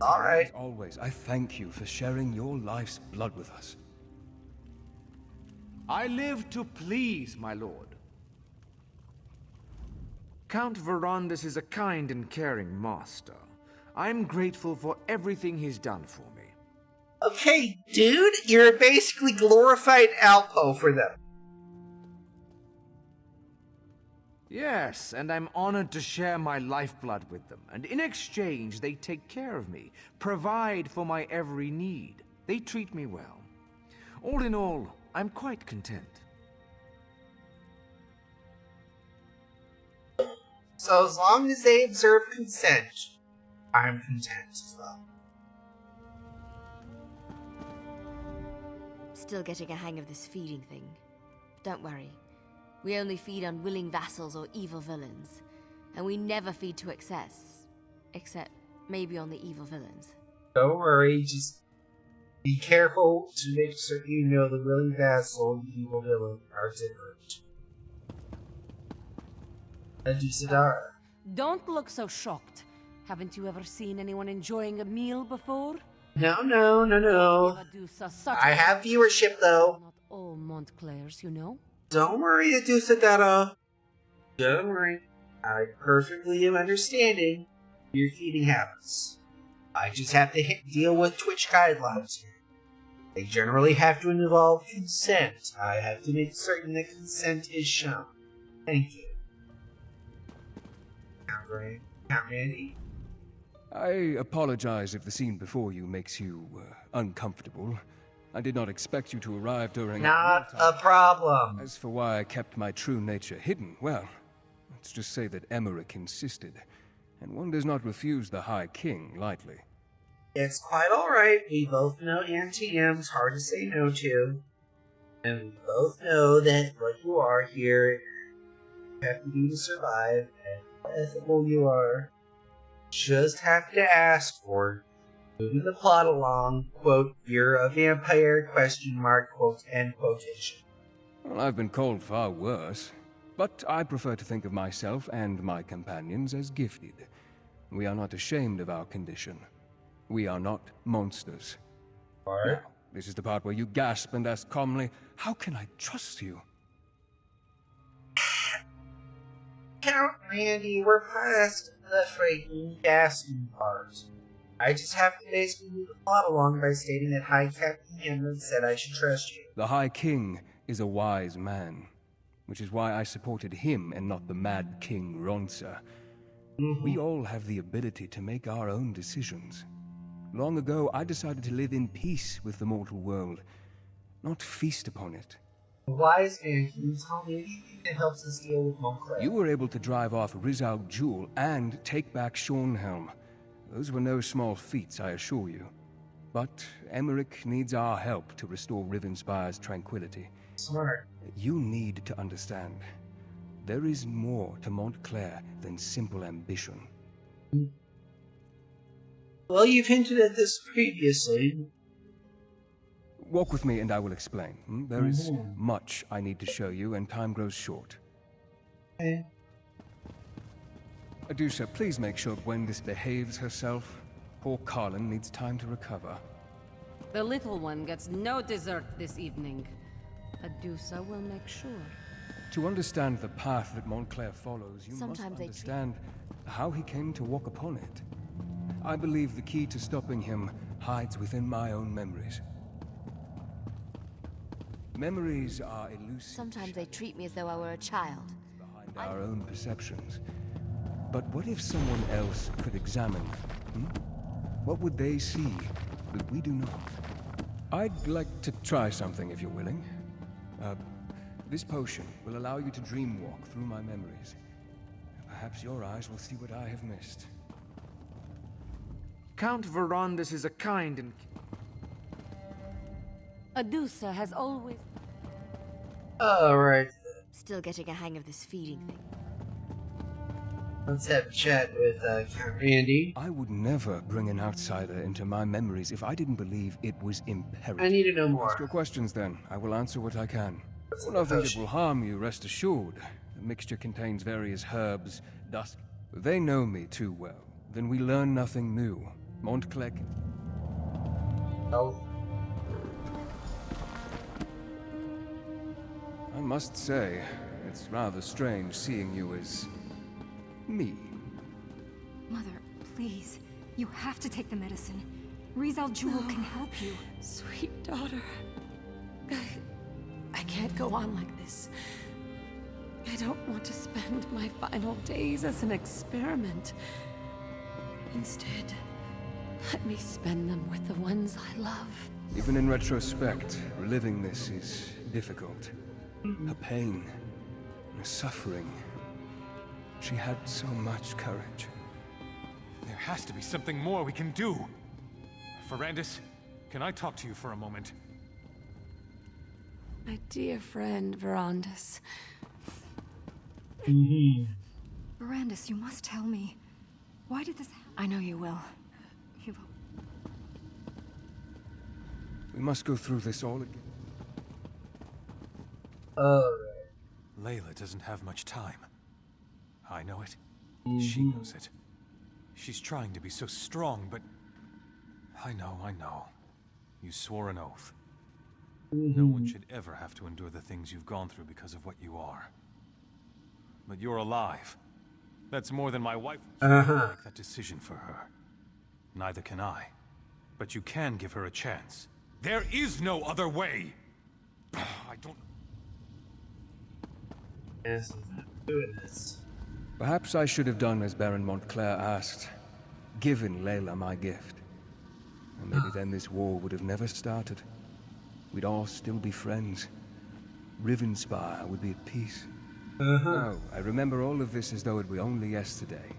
Alright. As always, I thank you for sharing your life's blood with us. I live to please, my lord. Count Verandis is a kind and caring master. I'm grateful for everything he's done for me. Okay, dude, you're basically glorified Alpo for them. Yes, and I'm honored to share my lifeblood with them, and in exchange they take care of me, provide for my every need. They treat me well. All in all, I'm quite content. So as long as they observe consent, I'm content as well. Still getting a hang of this feeding thing. Don't worry. We only feed on willing vassals or evil villains. And we never feed to excess. Except maybe on the evil villains. Don't worry, just be careful to make certain you know the willing vassal and the evil villain are different. Adusadara. Don't look so shocked. Haven't you ever seen anyone enjoying a meal before? No. I have viewership though. Not all Montclairs, you know. Don't worry, Adusadara. Don't worry. I perfectly am understanding your feeding habits. I just have to deal with Twitch guidelines here. They generally have to involve consent. I have to make certain that consent is shown. Thank you. Count Randy? I apologize if the scene before you makes you uncomfortable. I did not expect you to arrive during... Not a problem. As for why I kept my true nature hidden, well, let's just say that Emmerich insisted, and one does not refuse the High King lightly. It's quite alright. We both know NTM's hard to say no to. And we both know that what you are here, you have to do to survive, and how ethical you are. Just have to ask for moving the plot along, quote, you're a vampire, question mark, quote, end quotation. Well, I've been called far worse, but I prefer to think of myself and my companions as gifted. We are not ashamed of our condition. We are not monsters. Now, this is the part where you gasp and ask calmly, how can I trust you? Count Randy, we're past the freaking gasping part. I just have to basically move the plot along by stating that High Captain Hamlet said I should trust you. The High King is a wise man, which is why I supported him and not the Mad King Ronsa. We all have the ability to make our own decisions. Long ago, I decided to live in peace with the mortal world, not feast upon it. Wise man, can you tell me anything that helps us deal with Montclair? You were able to drive off Rizal Jewel and take back Schornhelm. Those were no small feats, I assure you. But Emmerich needs our help to restore Rivenspire's tranquility. Smart. You need to understand. There is more to Montclair than simple ambition. Well, you've hinted at this previously. Walk with me and I will explain. There is much I need to show you and time grows short. Okay. Adusa, please make sure Gwendis behaves herself. Poor Carlin needs time to recover. The little one gets no dessert this evening. Adusa will make sure. To understand the path that Montclair follows, you Sometimes must they understand how he came to walk upon it. I believe the key to stopping him hides within my own memories. Memories are elusive. Sometimes they treat me as though I were a child. Behind our own perceptions. But what if someone else could examine them? What would they see that we do not? I'd like to try something if you're willing. This potion will allow you to dream walk through my memories. Perhaps your eyes will see what I have missed. Count Verandis is a kind and... Adusa has always... Alright. Still getting a hang of this feeding thing. Let's have a chat with Count Randy. I would never bring an outsider into my memories if I didn't believe it was imperative. I need to know more. Ask your questions then. I will answer what I can. What's Nothing that will harm you, rest assured. The mixture contains various herbs, dust. They know me too well. Then we learn nothing new. Montclair. Oh. I must say, it's rather strange seeing you as... me. Mother, please. You have to take the medicine. Rizal Jewel can help you. Sweet daughter. I can't go on like this. I don't want to spend my final days as an experiment. Instead, let me spend them with the ones I love. Even in retrospect, reliving this is difficult. Her pain, her suffering. She had so much courage. There has to be something more we can do. Verandis, can I talk to you for a moment? My dear friend, Verandis. Verandis, you must tell me. Why did this happen? I know you will. You will. We must go through this all again. Layla doesn't have much time. I know it. She knows it. She's trying to be so strong, but... I know. You swore an oath. No one should ever have to endure the things you've gone through because of what you are. But you're alive. That's more than my wife can make that decision for her. Neither can I. But you can give her a chance. There is no other way! I don't... Yes, I'm doing this. Perhaps I should have done as Baron Montclair asked. Given Layla my gift. And maybe then this war would have never started. We'd all still be friends. Rivenspire would be at peace. No, I remember all of this as though it were only yesterday.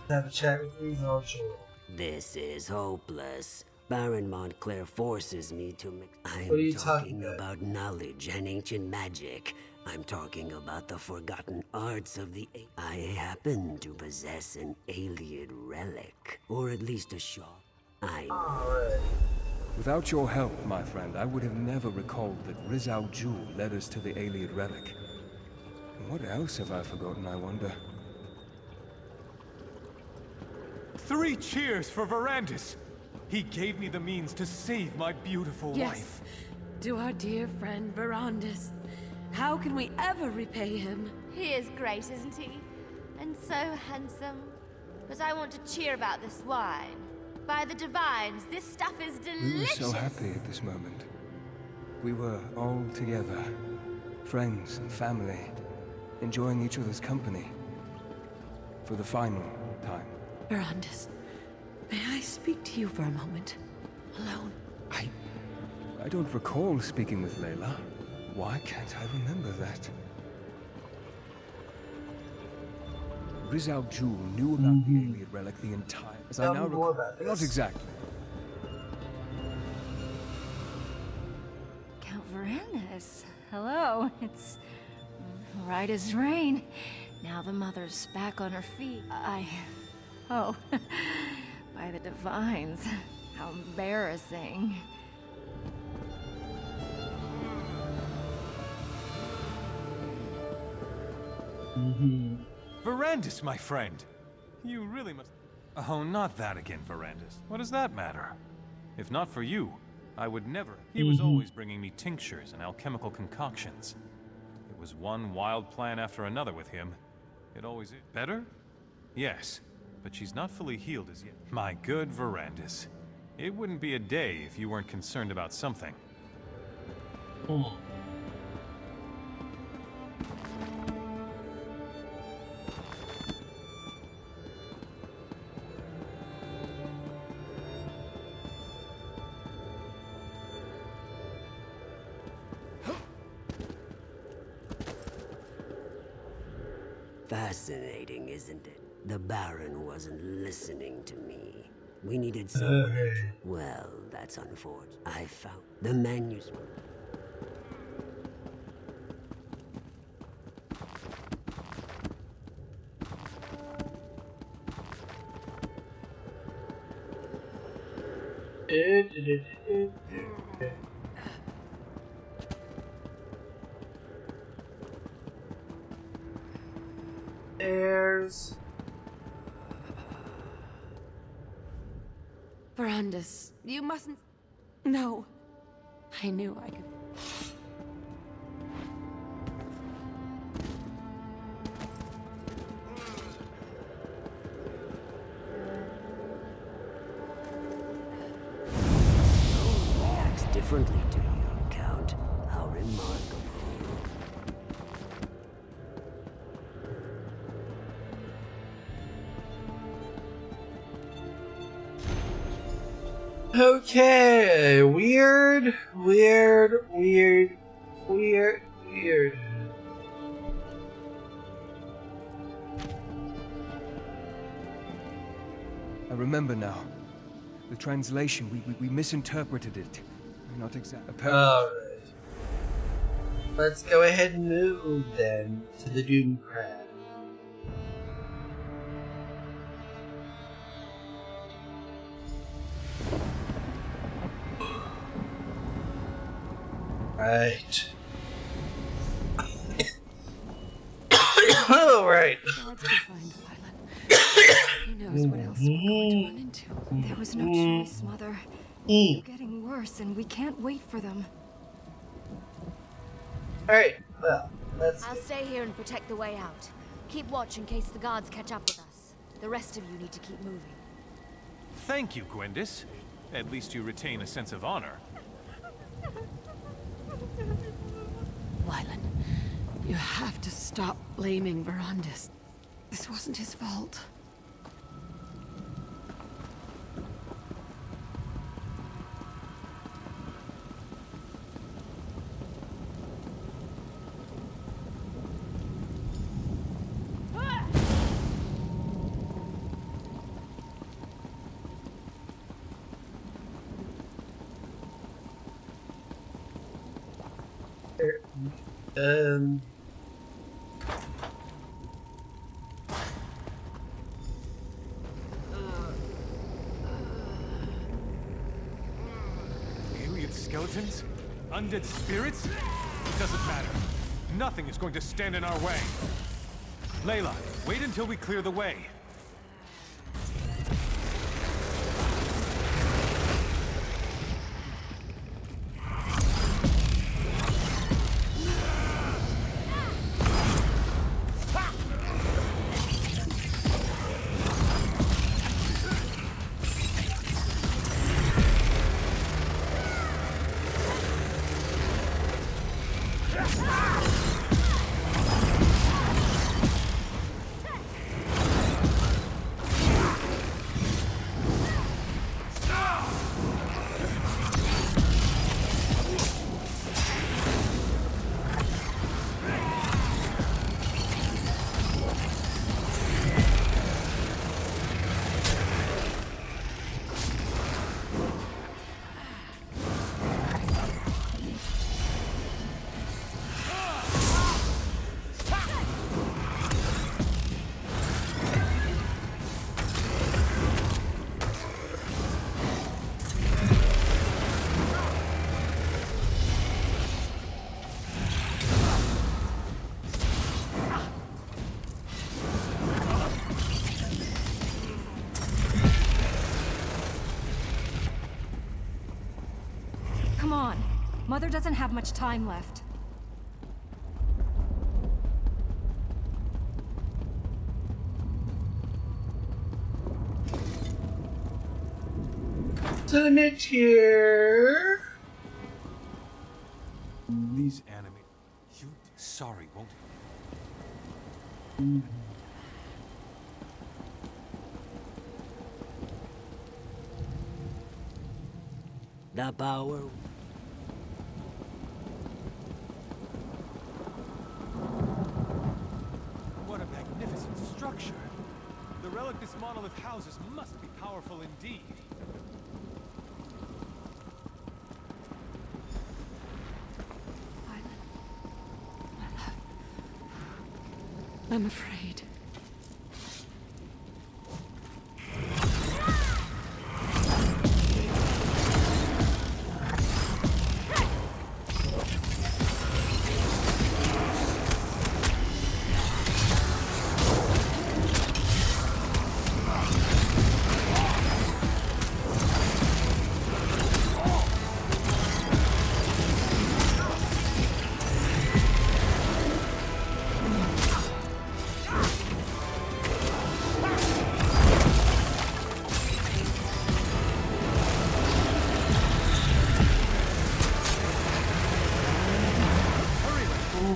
Have a chat with Rizal Jewel. This is hopeless. Baron Montclair forces me to mix. I'm What are you talking about knowledge and ancient magic. I'm talking about the forgotten arts of the... I happen to possess an Ayleid relic, or at least a shard. Without your help, my friend, I would have never recalled that Rizal Jewel led us to the Ayleid relic. And what else have I forgotten, I wonder? 3 cheers for Verandis! He gave me the means to save my beautiful wife. Yes, to our dear friend Verandis. How can we ever repay him? He is great, isn't he? And so handsome. But I want to cheer about this wine. By the divines, this stuff is delicious! We were so happy at this moment. We were all together. Friends and family. Enjoying each other's company. For the final time. Verandis, may I speak to you for a moment? Alone? I don't recall speaking with Layla. Why can't I remember that? Rizal Jewel knew about the Ayleid relic the entire... As I now recall, not exactly. Count Verandis. Hello. It's right as rain. Now the mother's back on her feet. Oh. By the divines. How embarrassing. Verandis, my friend! You really must... Oh, not that again, Verandis. What does that matter? If not for you, I would never. He was always bringing me tinctures and alchemical concoctions. It was one wild plan after another with him. It always is. Better? Yes, but she's not fully healed as yet. My good Verandis. It wouldn't be a day if you weren't concerned about something. Fascinating, isn't it? The Baron wasn't listening to me. We needed someone. Well, that's unfortunate. I found the manuscript. There's Verandis, you mustn't. No. I knew I could. Reacts differently to you, Count. How remarkable. okay. Weird. I remember now. The translation, we misinterpreted it. We're not exactly. Alright. Let's go ahead and move then to the Doom Crab. Right. Alright. Let's go find Violet. Who knows what else we're going to run into? There was no choice, Mother. They're getting worse, and we can't wait for them. Alright, well, let's. I'll stay here and protect the way out. Keep watch in case the guards catch up with us. The rest of you need to keep moving. Thank you, Gwendis. At least you retain a sense of honor. Violet, you have to stop blaming Verandis. This wasn't his fault. Alien skeletons? Undead spirits? It doesn't matter. Nothing is going to stand in our way. Layla, wait until we clear the way. Come on. Mother doesn't have much time left. To the mid-tier. These enemy. You sorry, won't The power. What a magnificent structure! The relic this monolith houses must be powerful indeed. I'm afraid.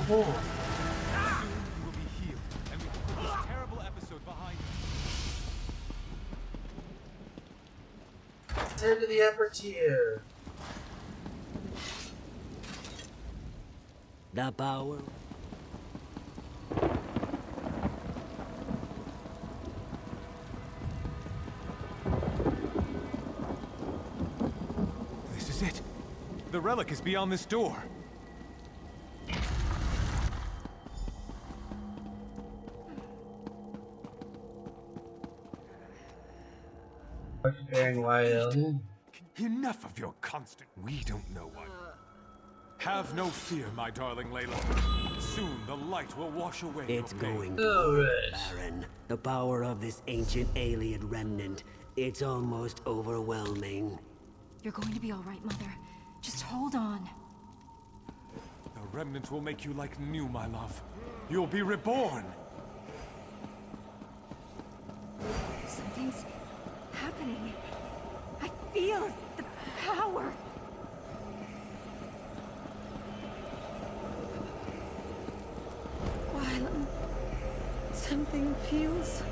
Soon you will be healed, and we can put this terrible episode behind us. Turn to the upper tier. The power. This is it. The relic is beyond this door. Very wild. Enough of your constant. We don't know what. Have no fear, my darling Layla. Soon the light will wash away. It's your pain. going to work, Baron. The power of this ancient alien remnant. It's almost overwhelming. You're going to be all right, Mother. Just hold on. The remnant will make you like new, my love. You'll be reborn. Something's happening. I feel the power. Wylan, something feels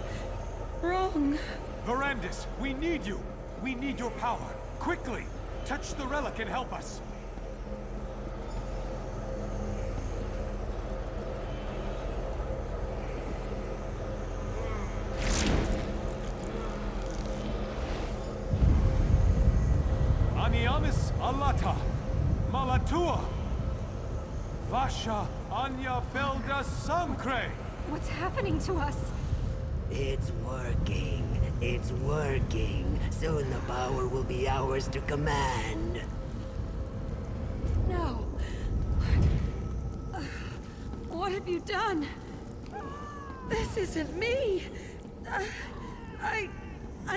wrong. Verandis, we need you. We need your power. Quickly, touch the relic and help us. Aniamis alata, malatua, vasha anya felda sancre. What's happening to us? It's working. It's working. Soon the power will be ours to command. No. What have you done? This isn't me. I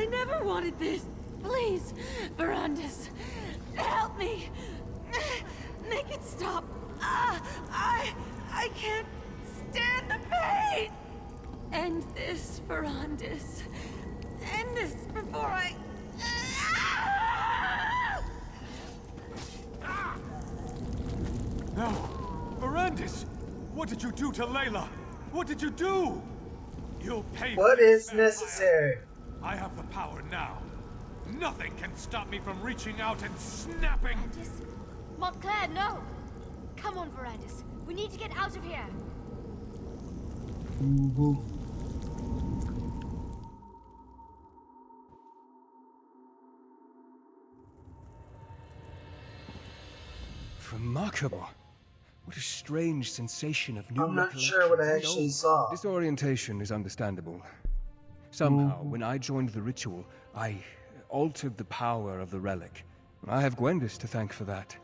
never wanted this. Please, Verandis, help me. Make it stop. I can't stand the pain. End this, Verandis. End this before I... No! Verandis! What did you do to Layla? What did you do? You'll pay for What this is vampire. necessary? I have the power now. Nothing can stop me from reaching out and snapping. Montclair, no! Come on, Verandis. We need to get out of here. Remarkable. What a strange sensation of new I'm not sure what I actually saw. Disorientation is understandable. Somehow, when I joined the ritual, I altered the power of the relic. I have Gwendis to thank for that.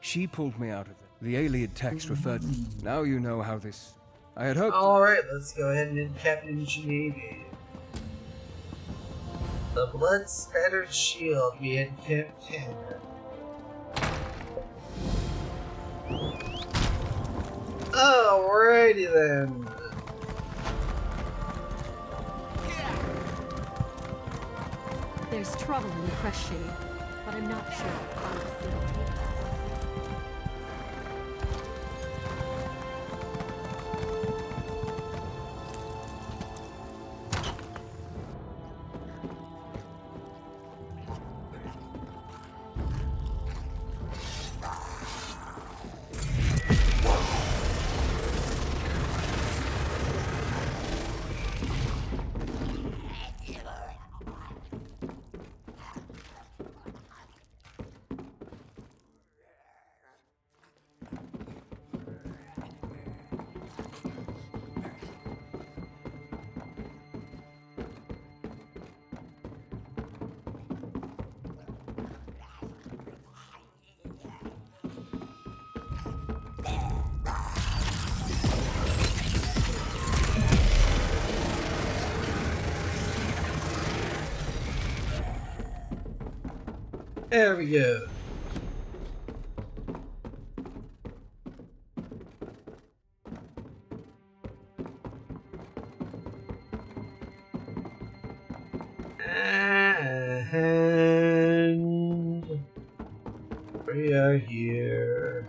She pulled me out of it. The Iliad text referred... Now you know how this... I had hoped... Alright, let's go ahead and end Captain Geneva. The blood-spattered shield we had kept. Alrighty then. There's trouble in the Crest Shade, but I'm not sure how to facilitate that. There we go. And we are here.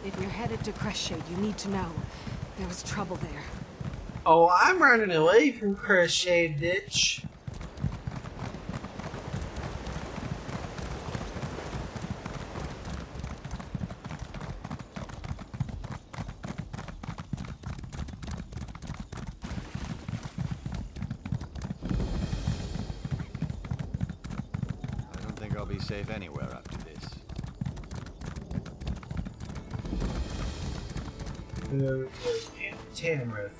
If you're headed to Crest Shade, you need to know. There was trouble there. Oh, I'm running away from Crest Shade, bitch. I don't think I'll be safe anywhere after this. Tamrith.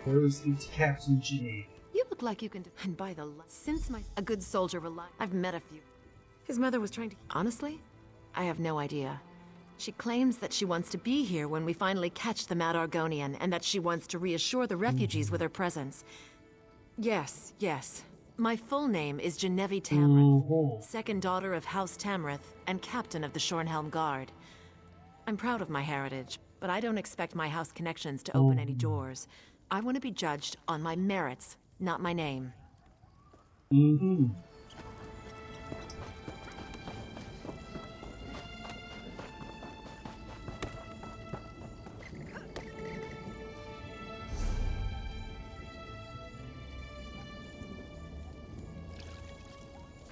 Where's the Captain Jade? You look like you can and by the since a good soldier I've met a few. His mother was trying to honestly? I have no idea. She claims that she wants to be here when we finally catch the Mad Argonian, and that she wants to reassure the refugees with her presence. Yes, yes. My full name is Genevieve Tamrith, second daughter of House Tamrith and captain of the Shornhelm Guard. I'm proud of my heritage, but I don't expect my house connections to open any doors. I want to be judged on my merits, not my name.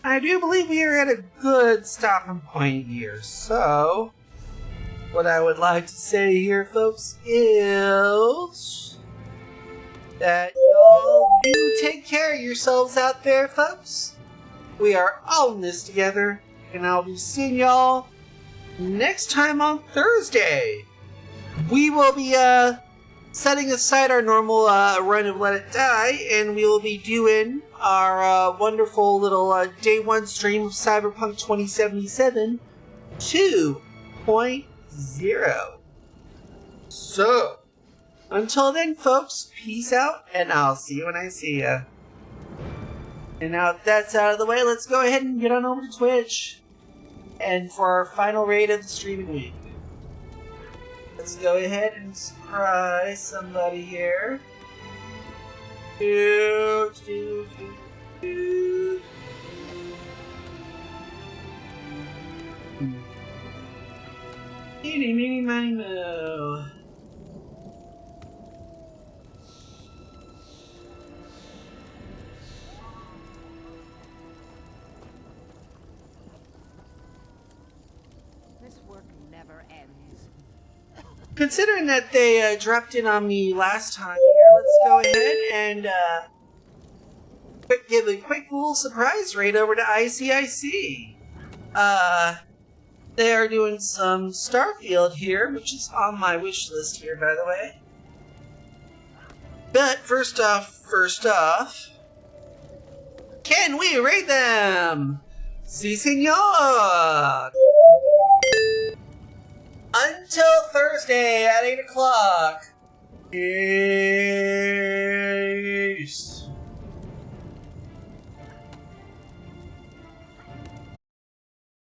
I do believe we are at a good stopping point here, so what I would like to say here, folks, is that y'all do take care of yourselves out there, folks. We are all in this together, and I'll be seeing y'all next time on Thursday. We will be setting aside our normal run of Let It Die, and we will be doing our wonderful little day one stream of Cyberpunk 2077 2.0. So, until then, folks, peace out, and I'll see you when I see ya. And now that that's out of the way, let's go ahead and get on over to Twitch. And for our final raid of the streaming week, let's go ahead and surprise somebody here. Eeny, meeny, miny, moe. This work never ends. Considering that they dropped in on me last time here, let's go ahead and give a quick little surprise raid over to ICIC. They are doing some Starfield here, which is on my wish list here, by the way. But first off, can we raid them? Si, senor! Until Thursday at 8 o'clock.